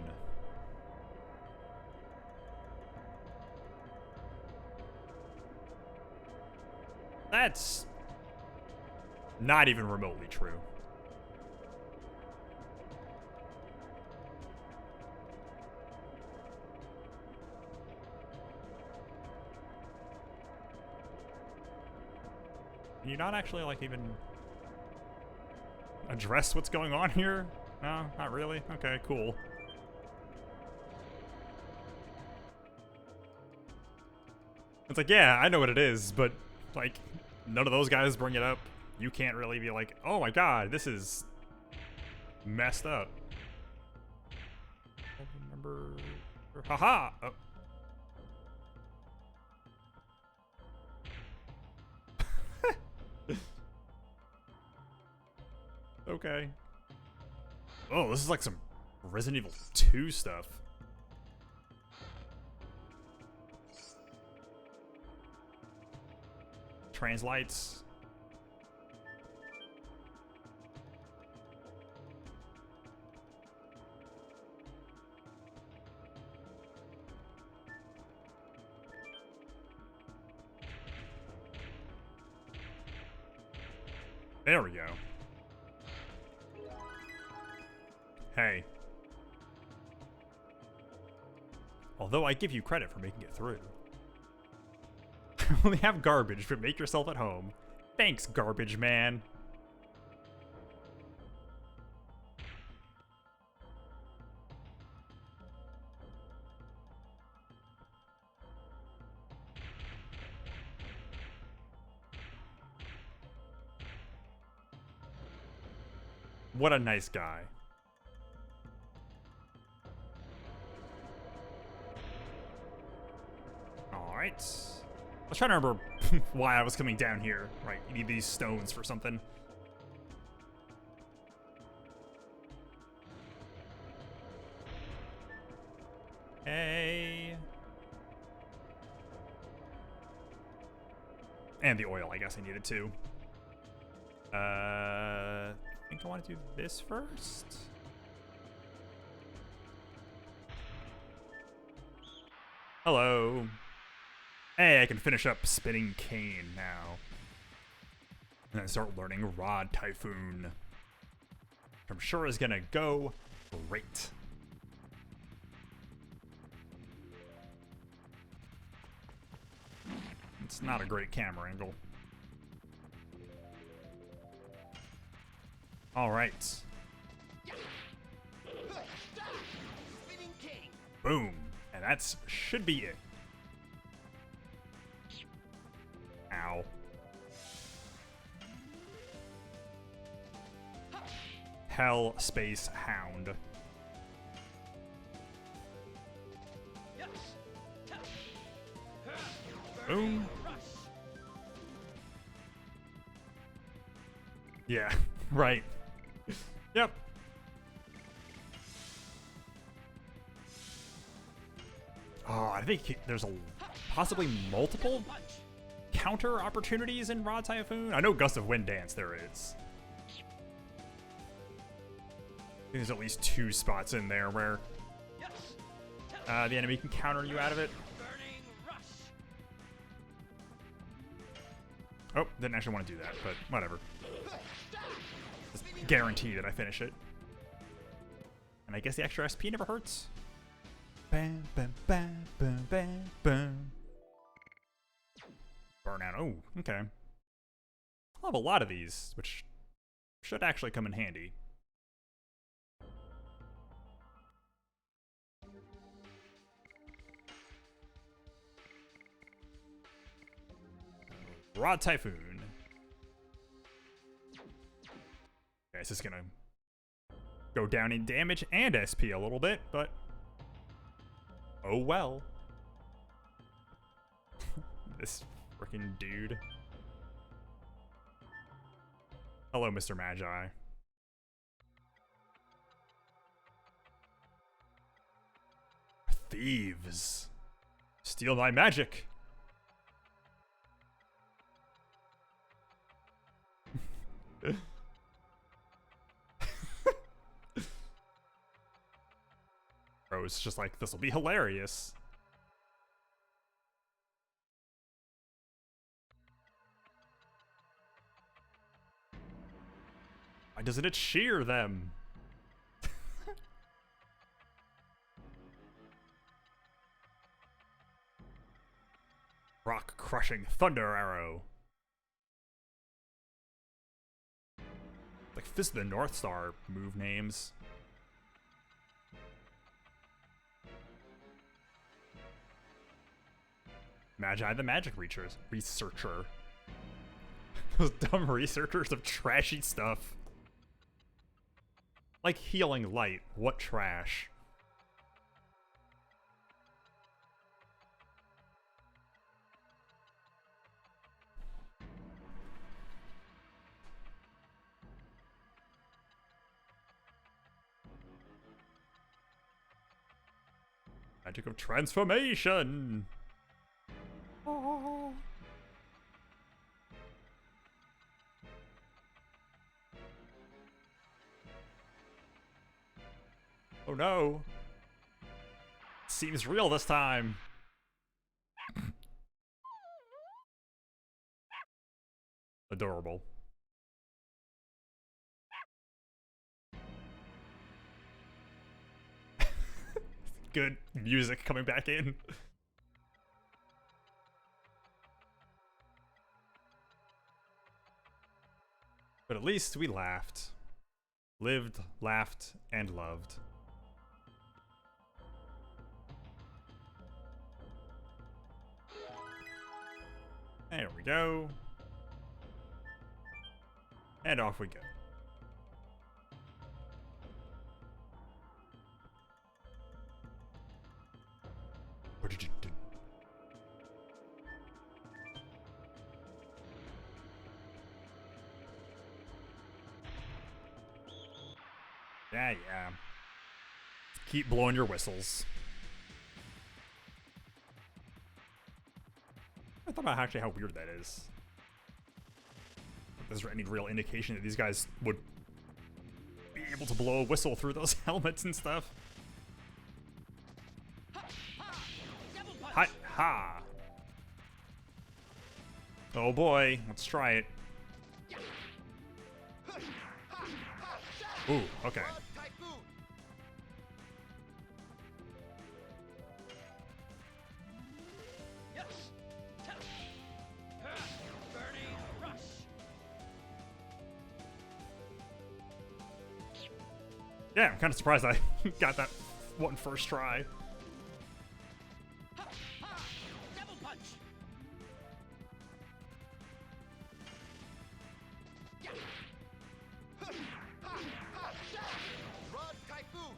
That's not even remotely true. Can you not actually, like, even address what's going on here? No, not really? Okay, cool. It's like, yeah, I know what it is, but, like, none of those guys bring it up. You can't really be like, oh my god, this is messed up. Remember... Haha! Oh. Okay. Oh, this is like some Resident Evil 2 stuff. Translights. There we go. Hey. Although I give you credit for making it through. Only have garbage, but make yourself at home. Thanks, garbage man. What a nice guy. Alright. I was trying to remember why I was coming down here. Right, you need these stones for something. Hey. And the oil, I guess I needed too. I think I want to do this first. Hello. Hey, I can finish up Spinning Cane now. And then start learning Rod Typhoon. Which I'm sure is gonna go great. It's not a great camera angle. All right. Spinning king. Boom. And that's should be it. Ow. Hell Space Hound. Yes. Boom. Rush. Yeah, right. Yep. Oh, I think there's possibly multiple Punch. counter opportunities in Rod Typhoon. I know Gust of Wind Dance there is. I think there's at least 2 spots in there where Yes. the enemy can counter you out of it. Burning rush. Oh, didn't actually want to do that, but whatever. Just guarantee that I finish it. And I guess the extra SP never hurts. Bam, bam, bam, bam, bam, bam. Burnout. Oh, okay. I'll have a lot of these, which should actually come in handy. Rod Typhoon. Okay, this is gonna go down in damage and SP a little bit, but oh well. This freaking dude. Hello, Mr. Magi. Thieves. Steal my magic. Bro, it's just like, this will be hilarious. Why doesn't it shear them? Rock crushing thunder arrow. Like Fist of the North Star move names. Magi the Magic Researcher. Those dumb researchers of trashy stuff. Like Healing Light. What trash? Magic of transformation. Oh. Oh no. Seems real this time. Adorable. Good music coming back in. But at least we laughed. Lived, laughed, and loved. There we go. And off we go. What did you do? Yeah, yeah. Keep blowing your whistles. I thought about actually how weird that is. Is there any real indication that these guys would be able to blow a whistle through those helmets and stuff? Double punch. Hi. Ha! Oh boy, let's try it. Ooh, okay. Blood typhoon. Yes. Burning rush. Yeah, I'm kind of surprised I got that one first try. Devil punch. Blood typhoon.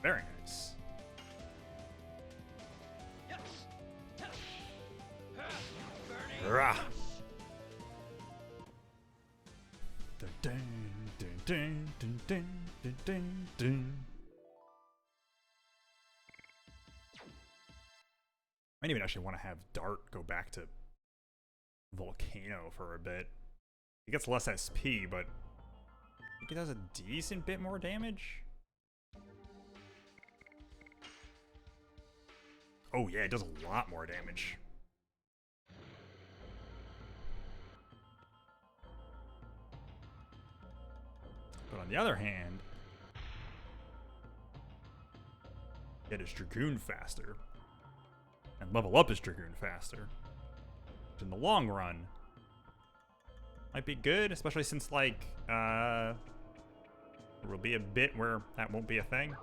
Very nice. Yes. Burning Rah. rush. Dun, dun, dun, dun, dun, dun, dun, dun. I might even actually want to have Dart go back to Volcano for a bit. He gets less SP, but I think it does a decent bit more damage. Oh yeah, it does a lot more damage. But on the other hand, get his Dragoon faster. And level up his Dragoon faster. Which in the long run might be good, especially since, like, there will be a bit where that won't be a thing.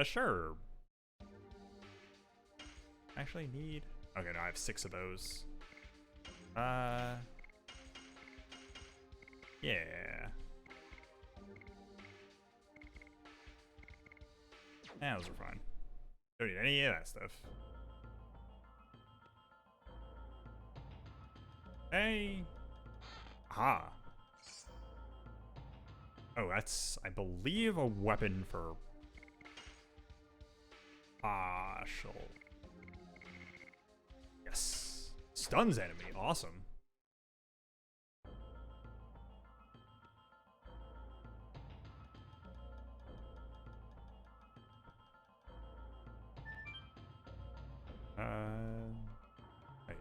Sure. Actually need... Okay, no, I have 6 of those. Yeah. Yeah, those are fine. Don't need any of that stuff. Hey! Aha! Oh, that's, I believe, a weapon for... partial. Yes. Stuns enemy. Awesome. Wait.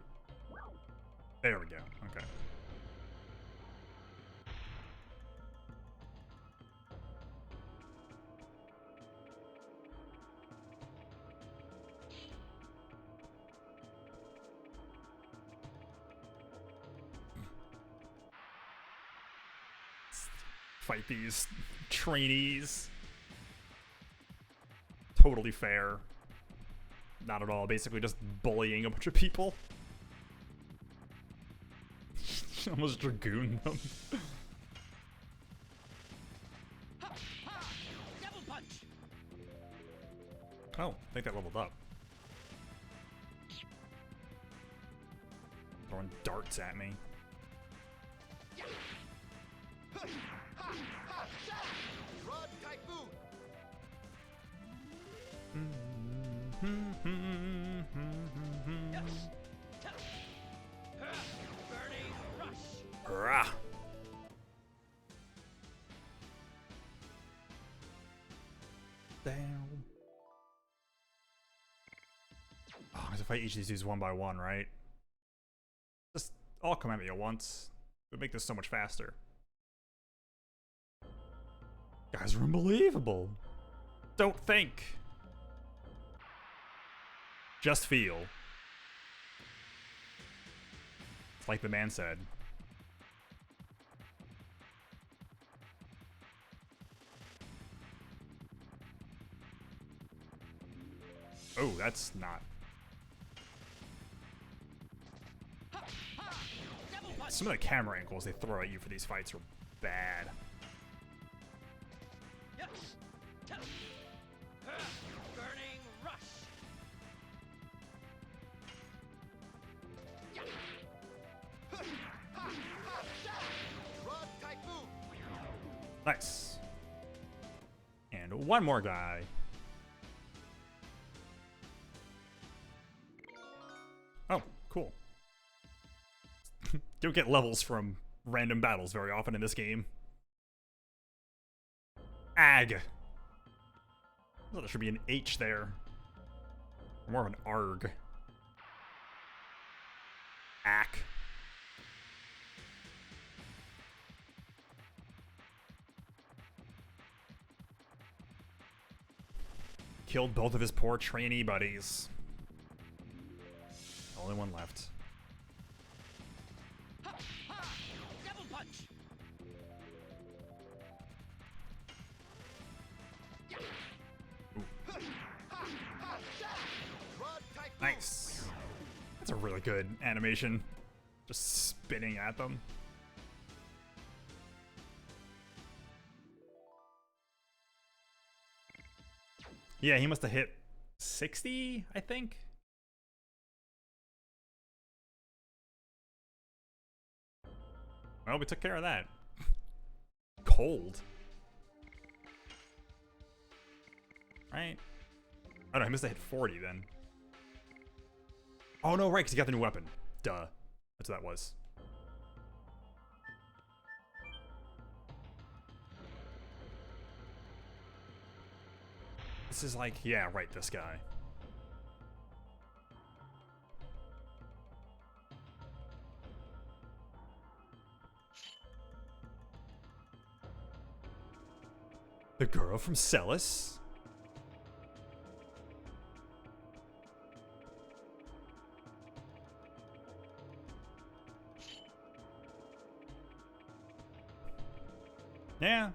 There we go. Okay. Fight these trainees. Totally fair. Not at all. Basically just bullying a bunch of people. Almost Dragoon them. Devil punch. Oh, I think that leveled up. Throwing darts at me. Blood typhoon. Yes. Burning rush. Rah. Down. Oh, I have to fight each of these dudes one by one, right? Just all come at me at once. It would make this so much faster. Guys are unbelievable. Don't think. Just feel. It's like the man said. Oh, that's not. Devil punch. Some of the camera angles they throw at you for these fights are bad. Yes. Burning rush. Blood typhoon. Nice. And one more guy. Oh, cool. Don't get levels from random battles very often in this game. Ag. Oh, there should be an H there. More of an arg. Ack. Killed both of his poor trainee buddies. Only one left. Double punch. Nice. That's a really good animation. Just spinning at them. Yeah, he must have hit 60, I think. Well, we took care of that. Cold. Right? Oh no, he must have hit 40 then. Oh no, right, because he got the new weapon. Duh. That's what that was. This is like, yeah, right, this guy. The girl from Celis? Yeah.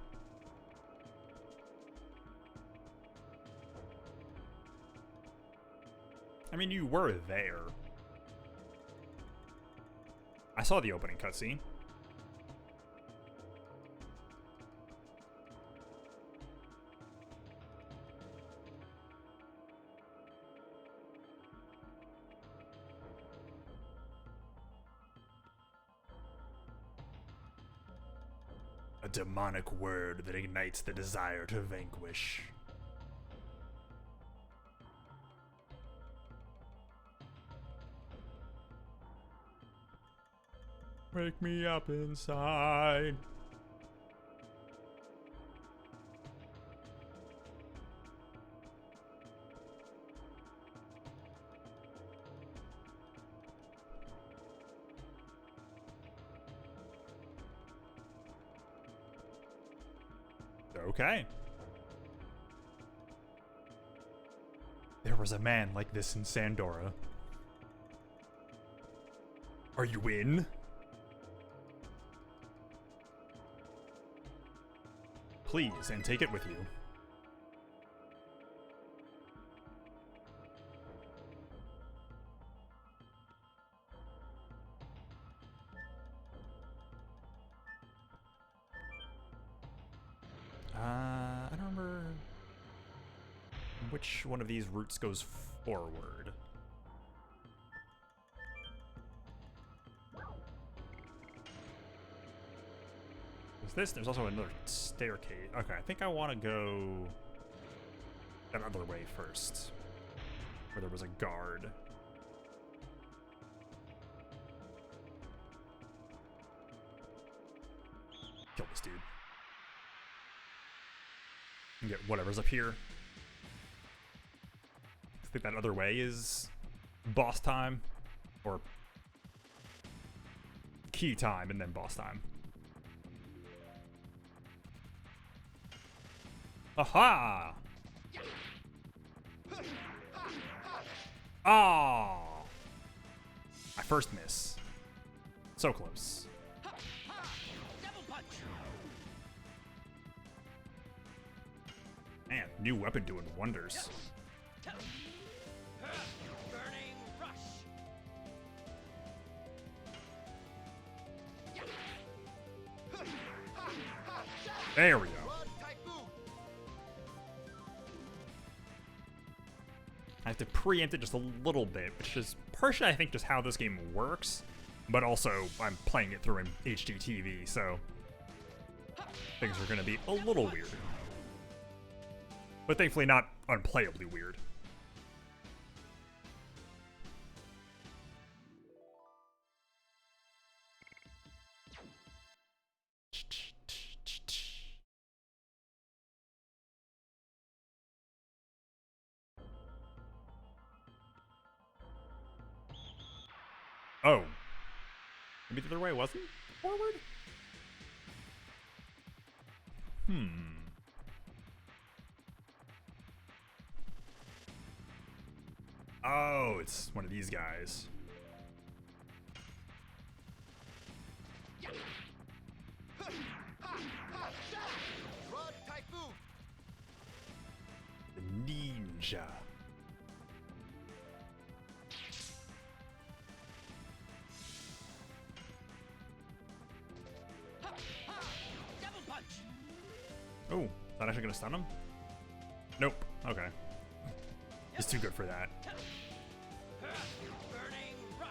I mean, you were there. I saw the opening cutscene. A demonic word that ignites the desire to vanquish. Wake me up inside. Okay. There was a man like this in Sandora. Are you in? Please, and take it with you. I don't remember which one of these routes goes forward. Is this? There's also another staircase. Okay, I think I want to go that other way first, where there was a guard. Kill this dude. And get whatever's up here. I think that other way is boss time, or key time, and then boss time. Aha! Ah! I first miss. So close. Double punch. Man, new weapon doing wonders. Burning rush. There we go. I have to preempt it just a little bit, which is partially, I think, just how this game works, but also I'm playing it through an HD TV, so things are going to be a little weird. But thankfully not unplayably weird. Oh. Maybe the other way, wasn't it? Forward? Oh, it's one of these guys. Rod Typhoon. The ninja. Double punch. Oh, is that actually gonna stun him? Nope. Okay. He's too good for that. Burning rush.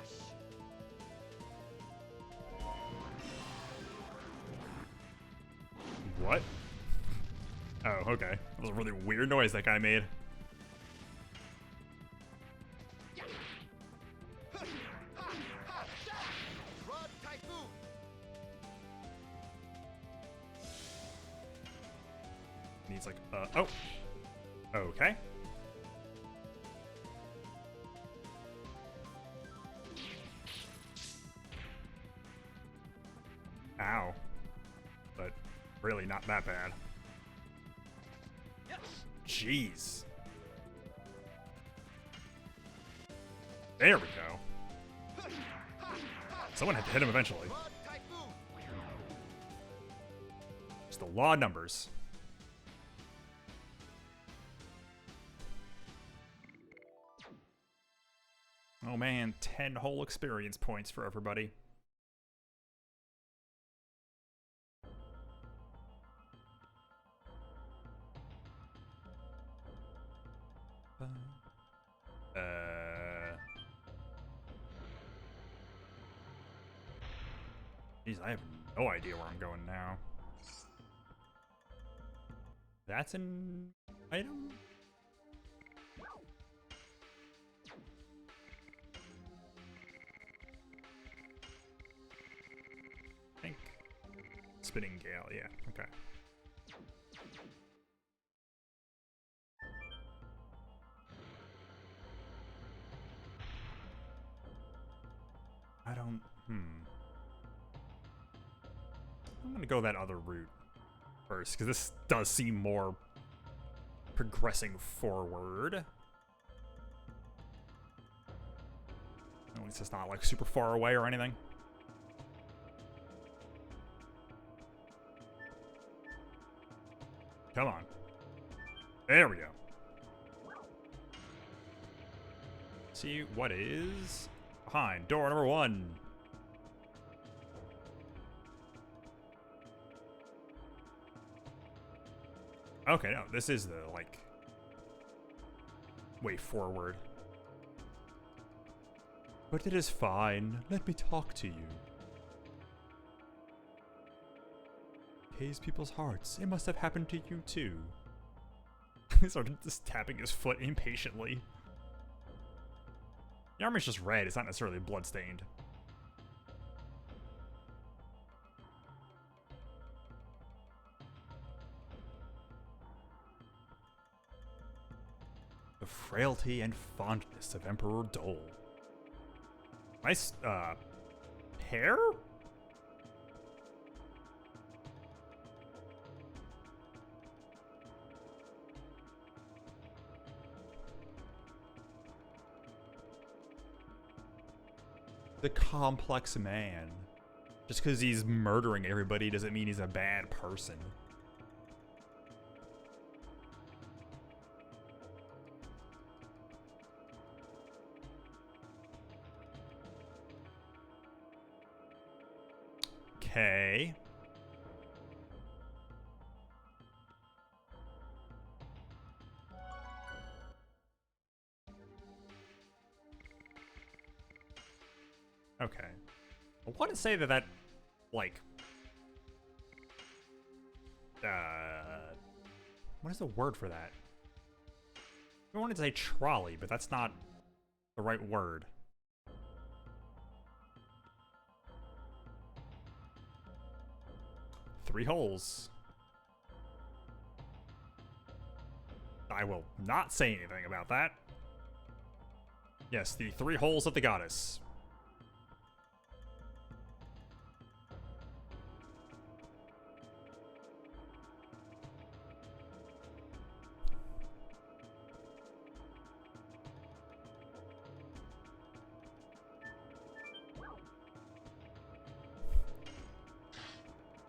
What? Oh, okay. That was a really weird noise that guy made. Rod Typhoon. And he's like, oh. Okay. Ow. But really not that bad. Jeez. There we go. Someone had to hit him eventually. Rod Typhoon. It's the law of numbers. Oh man, 10 whole experience points for everybody. Jeez, I have no idea where I'm going now. That's an item? I think. Spinning Gale, yeah, okay. I don't, I'm gonna go that other route first, because this does seem more progressing forward. At least it's not like super far away or anything. Come on. There we go. See what is behind door number 1. Okay, no, this is the, like, way forward. But it is fine. Let me talk to you. Pays people's hearts. It must have happened to you too. He started just tapping his foot impatiently. The armor's just red, it's not necessarily bloodstained. The frailty and fondness of Emperor Dole. Nice, hair? The complex man. Just because he's murdering everybody doesn't mean he's a bad person. Okay. Okay. I want to say that, like, what is the word for that? I wanted to say trolley, but that's not the right word. Three holes. I will not say anything about that. Yes, the 3 holes of the goddess.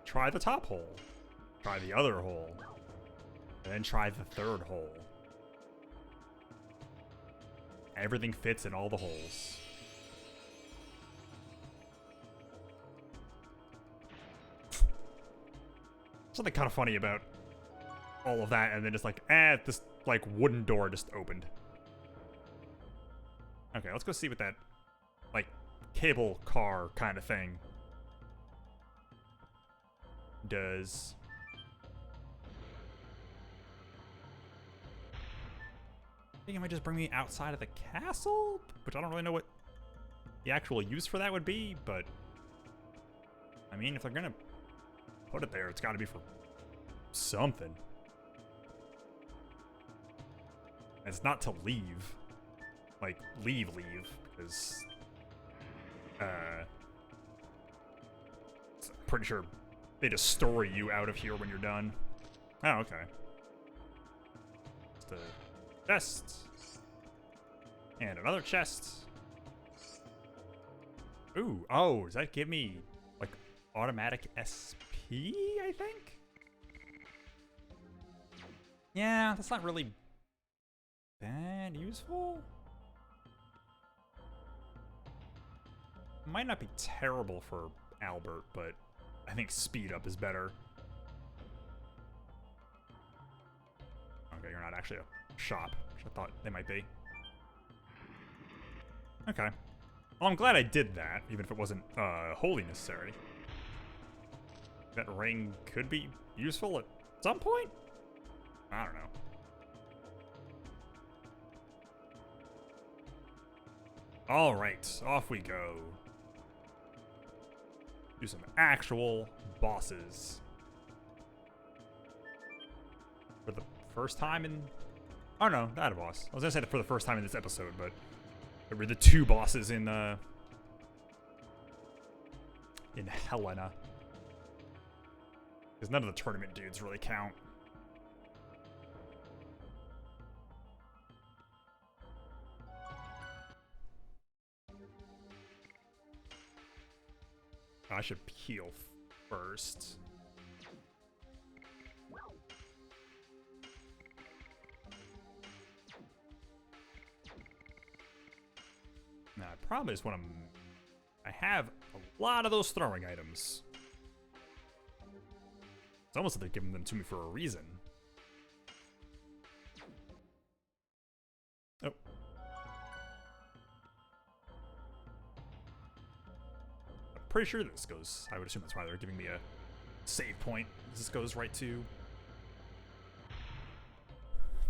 try the top hole. Try the other hole. And then try the third hole. Everything fits in all the holes. Something kind of funny about all of that, and then just like, this like wooden door just opened. Okay, let's go see what that like cable car kind of thing does. I think it might just bring me outside of the castle, which I don't really know what the actual use for that would be, but I mean, if they're gonna put it there, it's gotta be for something. It's not to leave. Like, leave, because I'm pretty sure they just story you out of here when you're done. Oh, okay. Just a chest. And another chest. Ooh, oh, does that give me, like, automatic SP, I think? Yeah, that's not really that useful. Might not be terrible for Albert, but I think speed up is better. Okay, you're not actually a shop, which I thought they might be. Okay. Well, I'm glad I did that, even if it wasn't wholly necessary. That ring could be useful at some point? I don't know. Alright, off we go. Do some actual bosses. For the first time in... Oh no, not a boss. I was gonna say that for the first time in this episode, but there were the two bosses in Helena. Because none of the tournament dudes really count. I should heal first. Now, I probably just want to... I have a lot of those throwing items. It's almost like they're giving them to me for a reason. Oh. Pretty sure this goes, I would assume that's why they're giving me a save point. This goes right to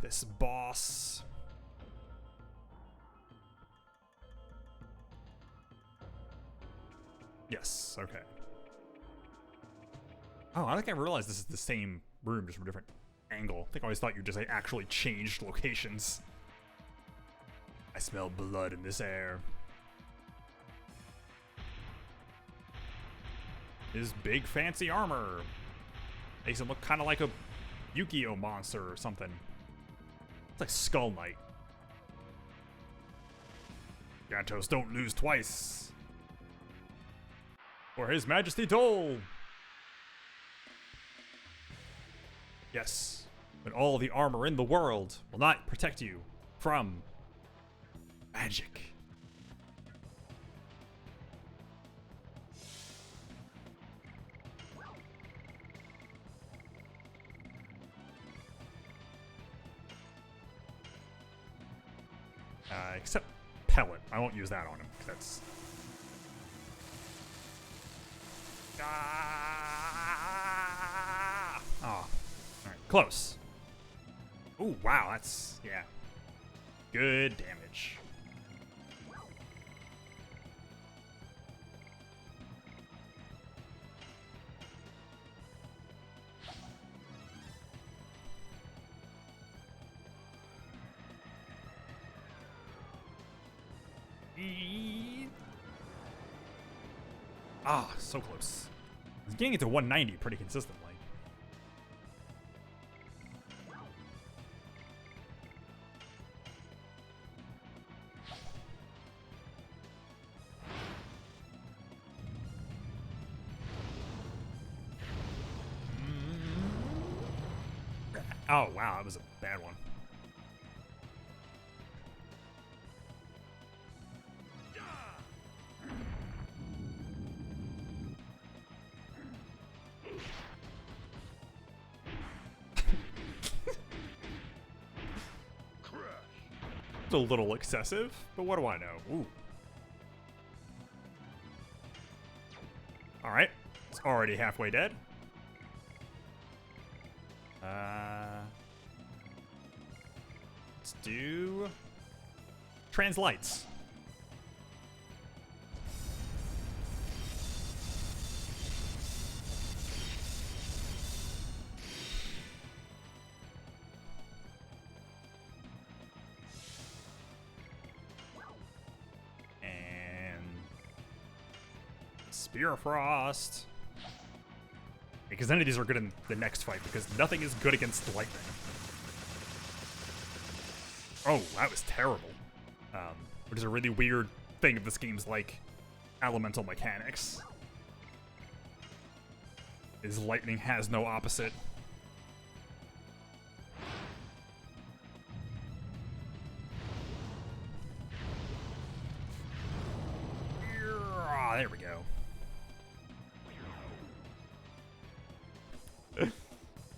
this boss. Yes, okay. Oh, I think I realized this is the same room, just from a different angle. I think I always thought you just like, actually changed locations. I smell blood in this air. His big fancy armor makes him look kind of like a Yu-Gi-Oh monster or something. It's like Skull Knight. Gatos don't lose twice. For His Majesty Dole. Yes, but all the armor in the world will not protect you from magic. Except Pellet. I won't use that on him, because that's... Oh. Alright, close. Ooh, wow, that's... yeah. Good damage. Ah, so close. He's getting it to 190 pretty consistently. Oh, wow, that was a bad one. It's a little excessive, but what do I know? Ooh. All right, it's already halfway dead. Let's do translights. And Spear Frost. Because none of these are good in the next fight, because nothing is good against lightning. Oh, that was terrible. Which is a really weird thing of this game's, like, elemental mechanics. Is lightning has no opposite. There we go.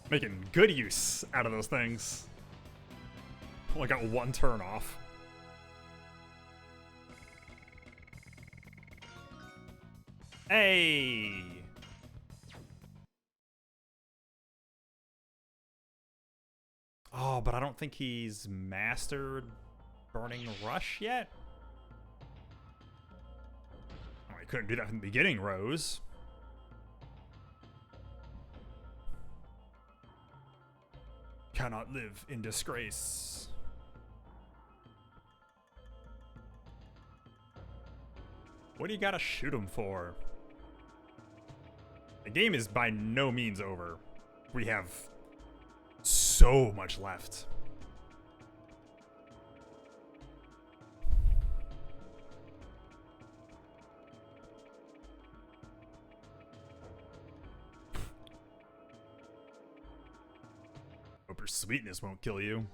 Making good use out of those things. Only got one turn off. Hey! Oh, but I don't think he's mastered Burning Rush yet? Oh, I couldn't do that from the beginning, Rose. Cannot live in disgrace. What do you gotta shoot him for? The game is by no means over. We have so much left. Hope your sweetness won't kill you.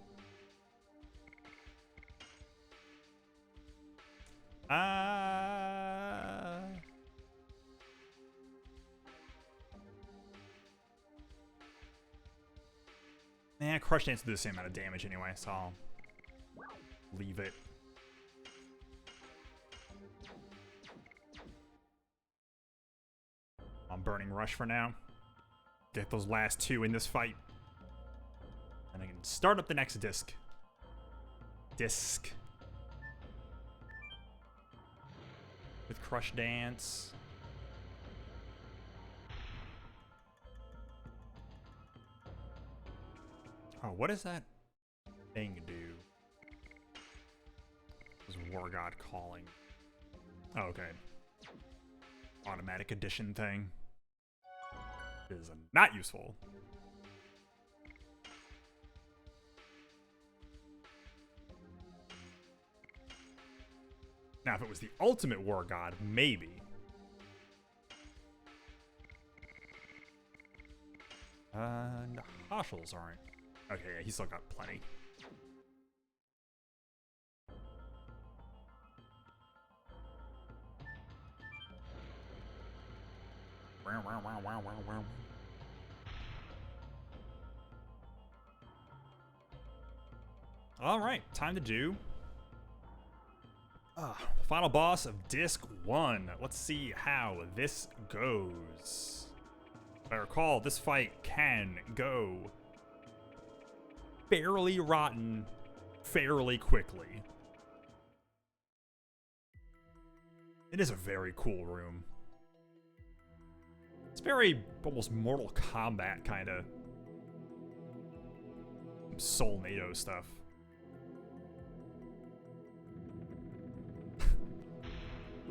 Nah, Crush Dance will do the same amount of damage anyway, so I'll leave it. I'm Burning Rush for now. Get those last two in this fight. And I can start up the next disc. With Crush Dance. Oh, what does that thing do? This War God Calling. Oh, okay. Automatic addition thing. Is not useful. Now, if it was the ultimate War God, maybe. And Hoshels aren't. Okay, yeah, he's still got plenty. All right, time to do the final boss of Disc 1. Let's see how this goes. If I recall, this fight can go fairly rotten fairly quickly. It is a very cool room. It's very almost Mortal Kombat kind of Soulnado stuff.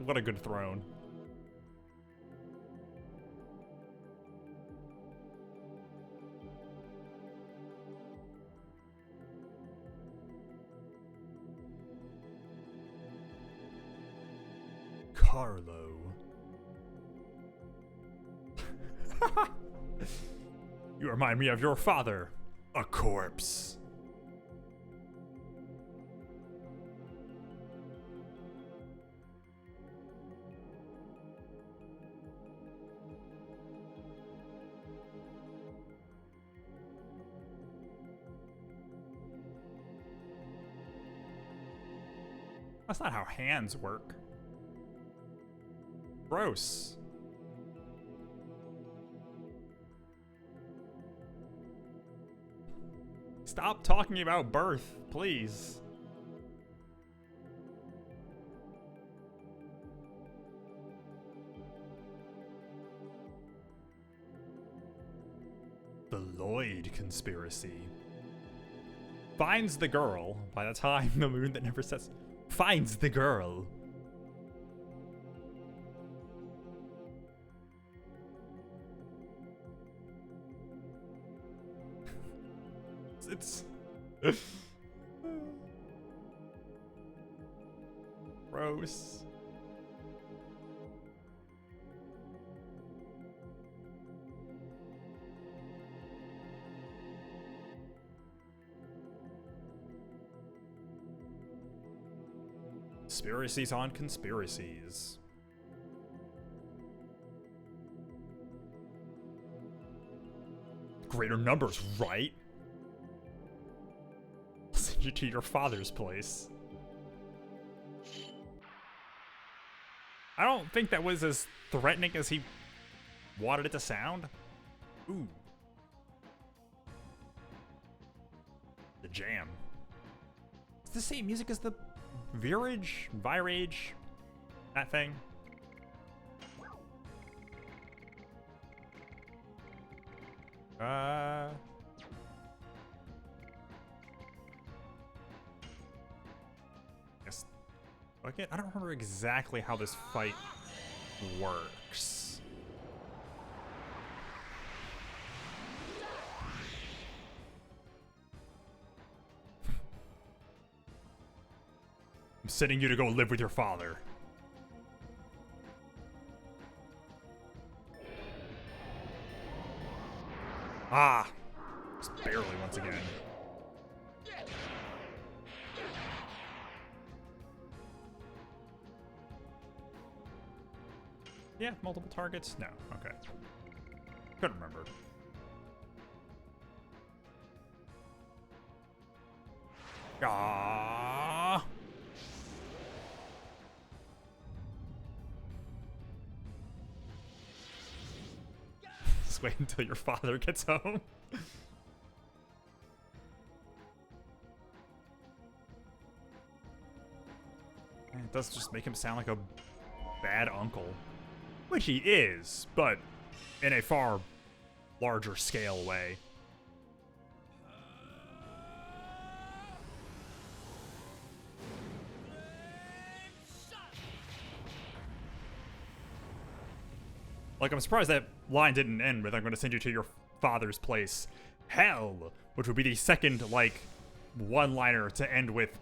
What a good throne. Carlo. You remind me of your father. A corpse. That's not how hands work. Gross. Stop talking about birth, please. The Lloyd conspiracy. Finds the girl. By the time the moon that never sets. Finds the girl. It's gross. Conspiracies on conspiracies. Greater numbers, right? I'll send you to your father's place. I don't think that was as threatening as he wanted it to sound. Ooh. The jam. It's the same music as the Virage? That thing? Yes. Okay, I don't remember exactly how this fight works. I'm sending you to go live with your father. Ah! Just barely once again. Yeah, multiple targets? No, okay. Couldn't remember. Ah! Just wait until your father gets home. It does just make him sound like a bad uncle. Which he is, but in a far larger scale way. Like, I'm surprised that line didn't end with, I'm going to send you to your father's place. Hell! Which would be the second, like, one-liner to end with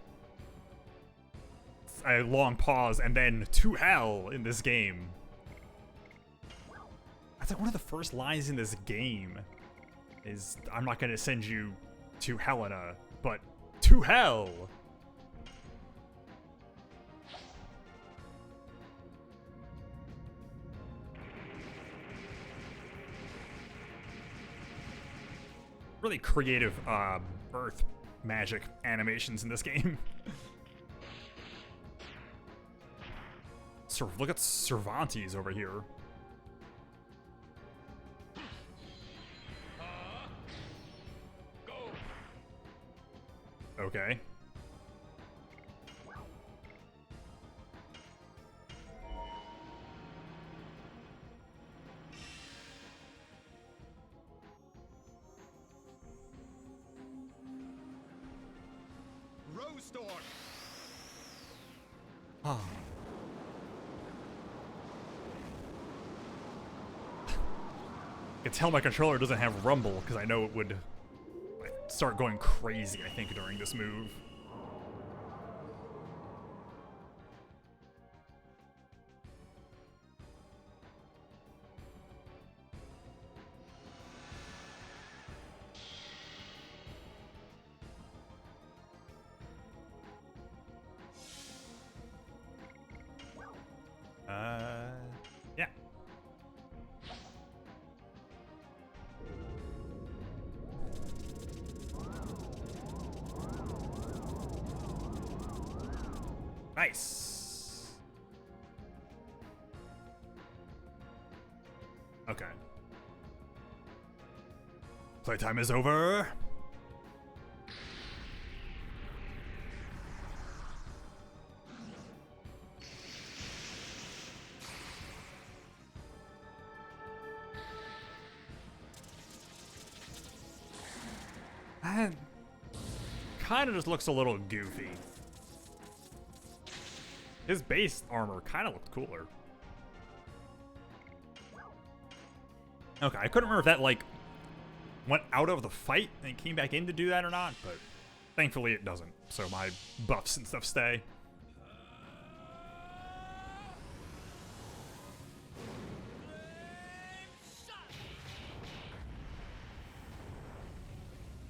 a long pause and then to hell in this game. That's like one of the first lines in this game is, I'm not going to send you to Helena, but to hell! Really creative earth magic animations in this game. Look at Cervantes over here. Okay. Rose-storm. Ah. I can tell my controller doesn't have rumble because I know it would start going crazy, I think, during this move. Nice. Okay. Playtime is over. That kind of just looks a little goofy. His base armor kind of looked cooler. Okay, I couldn't remember if that, like, went out of the fight and came back in to do that or not, but thankfully it doesn't. So my buffs and stuff stay.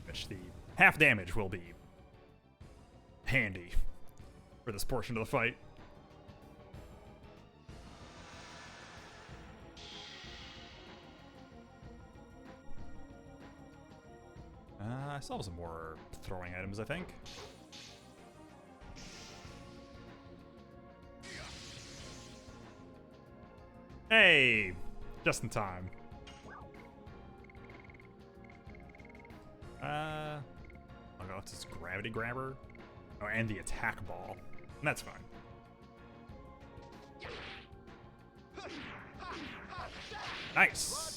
Which the half damage will be handy for this portion of the fight. I still have some more throwing items, I think. Hey! Just in time. Oh no, it's this gravity grabber. Oh, and the attack ball. And that's fine. Nice!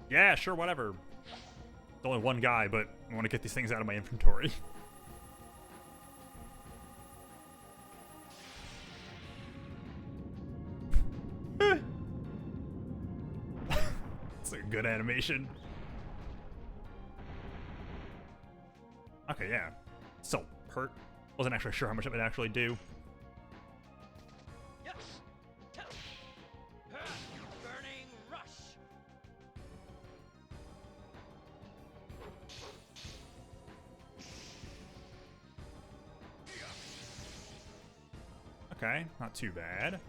Yeah, sure, whatever. There's only one guy, but I want to get these things out of my inventory. It's a good animation. Okay, yeah. Still hurt. Wasn't actually sure how much it would actually do. Burning rush. Okay, not too bad.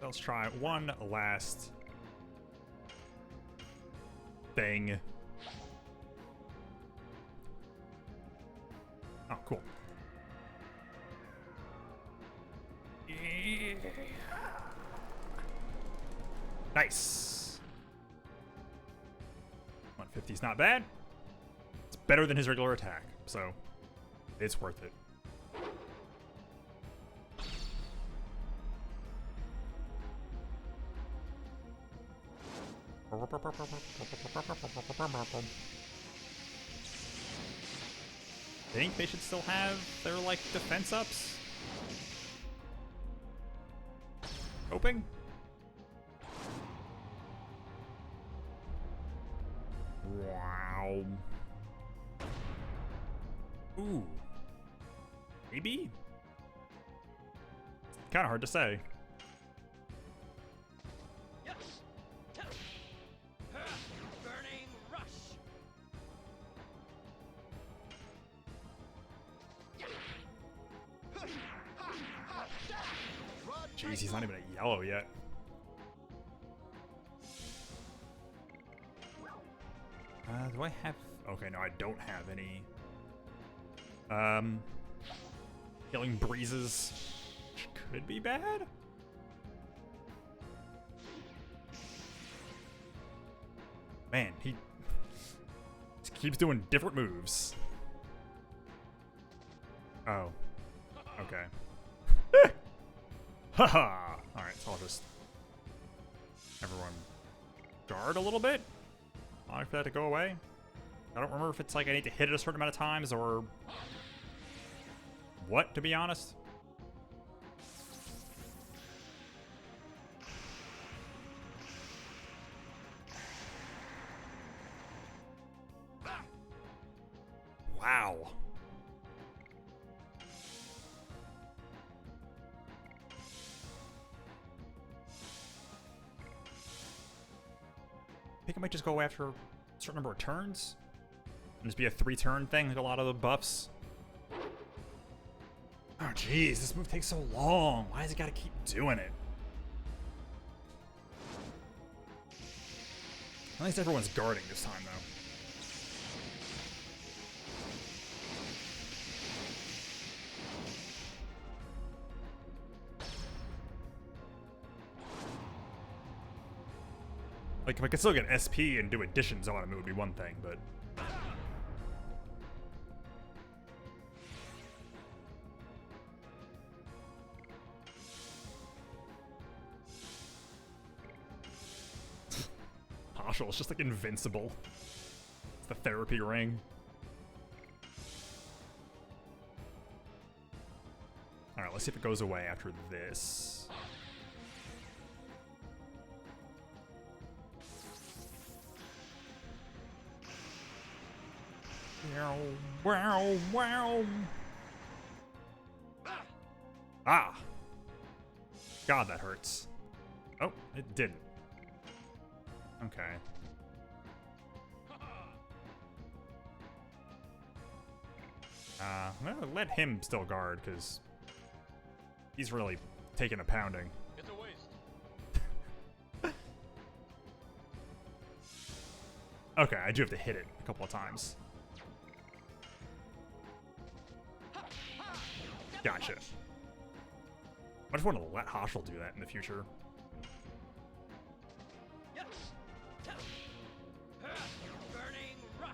Let's try one last thing. Oh, cool. Nice. 150 is not bad. It's better than his regular attack, so it's worth it. Think they should still have their, like, defense ups? Hoping? Wow. Ooh. Maybe? Kind of hard to say. Burning rush. Jeez, he's not even a yellow yet. Do I have... Okay, no, I don't have any. Killing breezes could be bad. Man, he just keeps doing different moves. Oh. Okay. Haha! Alright, so I'll just... Everyone guard a little bit? I'll wait for that to go away. I don't remember if it's like I need to hit it a certain amount of times or... what, to be honest. Wow. I think it might just go after a certain number of turns. Just be a 3-turn thing like a lot of the buffs. Oh jeez, this move takes so long. Why does it gotta keep doing it? At least everyone's guarding this time though. Like, if I could still get SP and do additions on him, it would be one thing, but... Partial is just, like, invincible. It's the therapy ring. Alright, let's see if it goes away after this. Wow, wow. Ah! God, that hurts. Oh, it didn't. Okay. I'm gonna let him still guard, because he's really taking a pounding. It's a waste. Okay, I do have to hit it a couple of times. Gotcha. I just want to let Hoshel do that in the future. Yes. Burning rush.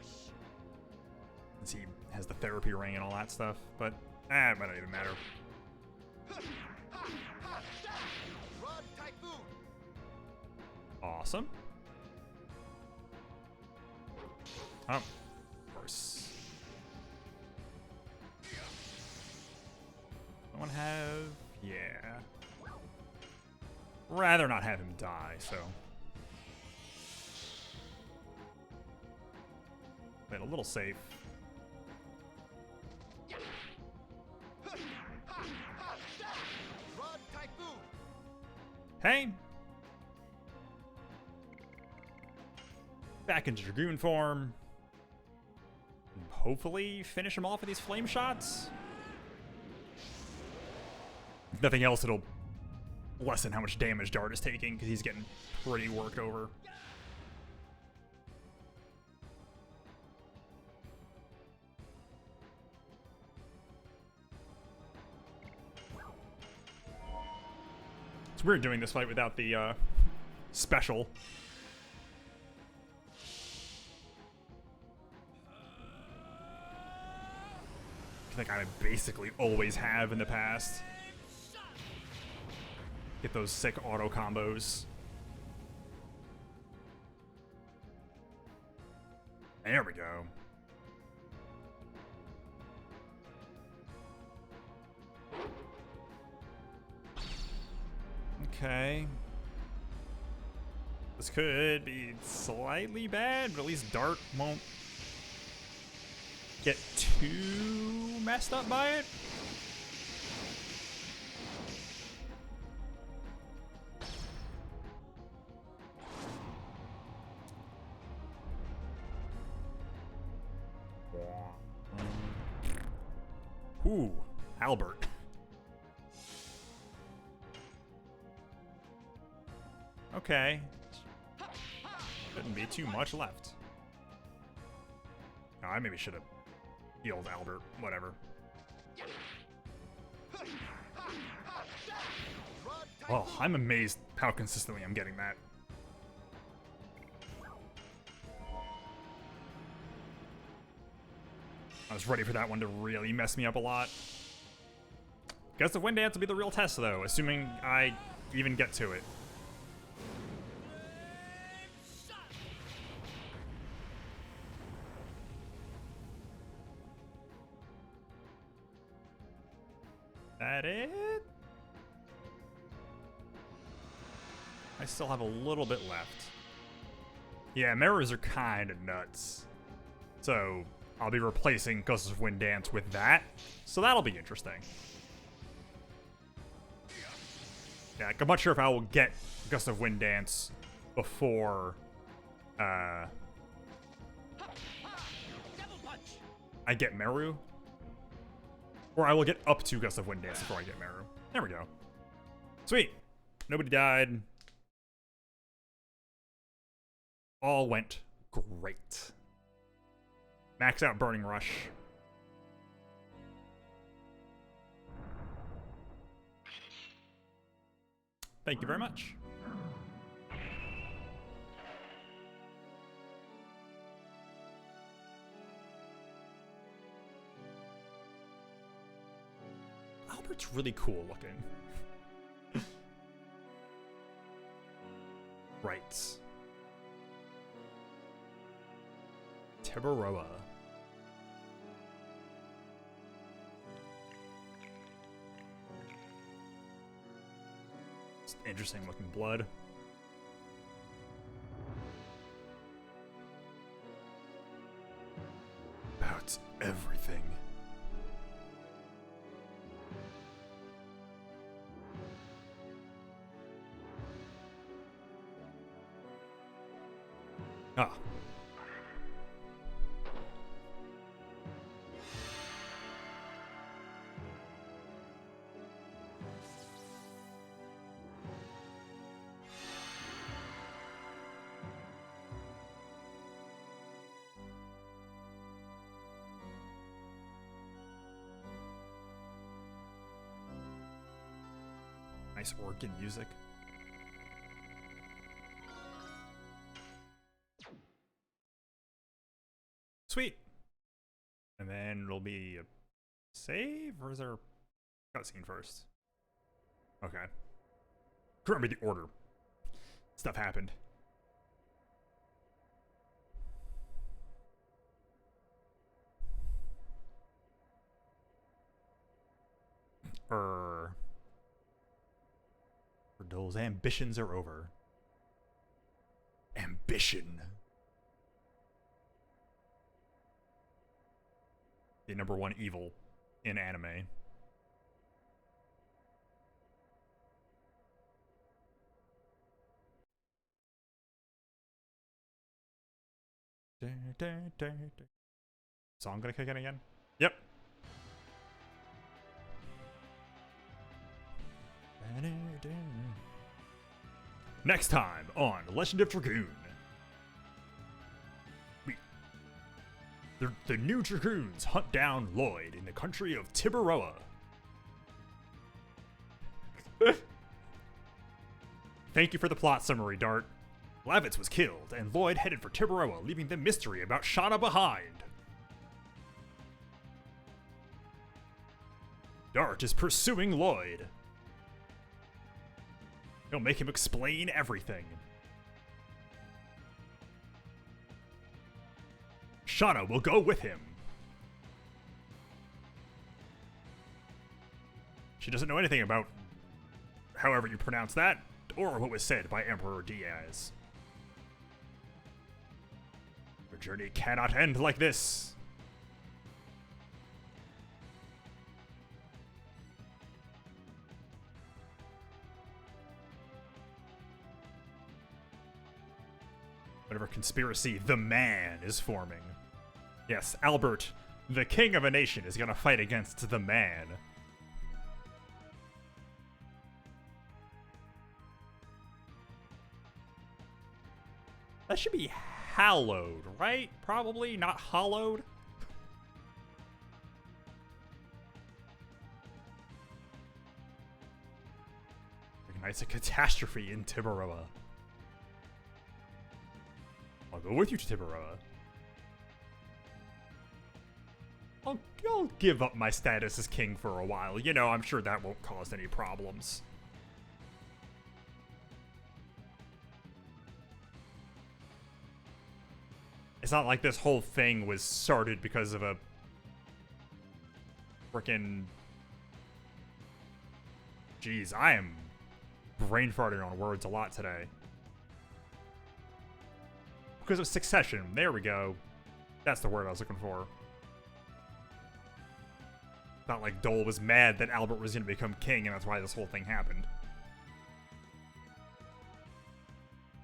Since he has the therapy ring and all that stuff, but it might not even matter. Rod Typhoon. Awesome. Oh, of course. Someone have... yeah. Rather not have him die, so... Played a little safe. Rod Typhoon. Hey! Back into Dragoon form. Hopefully finish him off with these flame shots. If nothing else, it'll lessen how much damage Dart is taking, because he's getting pretty worked over. It's weird doing this fight without the special. I think I basically always have in the past. Get those sick auto combos. There we go. Okay. This could be slightly bad, but at least Dart won't get too messed up by it. Ooh, Albert. Okay. Shouldn't be too much left. Oh, I maybe should have healed Albert. Whatever. Oh, I'm amazed how consistently I'm getting that. I was ready for that one to really mess me up a lot. Guess the Wind Dance will be the real test, though, assuming I even get to it. That it? I still have a little bit left. Yeah, mirrors are kind of nuts. So I'll be replacing Ghosts of Wind Dance with that. So that'll be interesting. Yeah, I'm not sure if I will get Ghosts of Wind Dance before I get Meru. Or I will get up to Gust of Wind Dance before I get Meru. There we go. Sweet. Nobody died. All went great. Max out Burning Rush. Thank you very much. Albert's really cool looking. Right. Tibaroa. It's interesting looking blood. About everything. Ah. Nice organ music. Sweet. And then it'll be a save, or is there a cutscene first? Okay. Couldn't remember the order. Stuff happened. Erdul's ambitions are over. Ambition. The #1 evil in anime. Song gonna kick in again? Yep. Next time on Legend of Dragoon. The new Dragoons hunt down Lloyd in the country of Tibaroa. Thank you for the plot summary, Dart. Lavitz was killed, and Lloyd headed for Tibaroa, leaving the mystery about Shauna behind. Dart is pursuing Lloyd. He'll make him explain everything. Shauna will go with him. She doesn't know anything about however you pronounce that, or what was said by Emperor Diaz. Your journey cannot end like this. Whatever conspiracy the man is forming. Yes, Albert, the king of a nation, is gonna fight against the man. That should be hallowed, right? Probably not hollowed. Ignites a catastrophe in Tibaroa. I'll go with you to Tibaroa. I'll give up my status as king for a while. You know, I'm sure that won't cause any problems. It's not like this whole thing was started because of a frickin'... Jeez, I am brain farting on words a lot today. Because of succession. There we go. That's the word I was looking for. Not like Dole was mad that Albert was going to become king, and that's why this whole thing happened.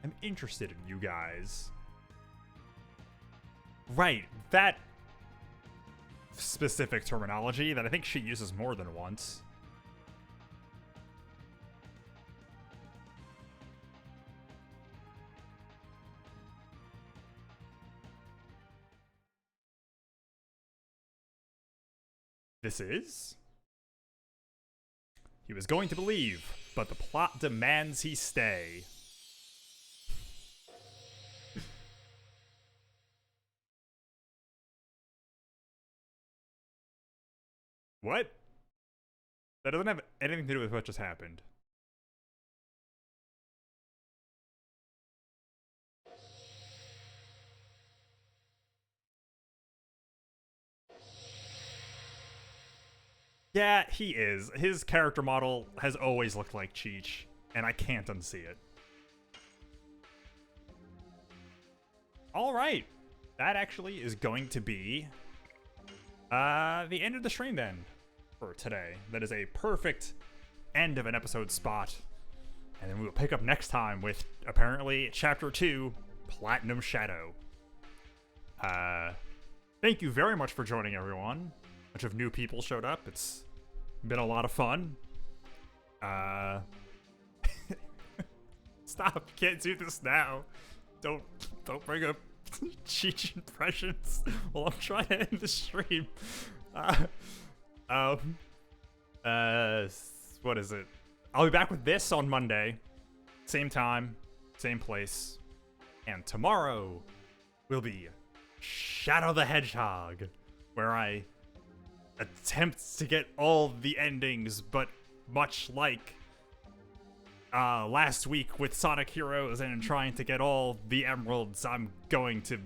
I'm interested in you guys. Right, that... specific terminology that I think she uses more than once. This is? He was going to believe, but the plot demands he stay. What? That doesn't have anything to do with what just happened. Yeah, he is. His character model has always looked like Cheech, and I can't unsee it. Alright. That actually is going to be the end of the stream then for today. That is a perfect end of an episode spot. And then we will pick up next time with, apparently, Chapter 2, Platinum Shadow. Thank you very much for joining, everyone. A bunch of new people showed up. It's been a lot of fun. Stop. Can't do this now. Don't bring up Cheech impressions while I'm trying to end the stream. What is it? I'll be back with this on Monday. Same time, same place. And tomorrow will be Shadow the Hedgehog, where I attempt to get all the endings, but much like last week with Sonic Heroes and trying to get all the emeralds, I'm going to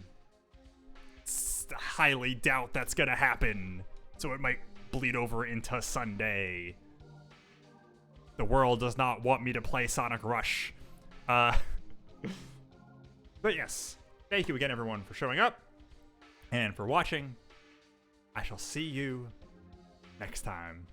highly doubt that's gonna happen. So it might bleed over into Sunday. The world does not want me to play Sonic Rush. But yes, thank you again, everyone, for showing up and for watching. I shall see you next time.